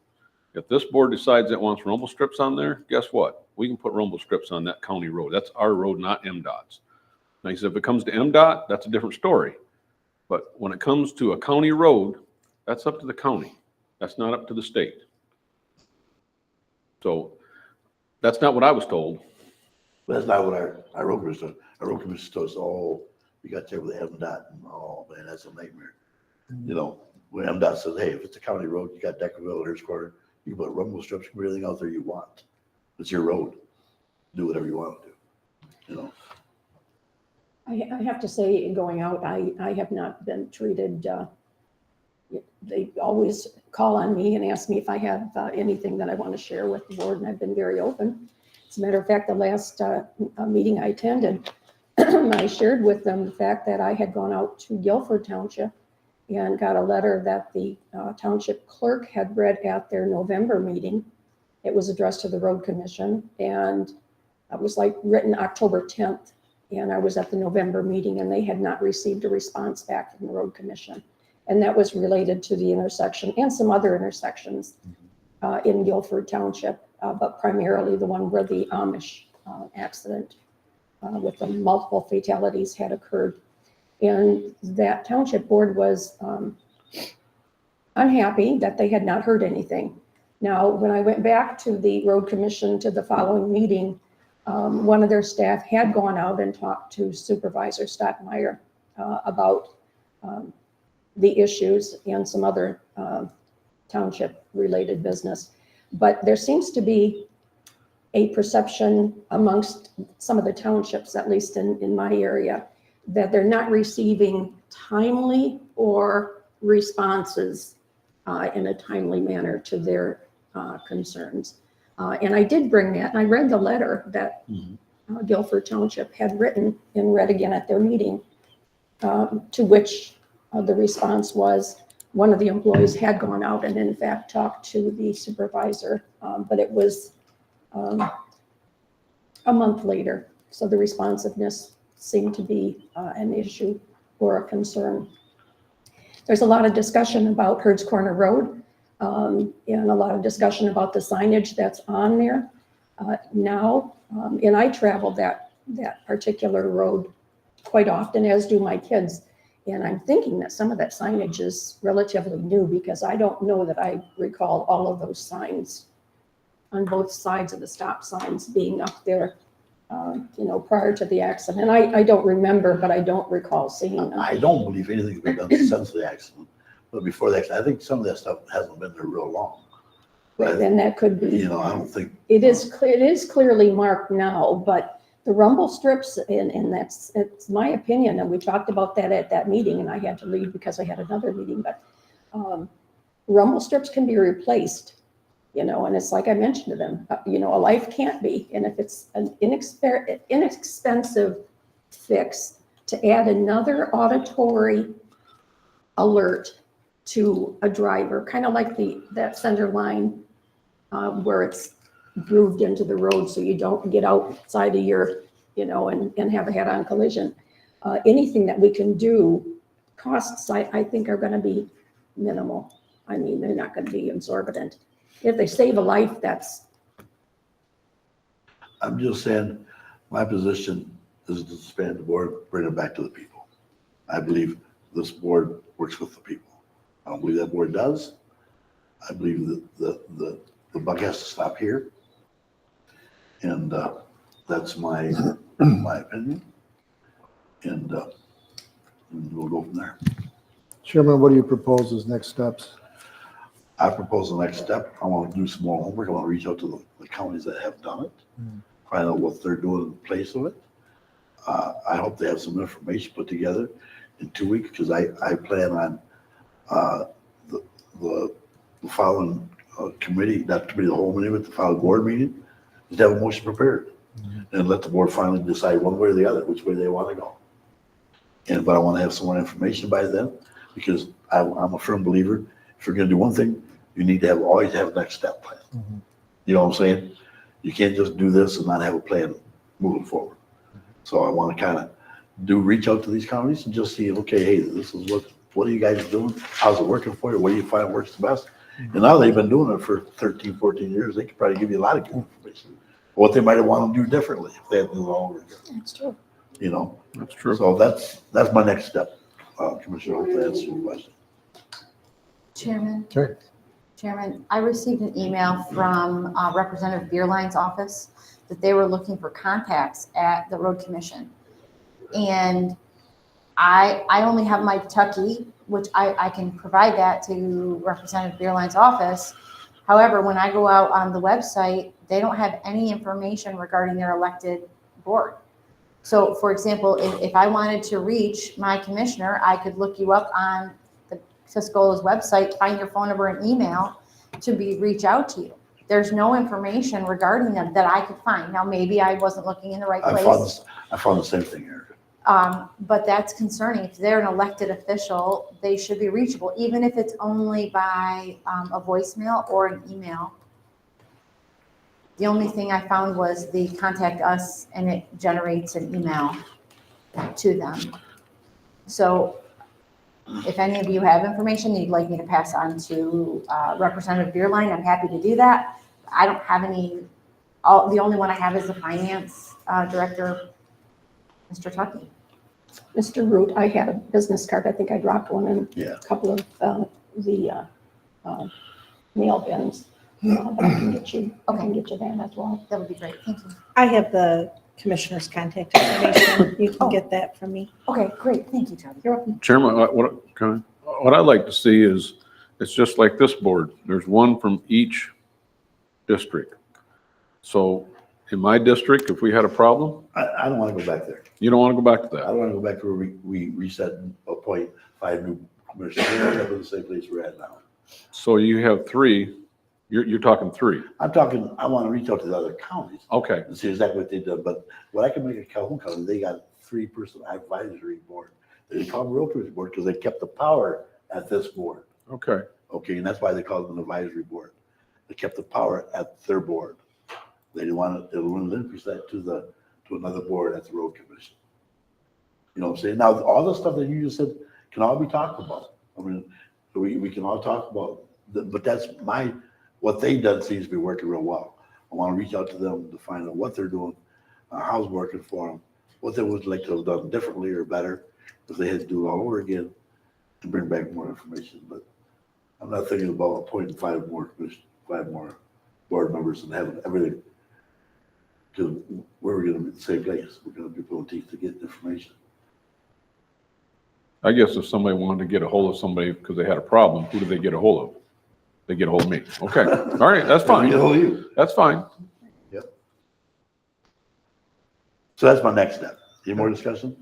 If this board decides it wants rumble strips on there, guess what? We can put rumble strips on that county road. That's our road, not MDOT's. Now, he said, if it comes to MDOT, that's a different story. But when it comes to a county road, that's up to the county. That's not up to the state. So that's not what I was told. That's not what our road commissioner, told us, oh, we got there with MDOT, and oh, man, that's a nightmare. When MDOT says, hey, if it's a county road, you got Deckerville, Hearst Corner, you can put rumble strips, you can put everything out there you want. It's your road. Do whatever you want to do, I have to say, in going out, I have not been treated, they always call on me and ask me if I have anything that I want to share with the board, and I've been very open. As a matter of fact, the last meeting I attended, I shared with them the fact that I had gone out to Guilford Township and got a letter that the township clerk had read at their November meeting. It was addressed to the road commission, and it was written October 10th. And I was at the November meeting, and they had not received a response back from the road commission. And that was related to the intersection and some other intersections in Guilford Township, but primarily the one where the Amish accident with the multiple fatalities had occurred. And that township board was unhappy that they had not heard anything. Now, when I went back to the road commission to the following meeting, one of their staff had gone out and talked to Supervisor Stockmeyer about the issues and some other township-related business. But there seems to be a perception amongst some of the townships, at least in my area, that they're not receiving timely or responses in a timely manner to their concerns. And I did bring that, and I read the letter that Guilford Township had written and read again at their meeting, to which the response was one of the employees had gone out and in fact talked to the supervisor, but it was a month later. So the responsiveness seemed to be an issue or a concern. There's a lot of discussion about Herds Corner Road, and a lot of discussion about the signage that's on there now. And I travel that particular road quite often, as do my kids. And I'm thinking that some of that signage is relatively new, because I don't know that I recall all of those signs on both sides of the stop signs being up there, prior to the accident. I don't remember, but I don't recall seeing them. I don't believe anything's been done since the accident, but before the accident, I think some of that stuff hasn't been there real long. Right, and that could be. I don't think. It is clearly marked now, but the rumble strips, and it's my opinion, and we talked about that at that meeting, and I had to leave because I had another meeting, but rumble strips can be replaced, and it's like I mentioned to them, a life can't be, and if it's an inexpensive fix to add another auditory alert to a driver, kind of like that center line where it's grooved into the road so you don't get outside of your, and have a head-on collision. Anything that we can do, costs I think are going to be minimal. I mean, they're not going to be exorbitant. If they save a life, that's. I'm just saying, my position is to disband the board, bring it back to the people. I believe this board works with the people. I don't believe that board does. I believe that the buck has to stop here. And that's my opinion. And we'll go from there. Chairman, what do you propose as next steps? I propose the next step. I want to do some more homework. I want to reach out to the counties that have done it, find out what they're doing in place of it. I hope they have some information put together in 2 weeks, because I plan on the following committee, not committee, the whole meeting, but the following board meeting, is to have a motion prepared and let the board finally decide one way or the other, which way they want to go. But I want to have some more information by then, because I'm a firm believer, if you're going to do one thing, you need to always have a next step plan. You know what I'm saying? You can't just do this and not have a plan moving forward. So I want to kind of reach out to these counties and just see, okay, hey, this is what are you guys doing? How's it working for you? What do you find works the best? And now they've been doing it for 13, 14 years. They could probably give you a lot of good information. What they might want to do differently if they had to do it all over again. That's true. That's true. So that's my next step. Commissioner, hope that answers your question. Chairman? Sure. Chairman, I received an email from Representative Beerline's office that they were looking for contacts at the road commission. And I only have my Kentucky, which I can provide that to Representative Beerline's office. However, when I go out on the website, they don't have any information regarding their elected board. So for example, if I wanted to reach my commissioner, I could look you up on the Tuscola's website, find your phone number and email to reach out to you. There's no information regarding them that I could find. Now, maybe I wasn't looking in the right place. I found the same thing, Erica. But that's concerning. If they're an elected official, they should be reachable, even if it's only by a voicemail or an email. The only thing I found was the contact us, and it generates an email to them. So if any of you have information you'd like me to pass on to Representative Beerline, I'm happy to do that. I don't have any, the only one I have is the finance director, Mr. Tuckey. Mr. Root, I had a business card. I think I dropped one in a couple of the mail bins. But I can get you, I can get you that as well. That would be great. Thank you. I have the commissioner's contact information. You can get that from me. Okay, great. Thank you, Tony. You're welcome. Chairman, what I'd like to see is, it's just like this board. There's one from each district. So in my district, if we had a problem, I don't want to go back there. you don't want to go back to I that. don't want to go back to where we reset and appoint 5 new commissioners. We're in the same place we're at now. So you have 3 You're talking 3. I'm talking, I want to reach out to the other counties Okay, and see exactly what they did, but what I can make a Calhoun County, they got 3-person advisory board. They call them realtors board because they kept the power at this board. okay. Okay, and that's why they call it an advisory board. They kept the power at their board. They didn't want to, they wouldn't relinquish that to another board at the road commission. You know what I'm saying? Now, all the stuff that you just said can all be talked about. I mean, we can all talk about, but that's what they've done seems to be working real well. I want to reach out to them to find out what they're doing, how's it working for them, what they would like to have done differently or better if they had to do it all over again to bring back more information. But I'm not thinking about appointing 5 more board members and having everything. Because we're going to be the same place. We're going to be pulling teeth to get information. I guess if somebody wanted to get a hold of somebody because they had a problem, who do they get a hold of? They get a hold of me. Okay, all right, that's fine. Get a hold of you. That's fine. Yep. So that's my next step. Any more discussion?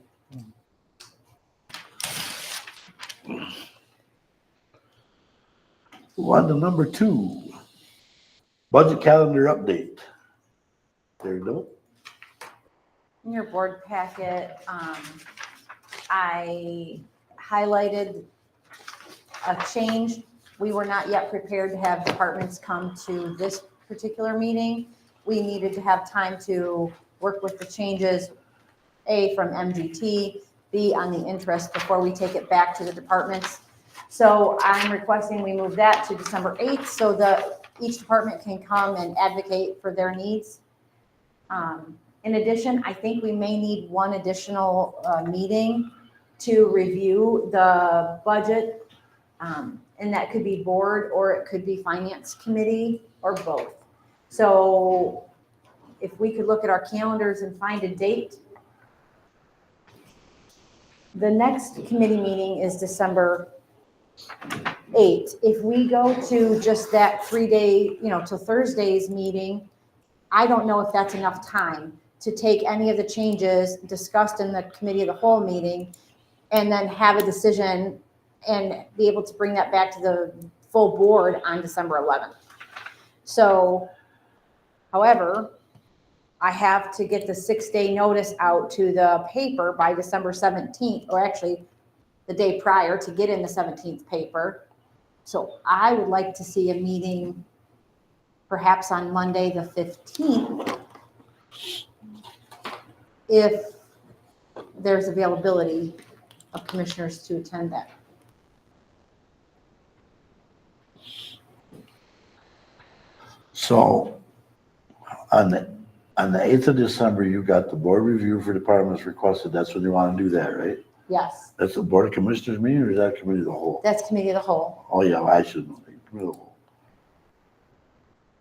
Move on to number 2. Budget calendar update. There you go. In your board packet, I highlighted a change. We were not yet prepared to have departments come to this particular meeting. We needed to have time to work with the changes, A, from MGT, B, on the interest before we take it back to the departments. So I'm requesting we move that to December 8th so that each department can come and advocate for their needs. In addition, I think we may need one additional meeting to review the budget. And that could be board or it could be finance committee or both. So if we could look at our calendars and find a date. The next committee meeting is December 8th. If we go to just that 3-day, till Thursday's meeting, I don't know if that's enough time to take any of the changes discussed in the committee of the whole meeting and then have a decision and be able to bring that back to the full board on December 11th. So, however, I have to get the 6-day notice out to the paper by December 17th, or actually the day prior to get in the 17th paper. So I would like to see a meeting perhaps on Monday, the 15th, if there's availability of commissioners to attend that. So on the 8th of December, you got the board review for departments requested. That's when you want to do that, right? Yes, That's the board of commissioners meeting or is that committee of the whole? that's committee of the whole. Oh, yeah, I should know. Committee of the whole.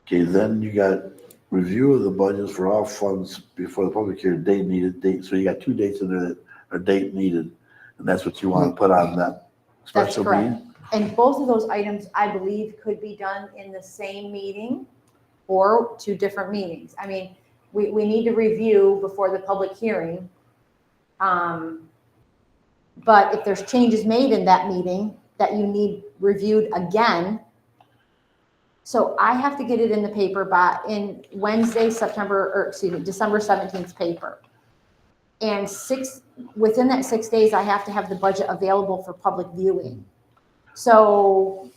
Okay, then you got review of the budgets for all funds before the public hearing, date needed. So you got 2 dates in there that are date needed. And that's what you want to put on that That's special correct. meeting? And both of those items, I believe, could be done in the same meeting or 2 different meetings. I mean, we need to review before the public hearing. But if there's changes made in that meeting that you need reviewed again, so I have to get it in the paper in Wednesday, December 17th paper. And within that 6 days, I have to have the budget available for public viewing. So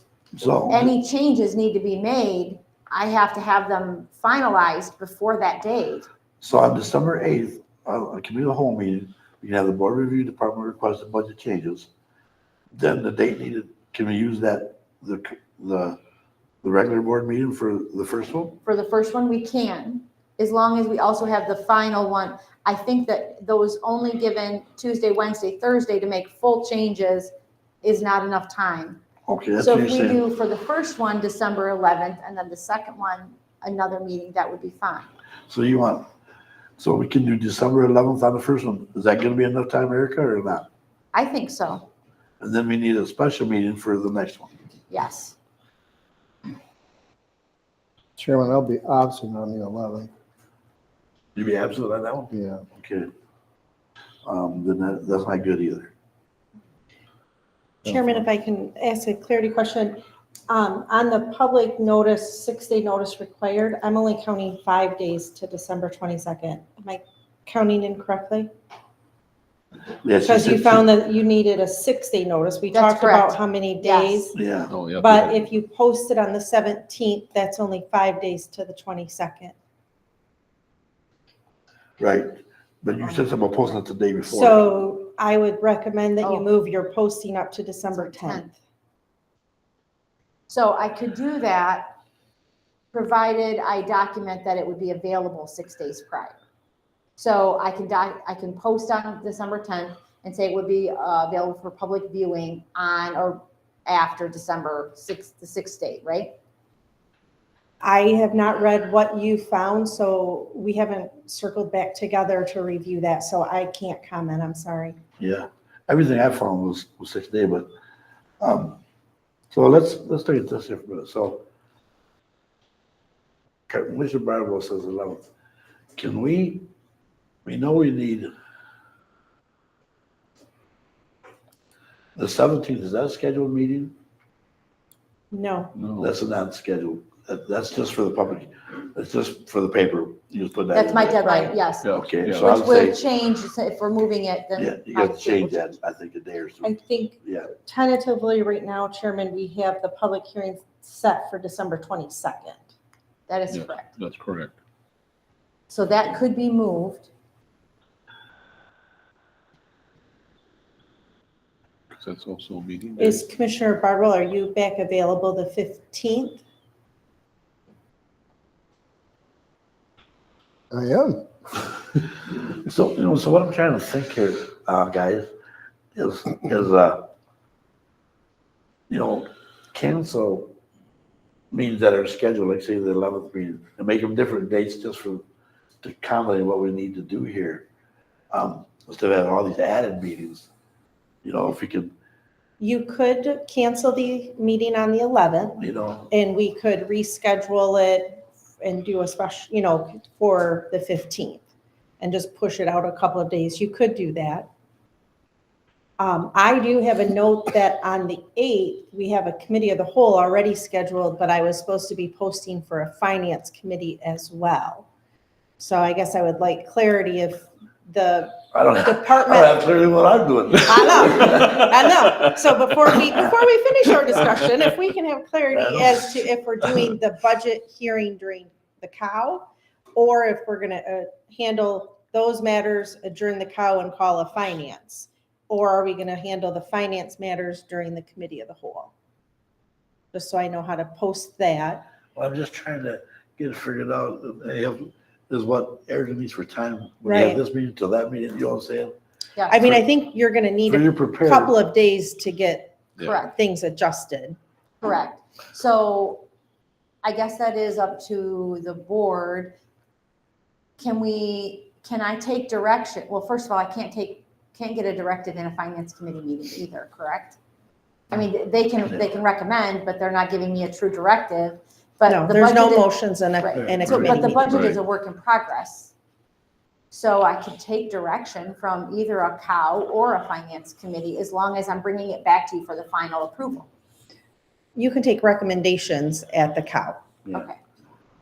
any changes need to be made. I have to have them finalized before that date. So on December 8th, a committee of the whole meeting, we can have the board review, department requested budget changes. Then the date needed, can we use that, the regular board meeting for the first one? For the first one, we can, as long as we also have the final one. I think that those only given Tuesday, Wednesday, Thursday to make full changes is not enough time. Okay, that's So what if you're we saying. do for the first one, December 11th, and then the second one, another meeting, that would be fine. So we can do December 11th on the first one. Is that gonna be enough time, Erica, or not? I think so, And then we need a special meeting for the next one. yes. Chairman, I'll be absent on the 11th. You be absent on that one? Yeah. Okay. Then that's not good either. Chairman, if I can ask a clarity question, On the public notice, 6-day notice required, I'm only counting 5 days to December 22nd. Am I counting incorrectly? Yes, Because you said found that you needed a 6-day notice. We That's talked about correct. how many Yes. days. Yeah, Oh, yeah. But if you post it on the 17th, that's only 5 days to the 22nd. right. But you said something about posting it the day before. So I would recommend that you Oh. move your posting up to December 10th. So I could do that, provided I document that it would be available 6 days prior. So I can post on December 10th and say it would be available for public viewing on or after December 6th, the 6th date, right? I have not read what you found, so we haven't circled back together to review that, so I can't comment, I'm sorry. Yeah, everything I found was 6 day, but, so let's look at this here for a minute. So Commissioner Barlow says 11th. Can we know we need the 17th, is that a scheduled meeting? No, No. That's not scheduled. That's just for the public. It's just for the paper. You just put that. That's in my there. deadline, yes. Yeah, Okay, yeah. so I Which would will say, change, if we're moving it, then. yeah, you got to change that, I think, a day or I so. think Yeah, tentatively right now, Chairman, we have the public hearing set for December 22nd. That is Yes. correct. That's correct. So that could be moved. 'Cause that's also a meeting day. Is Commissioner Barbara, are you back available the 15th? I am. so, so what I'm trying to think here, guys, is, cancel meetings that are scheduled, like say the 11th meeting, and make them different dates just to accommodate what we need to do here. Instead of having all these added meetings, if we could, You could cancel the meeting on the 11th, and we could reschedule it and do a special, for the 15th, and just push it out a couple of days. You could do that. I do have a note that on the 8th, we have a committee of the whole already scheduled, but I was supposed to be posting for a finance committee as well. So I guess I would like clarity if the I don't have department. clearly what I'm doing. I know. So before we finish our discussion, if we can have clarity as to if we're doing the budget hearing during the cow, or if we're gonna handle those matters during the cow and call a finance, or are we gonna handle the finance matters during the committee of the whole? Just so I know how to post that. Well, I'm just trying to get it figured out. Is what Eric needs for time. We Right. have this meeting till that meeting, you know what I'm saying? Yeah, I mean, I think you're gonna need So a you're prepared. couple of days to get correct. things adjusted. Correct. So I guess that is up to the board. Can I take direction? Well, first of all, I can't get a directive in a finance committee meeting either, correct? I mean, they can recommend, but they're not giving me a true directive. But No, the there's no budget is- motions in Right. a So, committee but the meeting. budget is Right. a work in progress. So I could take direction from either a cow or a finance committee, as long as I'm bringing it back to you for the final approval. You can take recommendations at the cow. Yeah. Okay.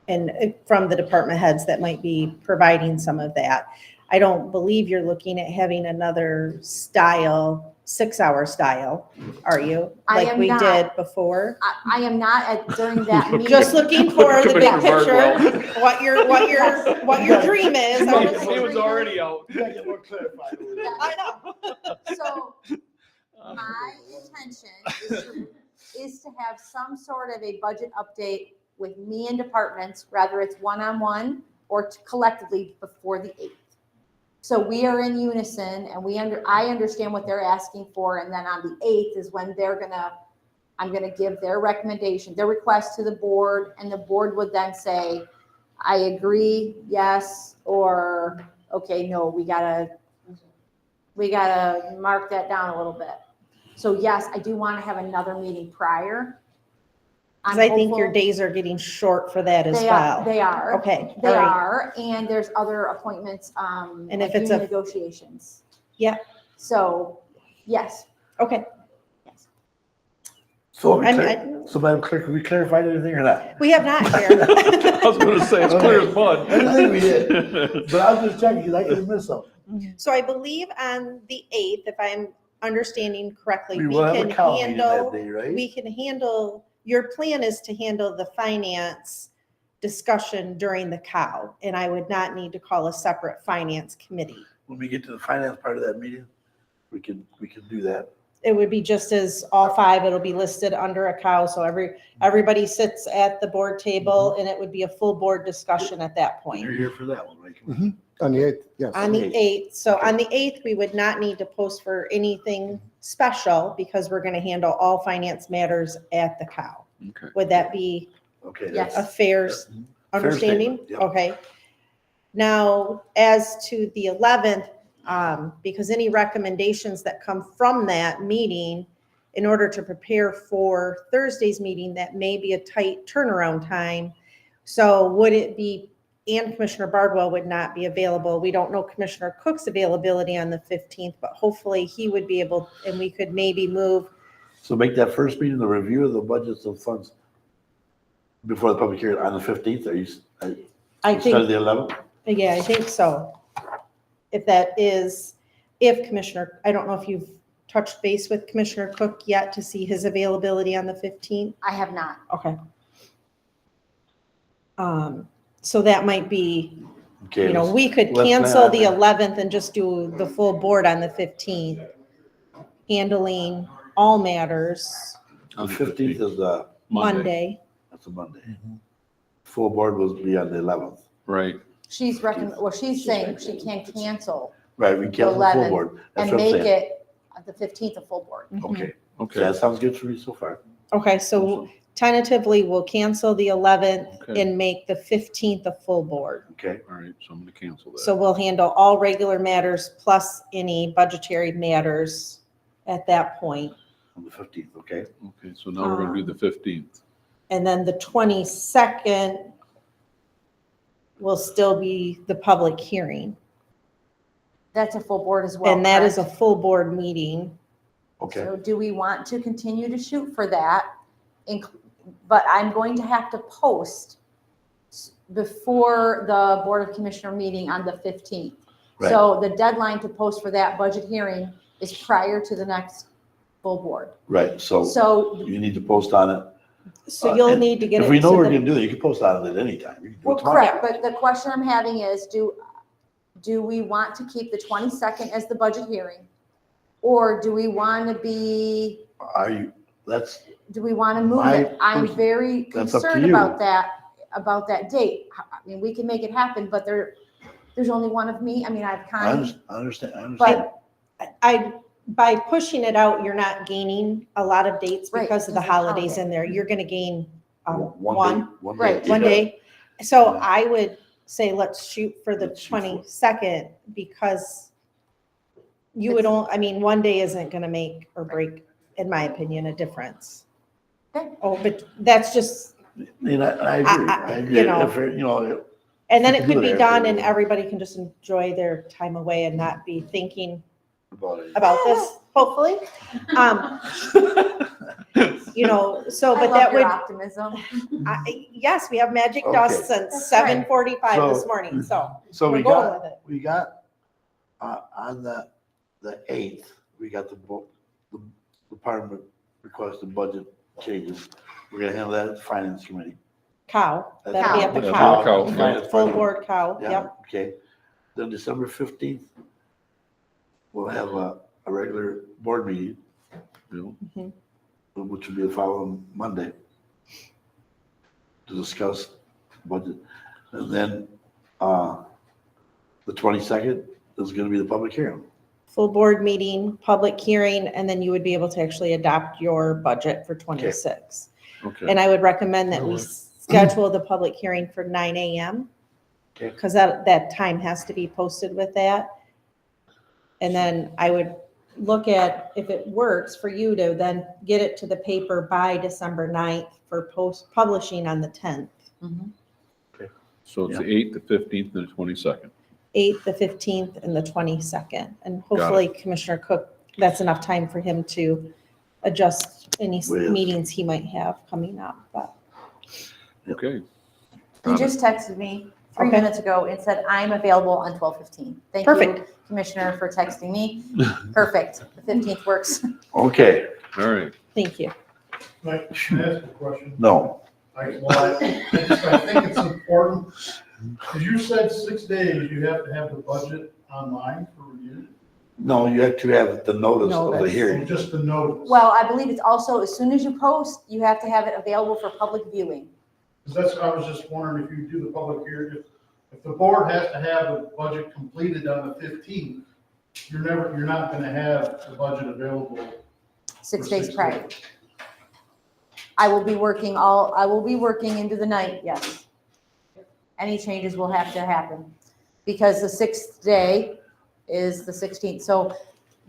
And from the department heads that might be providing some of that. I don't believe you're looking at having another 6-hour style, are you? I Like am we not. did before? I am not during that meeting. Just looking for the big Commissioner picture, what your dream is. I'm just- It was already out. I know. So my intention is to have some sort of a budget update with me and departments, whether it's one-on-one or collectively before the 8th. So we are in unison and I understand what they're asking for. And then on the 8th is when I'm gonna give their recommendation, their request to the board, and the board would then say, I agree, yes, or, okay, no, we gotta mark that down a little bit. So yes, I do want to have another meeting prior. Because I think your days are getting short for that as well. They are. Okay. They all right. are, and there's other appointments, And like if it's union a- negotiations. Yeah. So, yes, Okay. yes. So I'm So Madam Clerk, have we clarified anything or not? We have not here. I was gonna say, it's clear as mud. I think we did. But I was just checking, because I could have missed something. So I believe on the 8th, if I'm understanding correctly, We we will have a can cow meeting that handle, day, right? we can handle, your plan is to handle the finance discussion during the cow, and I would not need to call a separate finance committee. When we get to the finance part of that meeting, we can do that. It would be just as all 5, it'll be listed under a cow, so everybody sits at the board table, and it would be a full board discussion at that point. You're here for that one, right? On the 8th, yes. On the 8th, so on the 8th, we would not need to post for anything special because we're gonna handle all finance matters at the cow. Okay. Would that be Okay. Yes. a fair Fair understanding? statement, yep. Okay. Now, as to the 11th, because any recommendations that come from that meeting, in order to prepare for Thursday's meeting, that may be a tight turnaround time. So would it be, and Commissioner Bardwell would not be available. We don't know Commissioner Cook's availability on the 15th, but hopefully he would be able, and we could maybe move. So make that first meeting, the review of the budgets of funds before the public hearing on the 15th, I instead of think, the 11th? yeah, I think so. If that is, if Commissioner, I don't know if you've touched base with Commissioner Cook yet to see his availability on the 15th. I have not. Okay. So that might be, Okay. you know, we could let's plan cancel on the that. 11th and just do the full board on the 15th, handling all matters The 15th is the, Monday. that's a Monday. Full board will be on the 11th. Right. She's she's saying she can cancel Right, we cancel the full 11th board. That's and what I'm make saying. it the 15th a full board. Okay, Okay. that sounds good for me so far. Okay, so tentatively, we'll cancel the 11th Okay. and make the 15th a full board. Okay, All right, so I'm gonna cancel that. So we'll handle all regular matters plus any budgetary matters at that point. on the 15th, okay? Okay, so now we're gonna do the 15th. And then the 22nd will still be the public hearing. That's a full board as well. And that is a correct? full board meeting. Okay, So do we want to continue to shoot for that? But I'm going to have to post before the Board of Commissioner meeting on the 15th. right. So the deadline to post for that budget hearing is prior to the next full board. Right, so So, you need to post on it. So you'll and need to get it If we know to we're the- gonna do that, you can post on it at any time. You can do it well, tomorrow. correct, but the question I'm having is, do we want to keep the 22nd as the budget hearing? Or do we want to be, That's, do we want to move My it? I'm person- very that's up to concerned you. about that date. I mean, we can make it happen, but there's only one of me. I mean, I've I kind, understand. But by pushing it out, you're not gaining a lot of dates Right, because of the because of the holidays holiday. in there. You're gonna gain One day. Right, one day. So Yeah. I would say let's shoot for the Let's shoot for it. 22nd because you would only, I mean, one day isn't gonna make or break, in my opinion, a difference. Okay. Oh, but that's just, And I agree, I agree. you know. If, you know, and then We it can could do be that. done and everybody can just enjoy their time away and not be thinking about it. about this, hopefully. You know, so, I but love that your would, optimism. yes, we have magic Okay. dust since That's right. 7:45 this So- morning, so So we're we going got, with it. we got, on the 8th, we got the department requested budget changes. We're gonna handle that at the finance committee. Cow, that'd be at the That's cow. our cow. Finance Full committee. board cow, Yeah, yep. okay. Then December 15th, we'll have a regular board meeting, You know, which will be the following Monday, to discuss budget. And then, the 22nd is gonna be the public hearing. Full board meeting, public hearing, and then you would be able to actually adopt your budget for 26. Okay, And I would recommend that we schedule the public hearing for 9 AM. Okay. Because that time has to be posted with that. And then I would look at, if it works for you to then get it to the paper by December 9th for publishing on the 10th. so it's the 8th, the 15th, and the 22nd. 8th, the 15th, and the 22nd. And hopefully Commissioner Cook, that's enough time for him to adjust any With- meetings he might have coming up, but. Okay. He just texted me 3 Okay. minutes ago and said, I'm available on 12:15. Thank you, Perfect. Commissioner, for texting me. Perfect. The 15th works. Okay, All right. Thank you. Mike, can I ask a question? no, I think it's important, because you said 6 days, you have to have the budget online for review, no, you have to have the notice of the Notice. or hearing. just the notice? Well, I believe it's also, as soon as you post, you have to have it available for public viewing. Because I was just wondering if you do the public hearing, if the board has to have the budget completed on the 15th, you're not gonna have the budget available. 6 for days 6 prior. days. I will be working into the night, yes. Any changes will have to happen, because the 6th day is the 16th. So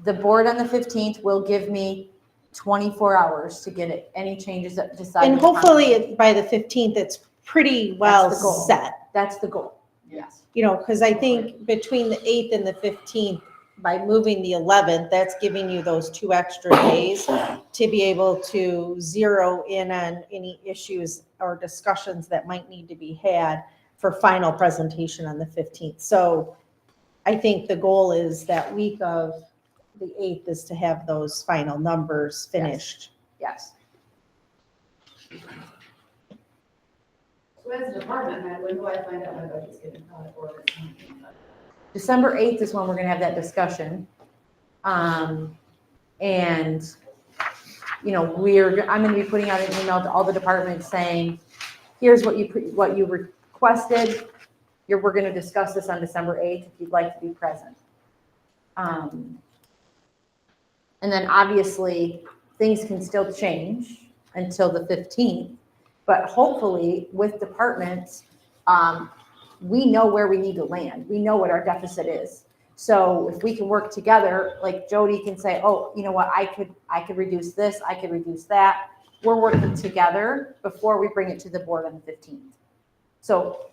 the board on the 15th will give me 24 hours to get it, any changes that decided. And upon. hopefully by the 15th, it's pretty well That's the goal. set. That's the goal, yes. You know, because I think between the 8th and the 15th, by moving the 11th, that's giving you those 2 extra days to be able to zero in on any issues or discussions that might need to be had for final presentation on the 15th. So I think the goal is that week of the 8th is to have those final numbers finished. Yes. So as a department head, when do I find out my budget's getting cut or if it's not getting cut? December 8th is when we're gonna have that discussion. And, you know, I'm gonna be putting out an email to all the departments saying, here's what you requested. We're gonna discuss this on December 8th if you'd like to be present. And then obviously, things can still change until the 15th. But hopefully, with departments, we know where we need to land. We know what our deficit is. So if we can work together, like Jody can say, oh, you know what, I could reduce this, I could reduce that. We're working together before we bring it to the board on the 15th. So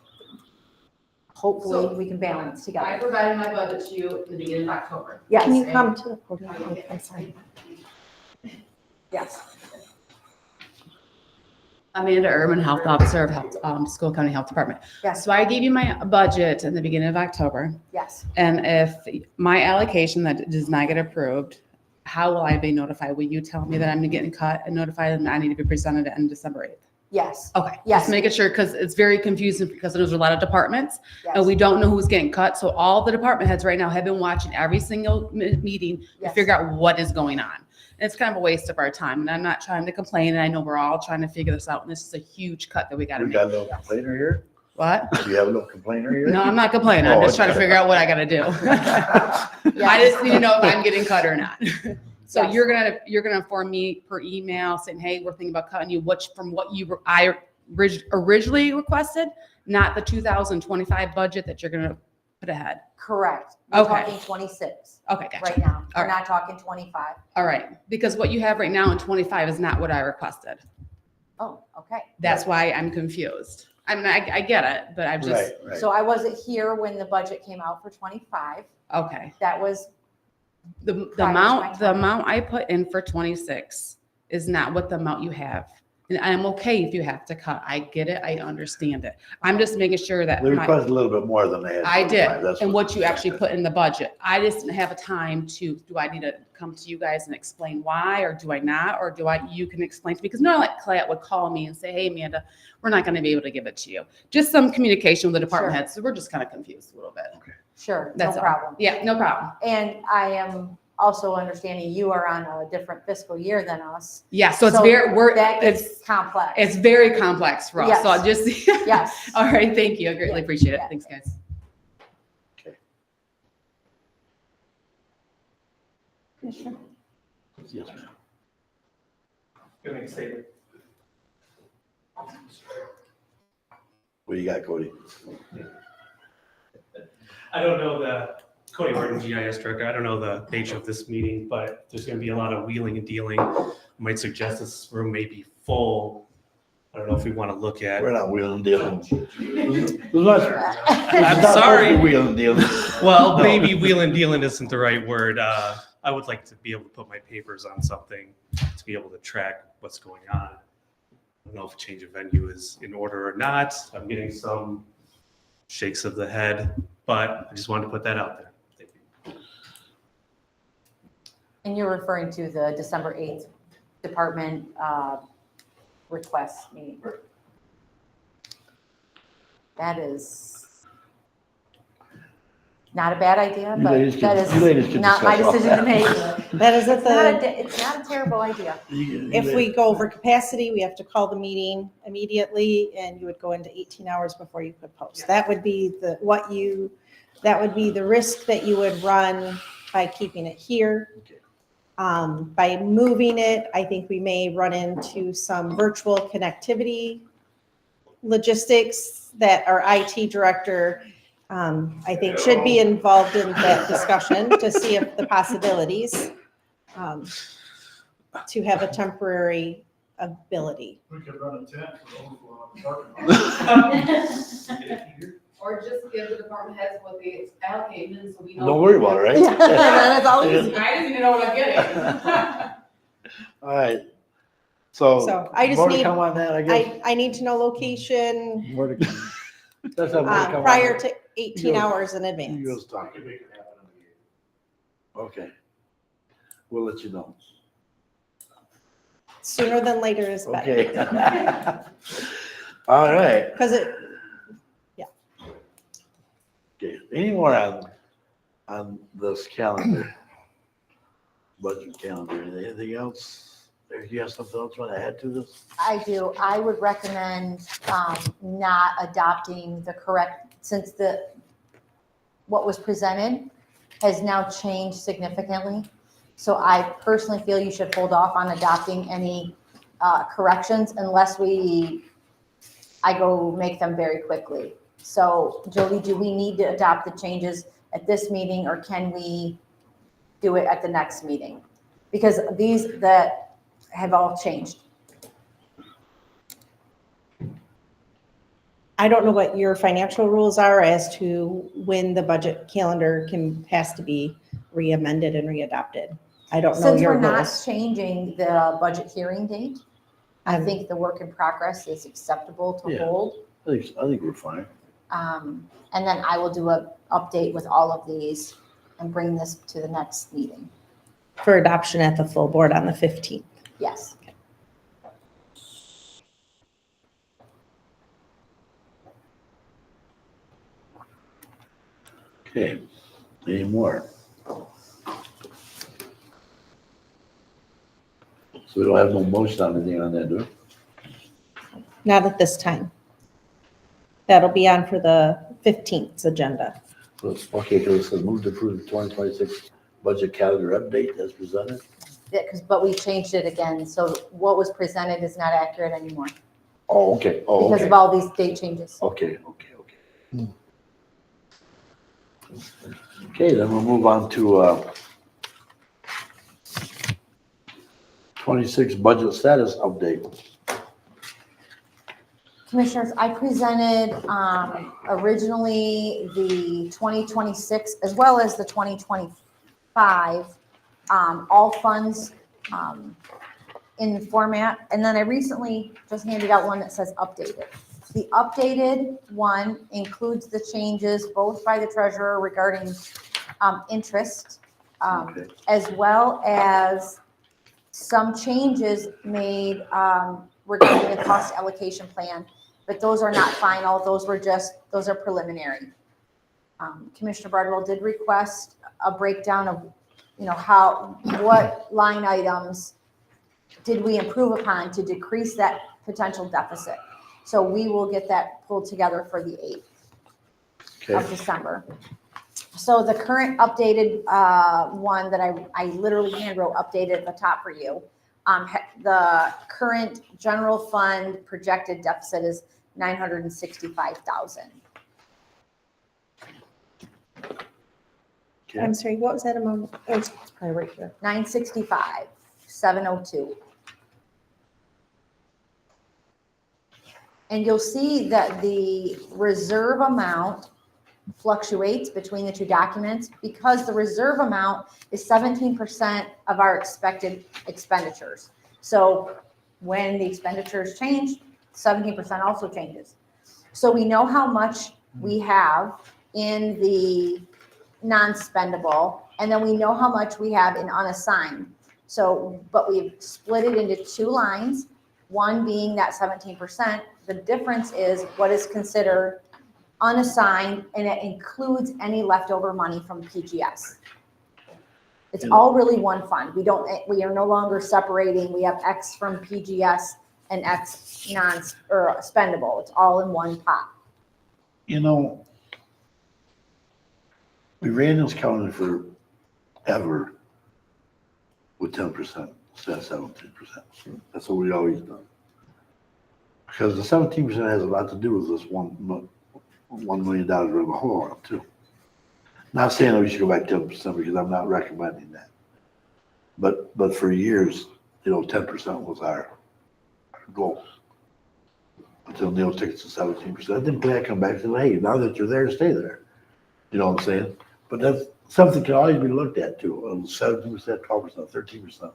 hopefully we can balance I together. provided my budget to you in the beginning of October. Yes, Can you come to the podium? I'm sorry. yes. Amanda Urban, Health Officer of School County Health Department. Yes. So I gave you my budget in the beginning of October, Yes. and if my allocation that does not get approved, how will I be notified? Will you tell me that I'm getting cut and notified and I need to be presented on December 8th? Yes. Okay. Yes. Just making sure, because it's very confusing because there's a lot of departments and Yes. we don't know who's getting cut. So all the department heads right now have been watching every single meeting to Yes. figure out what is going on. And it's kind of a waste of our time, and I'm not trying to complain, and I know we're all trying to figure this out, and this is a huge cut that we gotta We make. got a little complainer here? What? Do you have a little complainer here? No, I'm not complaining. I'm Oh, just trying to okay. figure out what I gotta do. I Yes. just need to know if I'm getting cut or not. So Yes. you're gonna inform me per email saying, hey, we're thinking about cutting you, from what I originally requested, not the 2025 budget that you're gonna put ahead. Correct. We're Okay. talking 26 Okay, gotcha. right now. All We're right. not talking 25. All right, because what you have right now in 25 is not what I requested. Oh, okay. That's why I'm confused. I mean, I get it, but I'm just, Right, right. So I wasn't here when the budget came out for 25. okay. That was, The Prior to my amount, the time. amount I put in for 26 is not what the amount you have. And I'm okay if you have to cut. I get it. I understand it. I'm just making sure that They my, requested a little bit more than they had. I did, That's and what you actually put in the budget. I just didn't have a time to, do I need to come to you guys and explain why, or do I not? Or you can explain to me? Because not like Clayette would call me and say, hey, Amanda, we're not going to be able to give it to you. Just some communication with the department Sure. heads. So we're just kind of confused a little bit. sure, no That's all. problem. Yeah, no problem. And I am also understanding you are on a different fiscal year than us. Yeah, so it's So very, That it's gets complex. It's very complex for us, so I'll just. Yes. All right, thank you. I greatly Yeah. appreciate it. Yeah. Thanks, guys. Yes, ma'am. Gonna make a statement. What do you got, Cody? I don't know Cody Martin, GIS Director, I don't know the nature of this meeting, but there's gonna be a lot of wheeling and dealing. I might suggest this room may be full. I don't know if we want to look at. We're not wheeling and dealing. I'm sorry. Wheeling and dealing. Well, No. maybe wheel and dealing isn't the right word. I would like to be able to put my papers on something to to be able to track what's going on. I don't know if change of venue is in order or not. I'm getting some shakes of the head, but I just wanted to put that out there. Thank you. And you're referring to the December 8th department request meeting. That is not a bad idea, You but ladies that can- you ladies is can not my discuss all decision to make. That is at It's not a terrible idea. if we go over capacity, we have to call the meeting immediately and you would go into 18 hours before you could post. That would be the risk that you would run by keeping it here. By moving it, I think we may run into some virtual connectivity logistics that our IT director, I think, should be involved in that discussion to see if the possibilities to have a temporary ability. We could run a tent for the overflow on the parking lot. Or just give the department heads what they allocated, so we know. Don't worry about it, right? Yeah, that's all easy. I didn't even know what I'm getting. All right. So So I just more to need- come on that, I guess. I need to know location More to come. Let's have more to come on prior that. to 18 You go- hours in You advance. guys talk. I could make it happen on the 8th. Okay. We'll let you know. Sooner than later is better. Okay. All right. Because Okay. Any more on this calendar? Budget calendar? Anything else? Or you have something else you want to add to this? I do. I would recommend not adopting the correct, since what was presented has now changed significantly. So I personally feel you should hold off on adopting any corrections unless I go make them very quickly. So Jody, do we need to adopt the changes at this meeting, or can we do it at the next meeting? Because these that have all changed. I don't know what your financial rules are as to when the budget calendar has to be re-amended and re-adopted. I don't know Since your we're not rules. changing the budget hearing date, I Um, think the work in progress is acceptable to Yeah. hold. I think we're fine. And then I will do a update with all of these and bring this to the next meeting. For adoption at the full board on the 15th. Yes. Okay. Any more? So we don't have no motion on anything on that, do we? Not at this time. That'll be on for the 15th agenda. So it's okay, so it says move to approve the 2026 budget calendar update as presented. Yeah, but we changed it again, so what was presented is not accurate anymore Oh, okay. Oh, because okay. of all these date changes. Okay. Okay, then we'll move on to 26 budget status update. Commissioners, I presented originally the 2026 as well as the 2025, all funds in format. And then I recently just handed out one that says updated. The updated one includes the changes both by the treasurer regarding interest, Okay. as well as some changes made regarding the cost allocation plan, but those are not final. Those are preliminary. Commissioner Bardwell did request a breakdown of, what line items did we improve upon to decrease that potential deficit? So we will get that pulled together for the 8th of Okay. December. So the current updated one that I literally hand wrote updated at the top for you. The current general fund projected deficit is 965,000. Okay. I'm sorry, what was that amount? Oh, it's probably right here. 965, 702. And you'll see that the reserve amount fluctuates between the two documents because the reserve amount is 17% of our expected expenditures. So when the expenditures change, 17% also changes. So we know how much we have in the non-spendable, and then we know how much we have in unassigned. So, but we've split it into two lines, one being that 17%. The difference is what is considered unassigned, and it includes any leftover money from PGS. It's all really one fund. We are no longer separating. We have X from PGS and X or spendable. It's all in one pot. You know, we ran this county forever with 10% instead of 17%. That's what we always done. Because the 17% has a lot to do with this $1 million worth of whole lot too. Not saying that we should go back to 10% because I'm not recommending that. But for years, 10% was our goal. Until Neil took it to 17%. Then Pat come back and said, hey, now that you're there, stay there. You know what I'm saying? But that's something can always be looked at too. 17%, 12%, 13%. When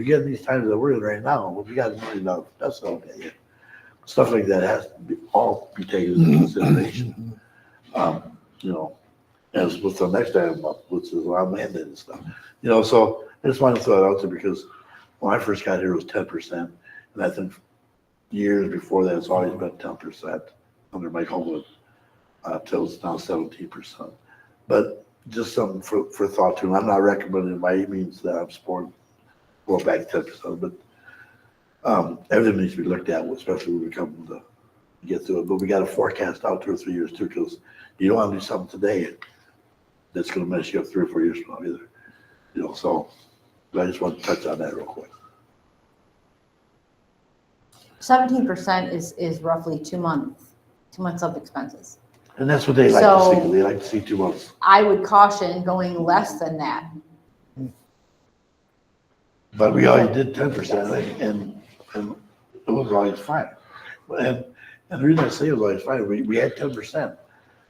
you get these times that we're in right now, well, we got $1 million deficit at you. Stuff like that has to be taken into consideration. As with the next item up, which is around mandated stuff. So I just wanted to throw it out there because when I first got here, it was 10%. And I think years before that, it's always been 10% under Mike Homewood till it's now 17%. But just something for thought too. I'm not recommending by any means that I'm supporting going back to 10%, but everything needs to be looked at, especially when we come to get through it. But we got to forecast out 2 or 3 years too, because you don't want to do something today that's going to mess you up 3 or 4 years from now either. So I just want to touch on that real quick. 17% is roughly 2 months of expenses. And that's what they like to see. They like to see 2 months. I would caution going less than that. But we always did 10%, and it was always fine. And the reason I say it was always fine, we had 10%.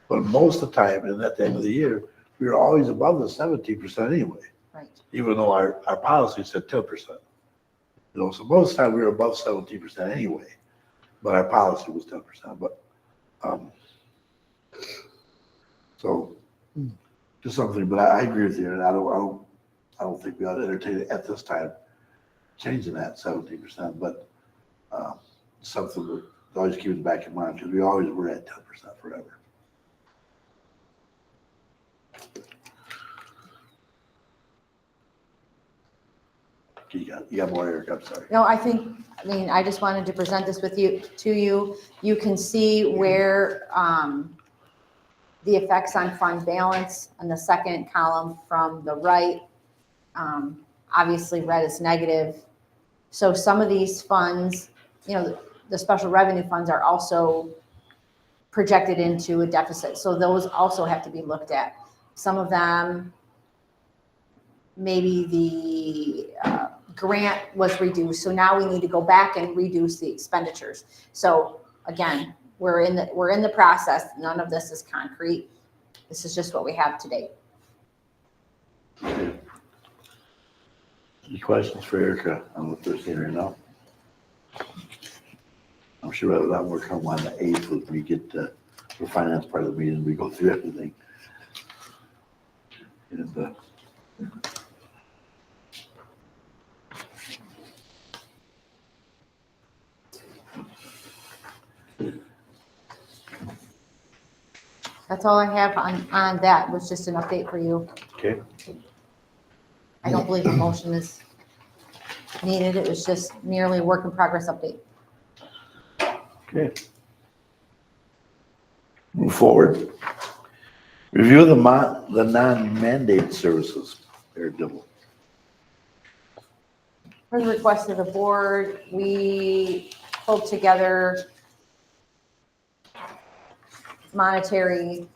But most of the time, and at the end of the year, we were always above the 17% anyway. Right. Even though our policy said 10%. So most of the time we were above 17% anyway, but our policy was 10%. But so just something. But I agree with you, and I don't think we ought to entertain it at this time, changing that 17%. But something that always keep it back in mind because we always were at 10% forever. You got more, Eric, I'm sorry. No, I just wanted to present this to you. You can see where the effects on fund balance on the second column from the right. Obviously red is negative. So some of these funds, the special revenue funds are also projected into a deficit. So those also have to be looked at. Some of them, maybe the grant was reduced. So now we need to go back and reduce the expenditures. So again, we're in the process. None of this is concrete. This is just what we have today. Any questions for Erica on what they're seeing right now? I'm sure we'll have a lot more come on the 8th when we get to the finance part of the meeting. We go through everything. And That's all I have on that. Was just an update for you. okay. I don't believe a motion is needed. It was just merely a work in progress update. Okay. Move forward. Review the non-mandated services. Eric Dibble. For the request of the board, we pulled together monetary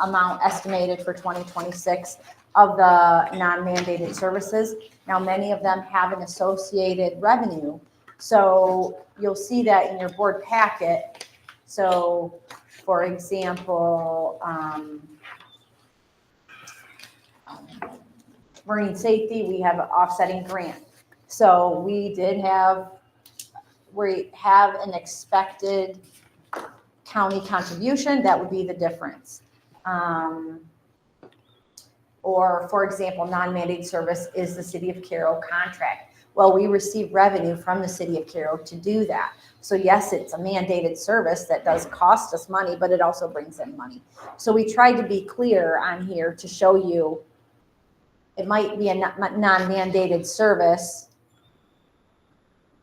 amount estimated for 2026 of the non-mandated services. Now, many of them have an associated revenue. So you'll see that in your board packet. So for example, marine safety, we have an offsetting grant. So we have an expected county contribution, that would be the difference. Or for example, non-mandated service is the City of Carroll contract. Well, we receive revenue from the City of Carroll to do that. So yes, it's a mandated service that does cost us money, but it also brings in money. So we tried to be clear on here to show you it might be a non-mandated service,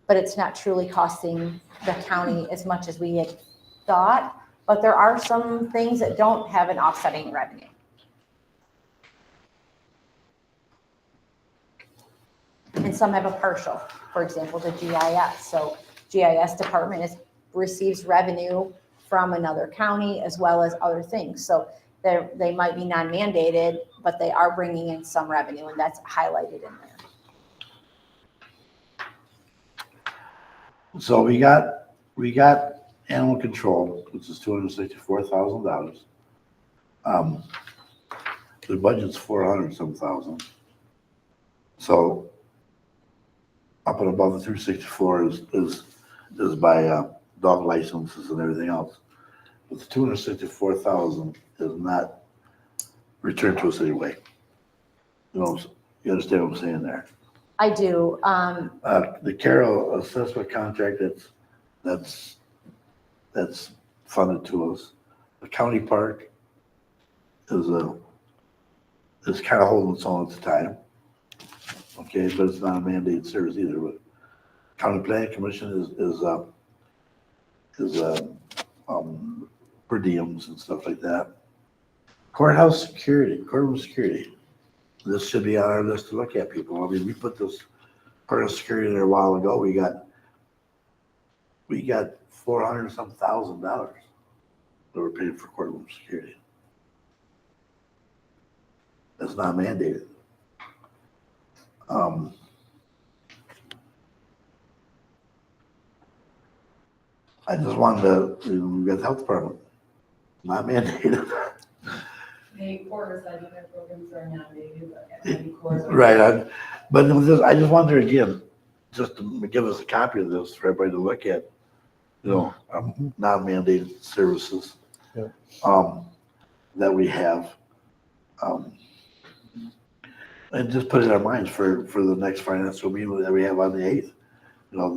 but it's not truly costing the county as much as we had thought. But there are some things that don't have an offsetting revenue. And some have a partial, for example, the GIS. So GIS department receives revenue from another county as well as other things. So they might be non-mandated, but they are bringing in some revenue, and that's highlighted in there. So we got animal control, which is $264,000. The budget's 400-some thousand. So up and above the 264 is by dog licenses and everything else. But the 264,000 is not returned to us anyway. You know, you understand what I'm saying there? I do. The Carroll assessment contract that's funded to us. The county park is kind of holding its own at the time. Okay, but it's not a mandated service either. But county planning commission is per diems and stuff like that. Courthouse security, courtroom security. This should be on our list to look at, people. I mean, we put this courthouse security in there a while ago. We got $400-some thousand that were paid for courtroom security. That's not mandated. I just wanted to, we got the health department, not mandated. The core study programs are not mandated, but Right, but I just wonder again, just to give us a copy of this for everybody to look at, non-mandated services Yeah. that we have. And just put it in our minds for the next financial meeting that we have on the 8th.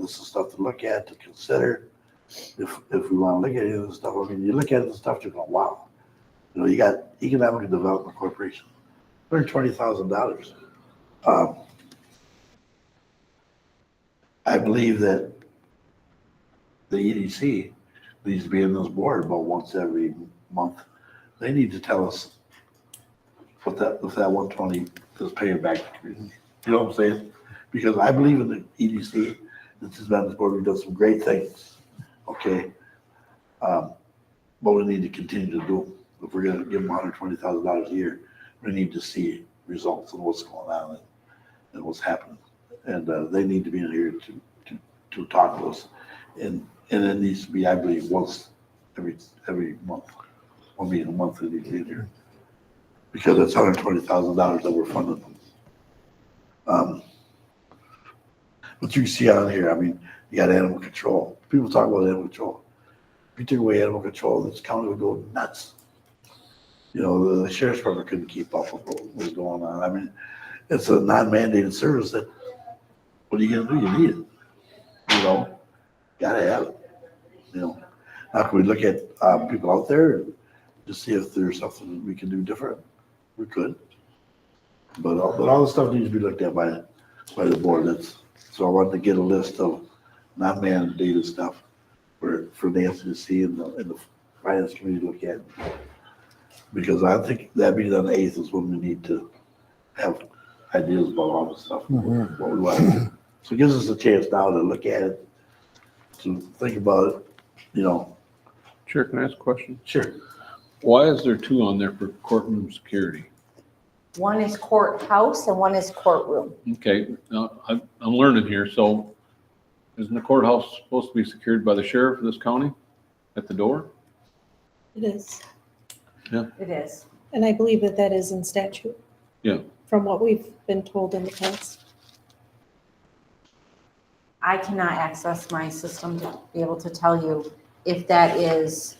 This is stuff to look at, to consider. If we want to look at any of this stuff, I mean, you look at the stuff, you go, wow. You got Economic Development Corporation, $120,000. I believe that the EDC needs to be in this board about once every month. They need to tell us what that 120 is paying back to the community. You know what I'm saying? Because I believe in the EDC. This has been this board. We've done some great things. Okay. But we need to continue to do them. If we're going to give them $120,000 a year, we need to see results and what's going on and what's happening. And they need to be in here to talk to us. And it needs to be, I believe, once every month. One meeting a month they need to be in here. Because it's $120,000 that we're funding them. What you see on here, I mean, you got animal control. People talk about animal control. If you took away animal control, this county would go nuts. The sheriff's department couldn't keep up with what was going on. I mean, it's a non-mandated service that, what are you gonna do? You need it. Gotta have it. Now can we look at people out there and just see if there's something we can do different? We could. But all the stuff needs to be looked at by the board. So I wanted to get a list of non-mandated stuff for Nancy to see and the finance committee to look at. Because I think that being on the 8th is when we need to have ideas about all the stuff, what we want to do. So it gives us a chance now to look at it, to think about it, Chair, can I ask a question? Sure. Why is there 2 on there for courtroom security? One is courthouse and one is courtroom. Okay, now I'm learning here. So isn't the courthouse supposed to be secured by the sheriff of this county at the door? It is. It is. And I believe that is in statute. Yeah. From what we've been told in the past. I cannot access my system to be able to tell you if that is,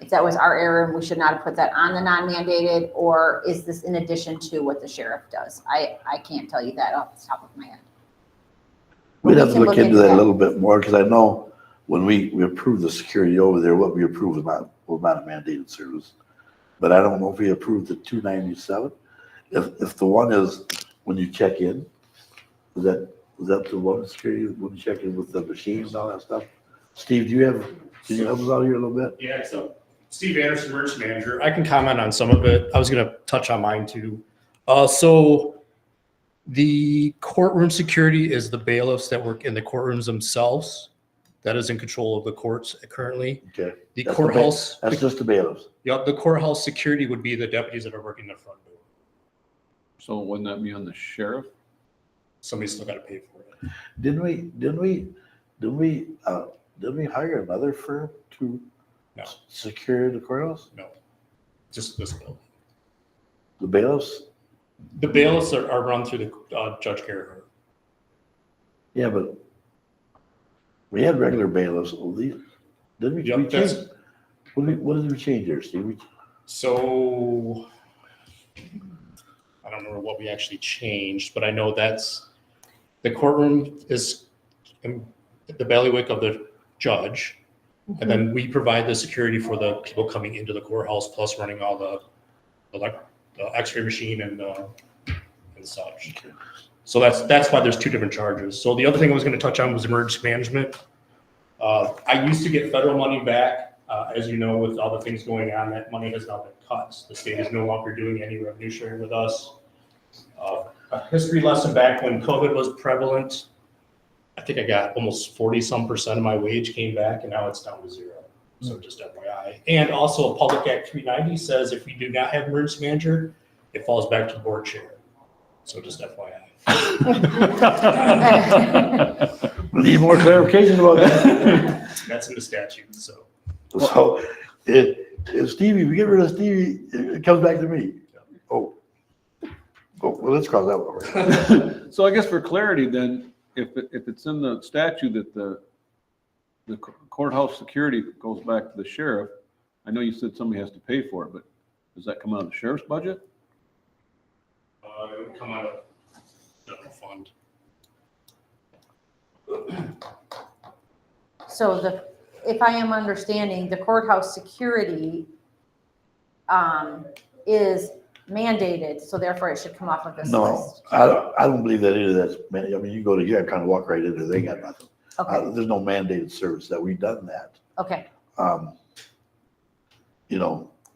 if that was our error and we should not have put that on the non-mandated, or is this in addition to what the sheriff does? I can't tell you that off the top of my head. We'd We have to can look into that a that. little bit more, because I know when we approved the security over there, what we approved was not a mandated service. But I don't know if we approved the 297. If the one is when you check in, is that the one security, when you check in with the machines and all that stuff? Steve, can you help us out here a little bit? Yeah, so Steve Anderson, emergency manager. I can comment on some of it. I was going to touch on mine too. So the courtroom security is the bailiffs that work in the courtrooms themselves. That is in control of the courts currently. Okay. The That's courthouse. That's just the bailiffs. Yep, the courthouse security would be the deputies that are working the front door. So wouldn't that be on the sheriff? Somebody's still got to pay for it. Didn't we hire another firm to No. secure the courthouse? No, just this building. The bailiffs? The bailiffs are run through the Judge Gerhart. Yeah, but we had regular bailiffs. Didn't we? Yep, We that's- changed. What did we change there, Steve? So I don't remember what we actually changed, but I know that's the courtroom is in the bailiwick of the judge. And then we provide the security for the people coming into the courthouse, plus running all the x-ray machine and such. Okay. So that's why there's two different charges. So the other thing I was going to touch on was emergency management. I used to get federal money back. As you know, with all the things going on, that money has now been cut. The state is no longer doing any revenue sharing with us. A history lesson back when COVID was prevalent, I think I got almost 40% of my wage came back, and now it's down to 0. So just FYI. And also Public Act 390 says if we do not have emergency manager, it falls back to the board chair. So just FYI. We need more clarification about that. That's in the statute, so. So, if Stevie, we get rid of Stevie, it comes back to me. Oh, well, let's cross that one over. So I guess for clarity then, if it's in the statute that the courthouse security goes back to the sheriff, I know you said somebody has to pay for it, but does that come out of the sheriff's budget? It would come out of general fund. So if I am understanding, the courthouse security is mandated, so therefore it should come off of this No, list. I don't believe that either. I mean, you go to here and kind of walk right into, they got nothing. Okay, There's no mandated service that we've done that. okay.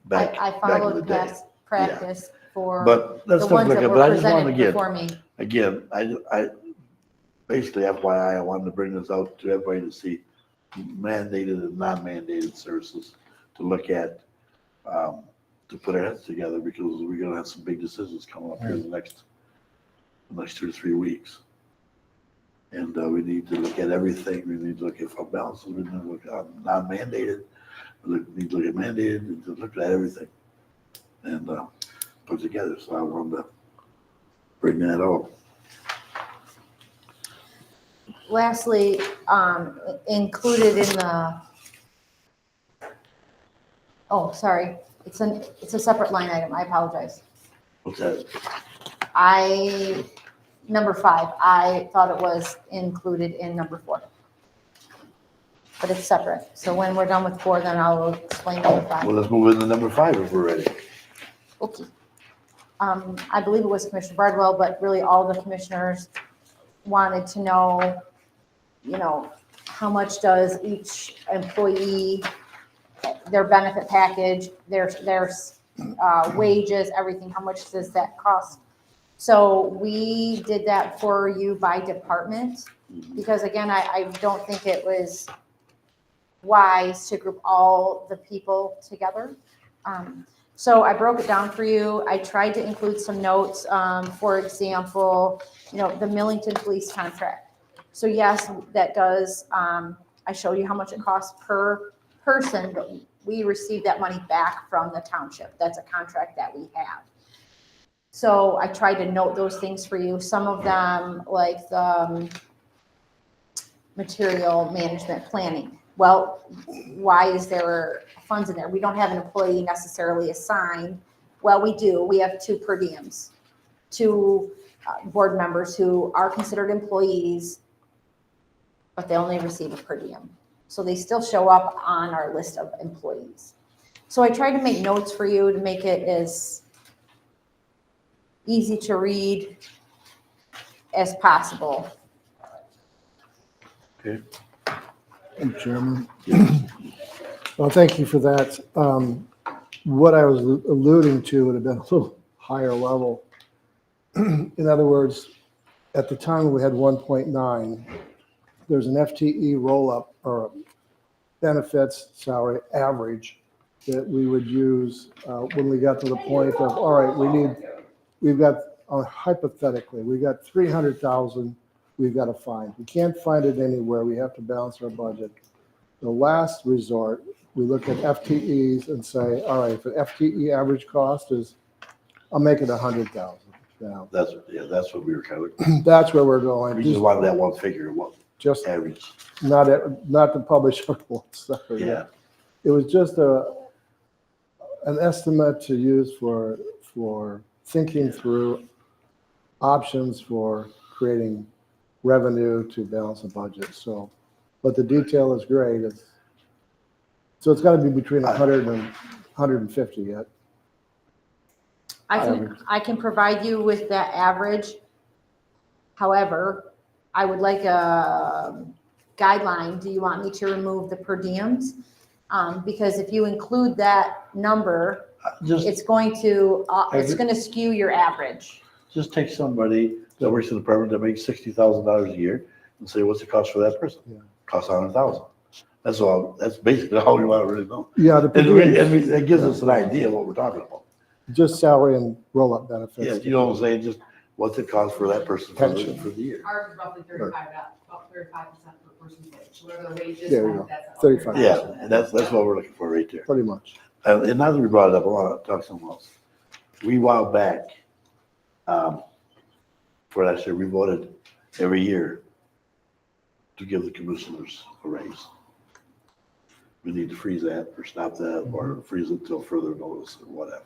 Back I in the followed day. past practice for But the let's ones look that at, were but I just wanted presented to get, before me. again, I basically FYI, I wanted to bring this out to everybody to see mandated and non-mandated services to look at, to put our heads together, because we're gonna have some big decisions coming up here in the next 2 to 3 weeks. And we need to look at everything. We need to look at fund balances. We need to look at non-mandated. We need to look at mandated. We need to look at everything and put it together. So I wanted to bring that up. Lastly, included in sorry, it's a separate line item. I apologize. What's that? Number 5, I thought it was included in number 4. But it's separate. So when we're done with 4, then I'll explain number 5. Well, let's move into number 5 if we're ready. Okay. I believe it was Commissioner Bardwell, but really all the commissioners wanted to know, how much does each employee, their benefit package, their wages, everything, how much does that cost? So we did that for you by department, because again, I don't think it was wise to group all the people together. So I broke it down for you. I tried to include some notes, for example, the Millington Police contract. So yes, that does, I showed you how much it costs per person, but we receive that money back from the township. That's a contract that we have. So I tried to note those things for you. Some of them, like the material management planning. Well, why is there funds in there? We don't have an employee necessarily assigned. Well, we do. We have 2 per diems, 2 board members who are considered employees, but they only receive a per diem. So they still show up on our list of employees. So I tried to make notes for you to make it as easy to read as possible. Madam Chairman. Well, thank you for that. What I was alluding to would have been a little higher level. In other words, at the time we had 1.9, there's an FTE roll-up or benefits salary average that we would use when we got to the point of, all right, we've got, hypothetically, we got 300,000 we've got to find. We can't find it anywhere. We have to balance our budget. The last resort, we look at FTEs and say, all right, if an FTE average cost is, I'll make it 100,000. Now, That's what we were kind of, that's where we're going. we just wanted that one figure, what Just average. not to publish our quotes. Yeah. It was just an estimate to use for thinking through options for creating revenue to balance a budget. So, but the detail is great. So it's got to be between 100 and 150 yet. I can provide you with that average. However, I would like a guideline. Do you want me to remove the per diems? Because if you include that number, it's going to skew your average. Just take somebody that works in the department that makes $60,000 a year and say, what's the cost for that person? Yeah. Costs 100,000. That's all, that's basically all we want to really know. Yeah, the per diem, It gives us an idea of what we're talking about. just salary and roll-up benefits. Yeah, you know what I'm saying? Just what's it cost for that person for the year? Ours is roughly 35%, about 35% per person's wage, whatever the wage is. There you go. that's about 35. Yeah, and that's what we're looking for right there. Pretty much. And now that we brought it up, I want to talk something else. We while back, for last year, we voted every year to give the commissioners a raise. We need to freeze that or stop that or freeze it until further notice or whatever.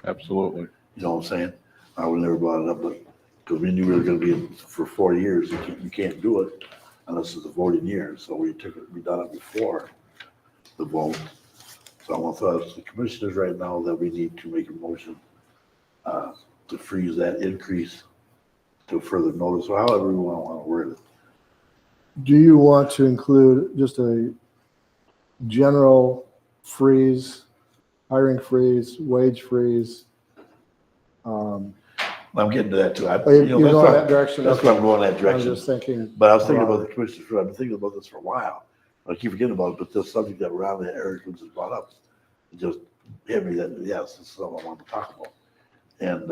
Absolutely. You know what I'm saying? We never brought it up, but because we knew we were going to be in for 4 years, you can't do it unless it's a voting year. So we done it before the vote. So I want to throw out to the commissioners right now that we need to make a motion to freeze that increase to further notice, or however we want to word it. Do you want to include just a general freeze, hiring freeze, wage freeze? I'm getting to that too. You're going that direction? That's why I'm going that I'm direction. just thinking. But I was thinking about the commissioners, I've been thinking about this for a while. I keep forgetting about it, but this subject that we're on that Eric was just brought up, it just hit me that, yes, this is something I want to talk about. And,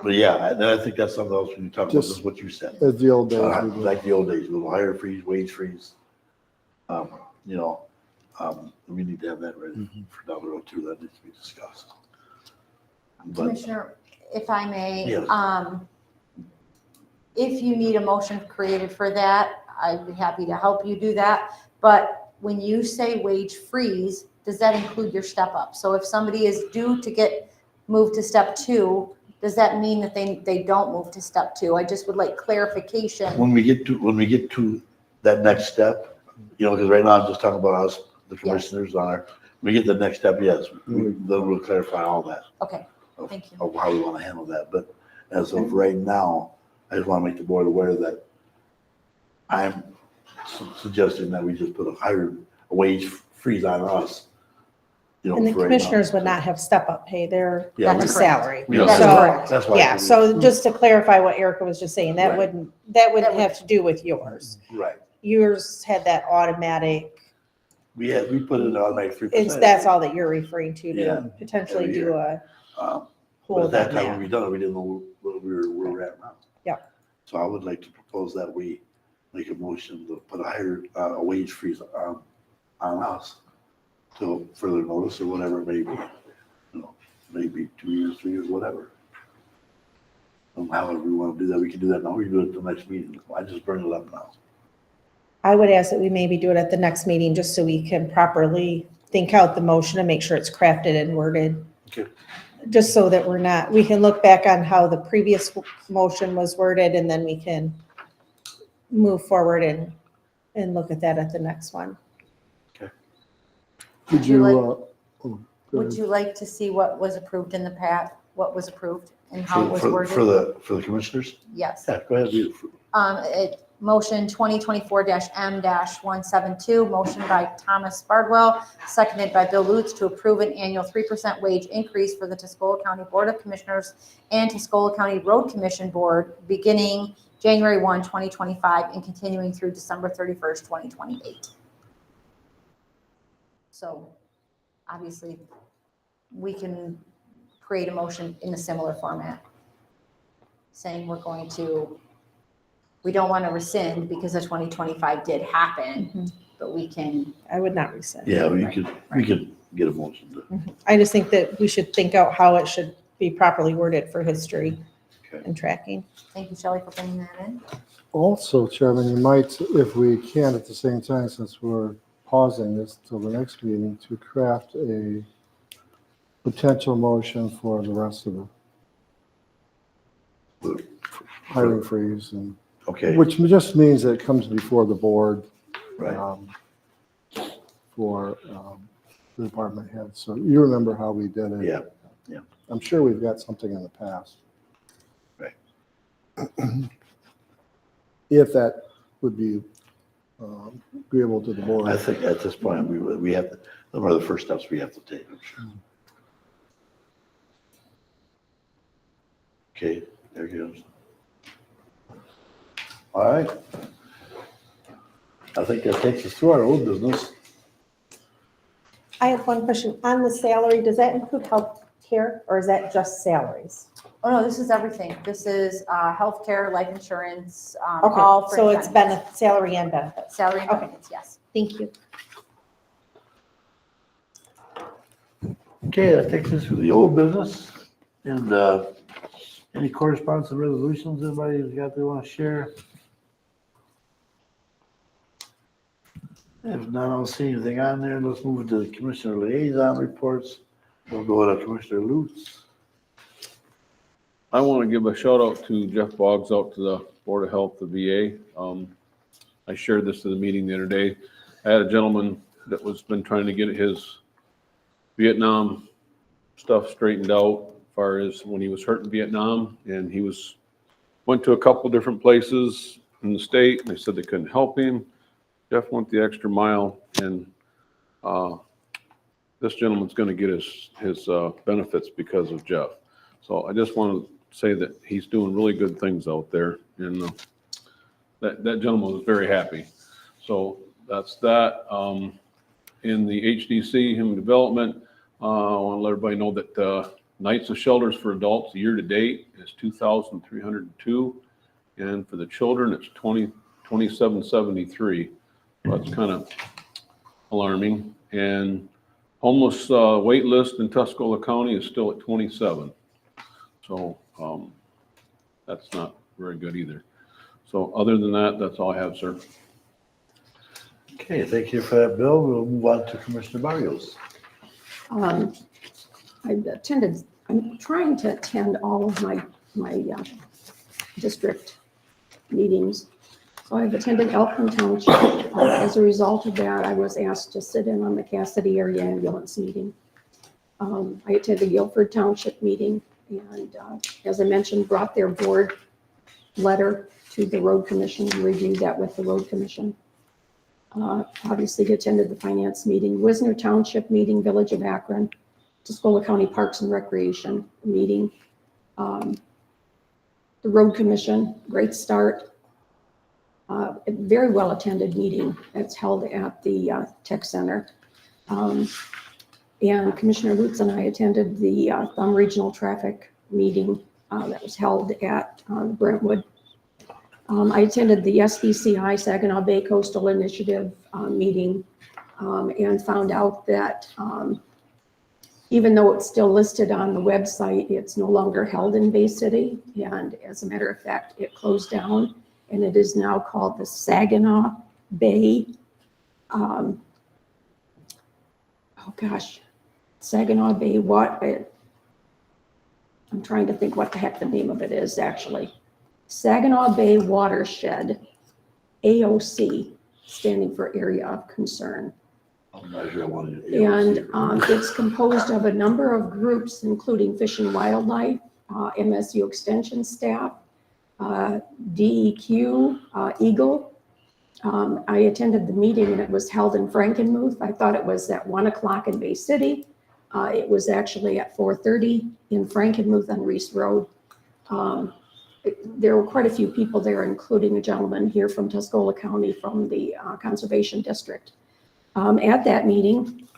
but yeah, and I think that's something else when you talk about this, Just is what you said. As the old days. we did. Like the old days, a little higher freeze, wage freeze. We need to have that ready for down the road too. That needs to be discussed. But Commissioner, if I may, Yes. if you need a motion created for that, I'd be happy to help you do that. But when you say wage freeze, does that include your step up? So if somebody is due to get moved to step 2, does that mean that they don't move to step 2? I just would like clarification. when we get to that next step, because right now I'm just talking about us, the commissioners on our, we get the next step, yes, then we'll clarify all that. Okay, thank you. Of how we want to handle that. But as of right now, I just want to make the board aware that I'm suggesting that we just put a wage freeze on us. And the for right now. commissioners would not have step-up pay, they're Yeah, on we- salary. We don't- That's So, correct. That's why. yeah, so just to clarify what Erica was just saying, that Right. wouldn't have to do with yours. Right. Yours had that automatic, We put in an automatic 3%. that's all that you're referring to Yeah, potentially every do year. a But at hold that on time when that. we done it, we didn't know where we're at now. Yeah. So I would like to propose that we make a motion to put a wage freeze on us till further notice or whatever it may be. Maybe 2 years, 3 years, whatever. However we want to do that, we can do that now. We can do it at the next meeting. I just bring it up now. I would ask that we maybe do it at the next meeting, just so we can properly think out the motion and make sure it's crafted and worded. Okay. Just so that we can look back on how the previous motion was worded, and then we can move forward and look at that at the next one. Would you like- go Would ahead. you like to see what was approved in the past, what was approved and how it was For worded? the commissioners? Yes. Yeah, go ahead. Motion 2024-M-172, motion by Thomas Bardwell, seconded by Bill Lutz to approve an annual 3% wage increase for the Tuscola County Board of Commissioners and Tuscola County Road Commission Board beginning January 1, 2025 and continuing through December 31st, 2028. So obviously, we can create a motion in a similar format, saying we don't want to rescind because the 2025 did happen, but we can. I would not rescind. Yeah, we could get a motion to. I just think that we should think out how it should be properly worded for history and tracking. Thank you, Shelley, for bringing that in. Also, Chairman, you might, if we can at the same time, since we're pausing this till the next meeting, to craft a potential motion for the rest of the hiring freeze, and Okay. which just means that it comes before the board Right. for the department head. So you remember how we did it? Yeah, yeah. I'm sure we've got something in the past. Right. If that would be agreeable to the board. I think at this point, we have, those are the first steps we have to take, I'm sure. Okay, there goes. All right. I think that takes us through our old business. I have one question. On the salary, does that include health care, or is that just salaries? Oh, no, this is everything. This is healthcare, life insurance, Okay, all. so fringe it's benefits. salary and benefits. Salary and Okay. benefits, yes. Thank you. Okay, that takes us through the old business. And any correspondence and resolutions anybody's got they want to share? If not, I don't see anything on there. Let's move to the commissioner liaison reports. We'll go to Commissioner Lutz. I want to give a shout out to Jeff Boggs out to the Board of Health, the VA. I shared this to the meeting the other day. I had a gentleman that was been trying to get his Vietnam stuff straightened out as far as when he was hurt in Vietnam, and he went to a couple different places in the state, and they said they couldn't help him. Jeff went the extra mile, and this gentleman's going to get his benefits because of Jeff. So I just want to say that he's doing really good things out there, and that gentleman was very happy. So that's that. In the HDC, Human Development, I want to let everybody know that nights of shelters for adults year to date is 2,302, and for the children, it's 2,773. That's kind of alarming. And homeless wait list in Tuscola County is still at 27. So that's not very good either. So other than that, that's all I have, sir. Okay, thank you for that, Bill. We'll move on to Commissioner Barrios. I'm trying to attend all of my district meetings. So I've attended Elkhorn Township. As a result of that, I was asked to sit in on the Cassidy Area Ambulance meeting. I attended Guilford Township meeting, and as I mentioned, brought their board letter to the Road Commission and reviewed that with the Road Commission. Obviously attended the finance meeting, Wisner Township meeting, Village of Akron, Tuscola County Parks and Recreation meeting. The Road Commission, great start. A very well attended meeting that's held at the Tech Center. And Commissioner Lutz and I attended the Thumb Regional Traffic meeting that was held at Brentwood. I attended the SBCI Saginaw Bay Coastal Initiative meeting and found out that even though it's still listed on the website, it's no longer held in Bay City. And as a matter of fact, it closed down, and it is now called the Saginaw Bay, Saginaw Bay, I'm trying to think what the heck the name of it is, actually. Saginaw Bay Watershed, AOC, standing for Area of Concern. I'm not sure I wanted to. And it's composed of a number of groups, including Fish and Wildlife, MSU Extension staff, DEQ, Eagle. I attended the meeting and it was held in Frankenmuth. I thought it was at 1 o'clock in Bay City. It was actually at 4:30 in Frankenmuth on Reese Road. There were quite a few people there, including a gentleman here from Tuscola County from the Conservation District. At that meeting,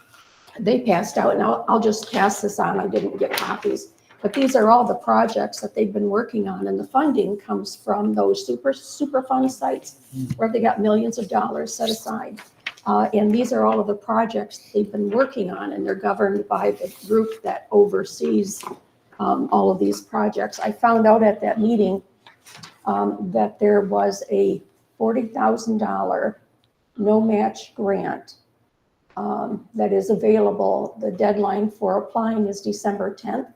they passed out, and I'll just pass this on. I didn't get copies. But these are all the projects that they've been working on, and the funding comes from those super fund sites where they got millions of dollars set aside. And these are all of the projects they've been working on, and they're governed by the group that oversees all of these projects. I found out at that meeting that there was a $40,000 no-match grant that is available. The deadline for applying is December 10th.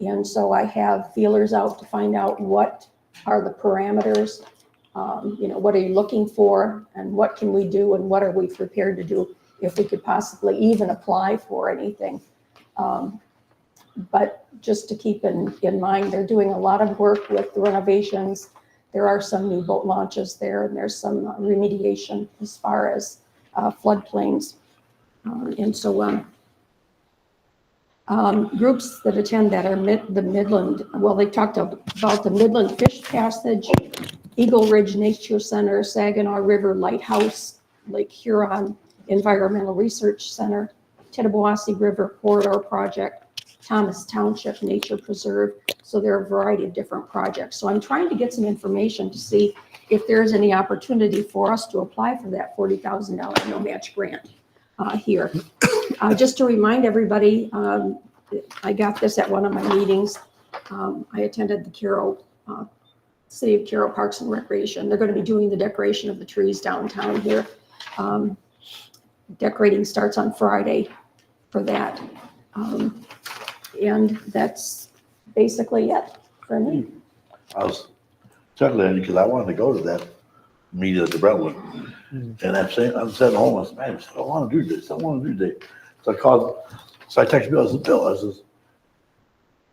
And so I have feelers out to find out what are the parameters, what are you looking for, and what can we do, and what are we prepared to do if we could possibly even apply for anything. But just to keep in mind, they're doing a lot of work with the renovations. There are some new boat launches there, and there's some remediation as far as floodplains and so on. Groups that attend that are the Midland, well, they talked about the Midland Fish Passage, Eagle Ridge Nature Center, Saginaw River Lighthouse, Lake Huron Environmental Research Center, Tittabawassee River Corridor Project, Thomas Township Nature Preserve. So there are a variety of different projects. So I'm trying to get some information to see if there's any opportunity for us to apply for that $40,000 no-match grant here. Just to remind everybody, I got this at one of my meetings. I attended the Carroll, City of Carroll Parks and Recreation. They're going to be doing the decoration of the trees downtown here. Decorating starts on Friday for that. And that's basically it for me. I was chuckling because I wanted to go to that meeting at the Brentwood. And I'm sitting home, I said, man, I want to do this, I want to do that. So I texted Bill, I said, Bill, I says,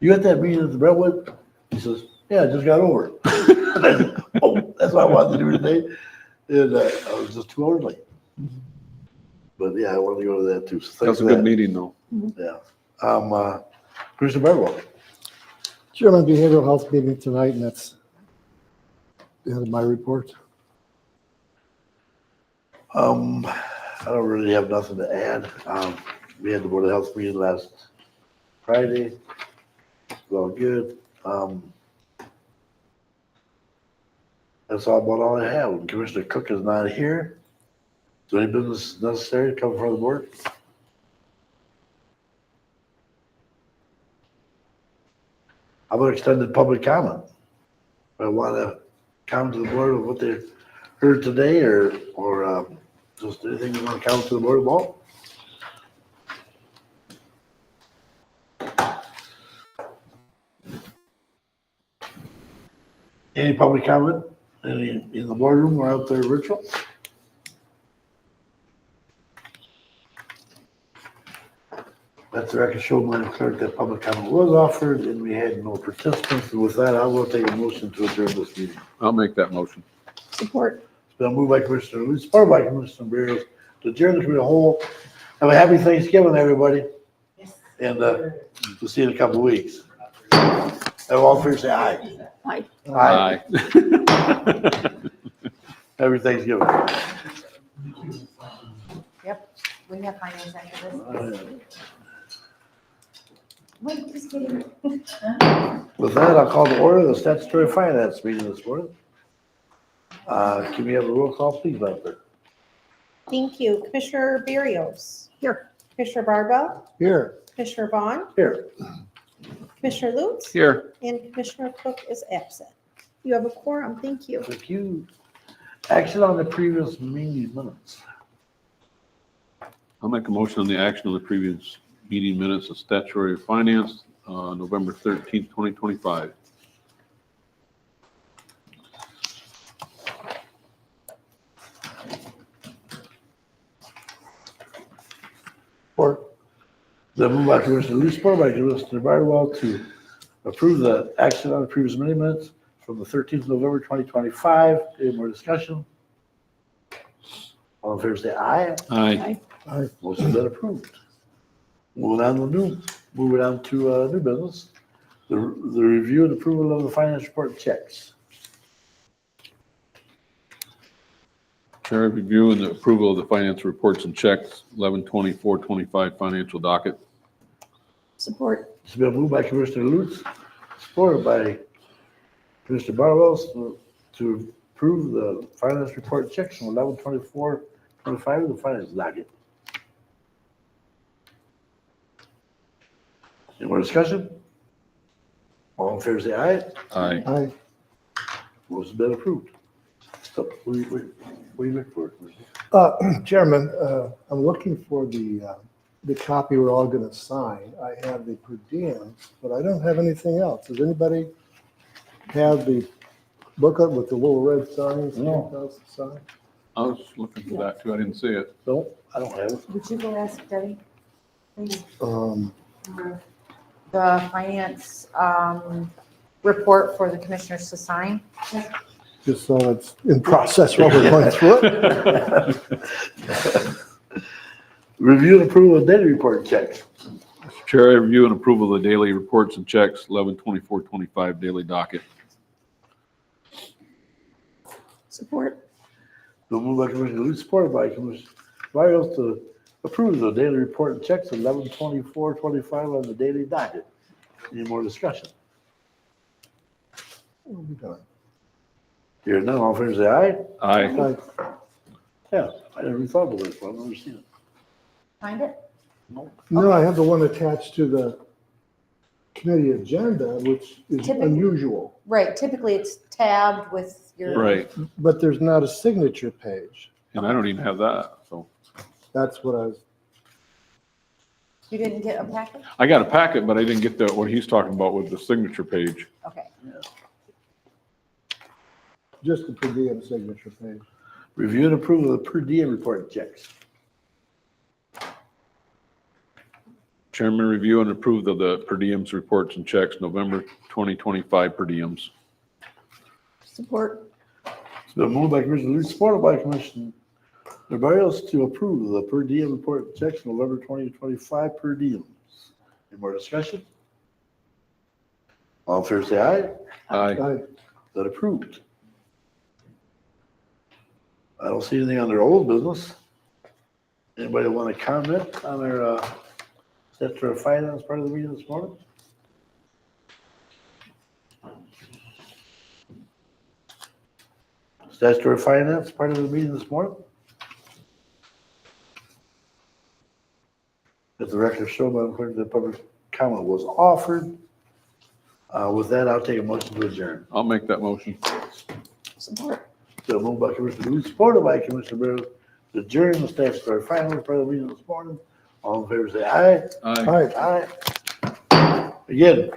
you at that meeting at the Brentwood? He says, yeah, I just got over it. And I said, oh, that's what I wanted to do today. And I was just 2 hours late. But yeah, I wanted to go to that too. So That was a good meeting though. Yeah. Commissioner Beverly. Chairman, behavioral health meeting tonight, and that's the end of my report. I don't really have nothing to add. We had the Board of Health meeting last Friday. It's all good. That's all I have. Commissioner Cook is not here. Is there any business necessary to come before the board? How about extended public comment? I want to comment to the board of what they heard today or just anything you want to comment to the board about? Any public comment? Any in the boardroom or out there virtual? Let the record show, Madam Clerk, that public comment was offered and we had no participants. And with that, I will take a motion to adjourn this meeting. I'll make that motion. Support. It's been moved by Commissioner Lutz, supported by Commissioner Barrios, to adjourn the committee whole. Have a happy Thanksgiving, everybody. And we'll see you in a couple of weeks. And all three say aye. Aye. Aye. Happy Thanksgiving. Yep, we have finance after this. Wait, just kidding. With that, I'll call to order the statutory finance meeting this morning. Can we have a roll call, please, out there? Thank you. Commissioner Barrios. Here. Commissioner Barbell. Here. Commissioner Vaughn. Here. Commissioner Lutz. Here. And Commissioner Cook is absent. You have a quorum. Thank you. Thank you. Action on the previous meeting minutes. I'll make a motion on the action of the previous meeting minutes of statutory finance, November 13th, 2025. Support. The move by Commissioner Lutz, support by Commissioner Bardwell to approve the action on the previous meeting minutes from the 13th of November, 2025. Any more discussion? All in favor, say aye. Aye. Aye. Motion been approved. Moving on to new business. The review and approval of the finance report checks. Chair, review and the approval of the finance reports and checks, 11/24/25 financial docket. Support. It's been moved by Commissioner Lutz, supported by Commissioner Bardwell to approve the finance report checks from 11/24/25 of the finance docket. Any more discussion? All in favor, say aye. Aye. Aye. Motion's been approved. So, what do you look for? Chairman, I'm looking for the copy we're all going to sign. I have the per diems, but I don't have anything else. Does anybody have the booklet with the little red signs? No. Sign? I was looking for that too. I didn't see it. No, I don't have it. Would you go ask Debbie? Please. The finance report for the commissioners to sign. Just so it's in process while we're going through it. Review and approval of data report checks. Chair, review and approval of the daily reports and checks, 11/24/25 daily docket. Support. The move by Commissioner Lutz, supported by Commissioner Barrios to approve the daily report and checks 11/24/25 on the daily docket. Any more discussion? We'll be done. Here none, all in favor, say aye. Aye. Aye. Yeah, I never thought about this one, I've never seen it. Find it? No, I have the one attached to the committee agenda, which is Typically- unusual, Right, typically it's tabbed with your. Right. but there's not a signature page. And I don't even have that, so. That's what I was, You didn't get a packet? I got a packet, but I didn't get what he's talking about with the signature page. Okay. just the per diem signature page. Review and approval of the per diem report checks. Chairman, review and approve of the per diems reports and checks, November 2025 per diems. Support. It's been moved by Commissioner Lutz, supported by Commissioner Barrios to approve the per diem report checks November 2025 per diems. Any more discussion? All in favor, say aye. Aye. Aye. That approved. I don't see anything under old business. Anybody want to comment on our statutory finance part of the meeting this morning? Statutory finance part of the meeting this morning? If the record show, Madam Clerk, the public comment was offered. With that, I'll take a motion to adjourn. I'll make that motion. Support. So moved by Commissioner Lutz, supported by Commissioner Barrows, to adjourn the statutory finance part of the meeting this morning. All in favor, say aye. Aye. Aye. Aye. Again,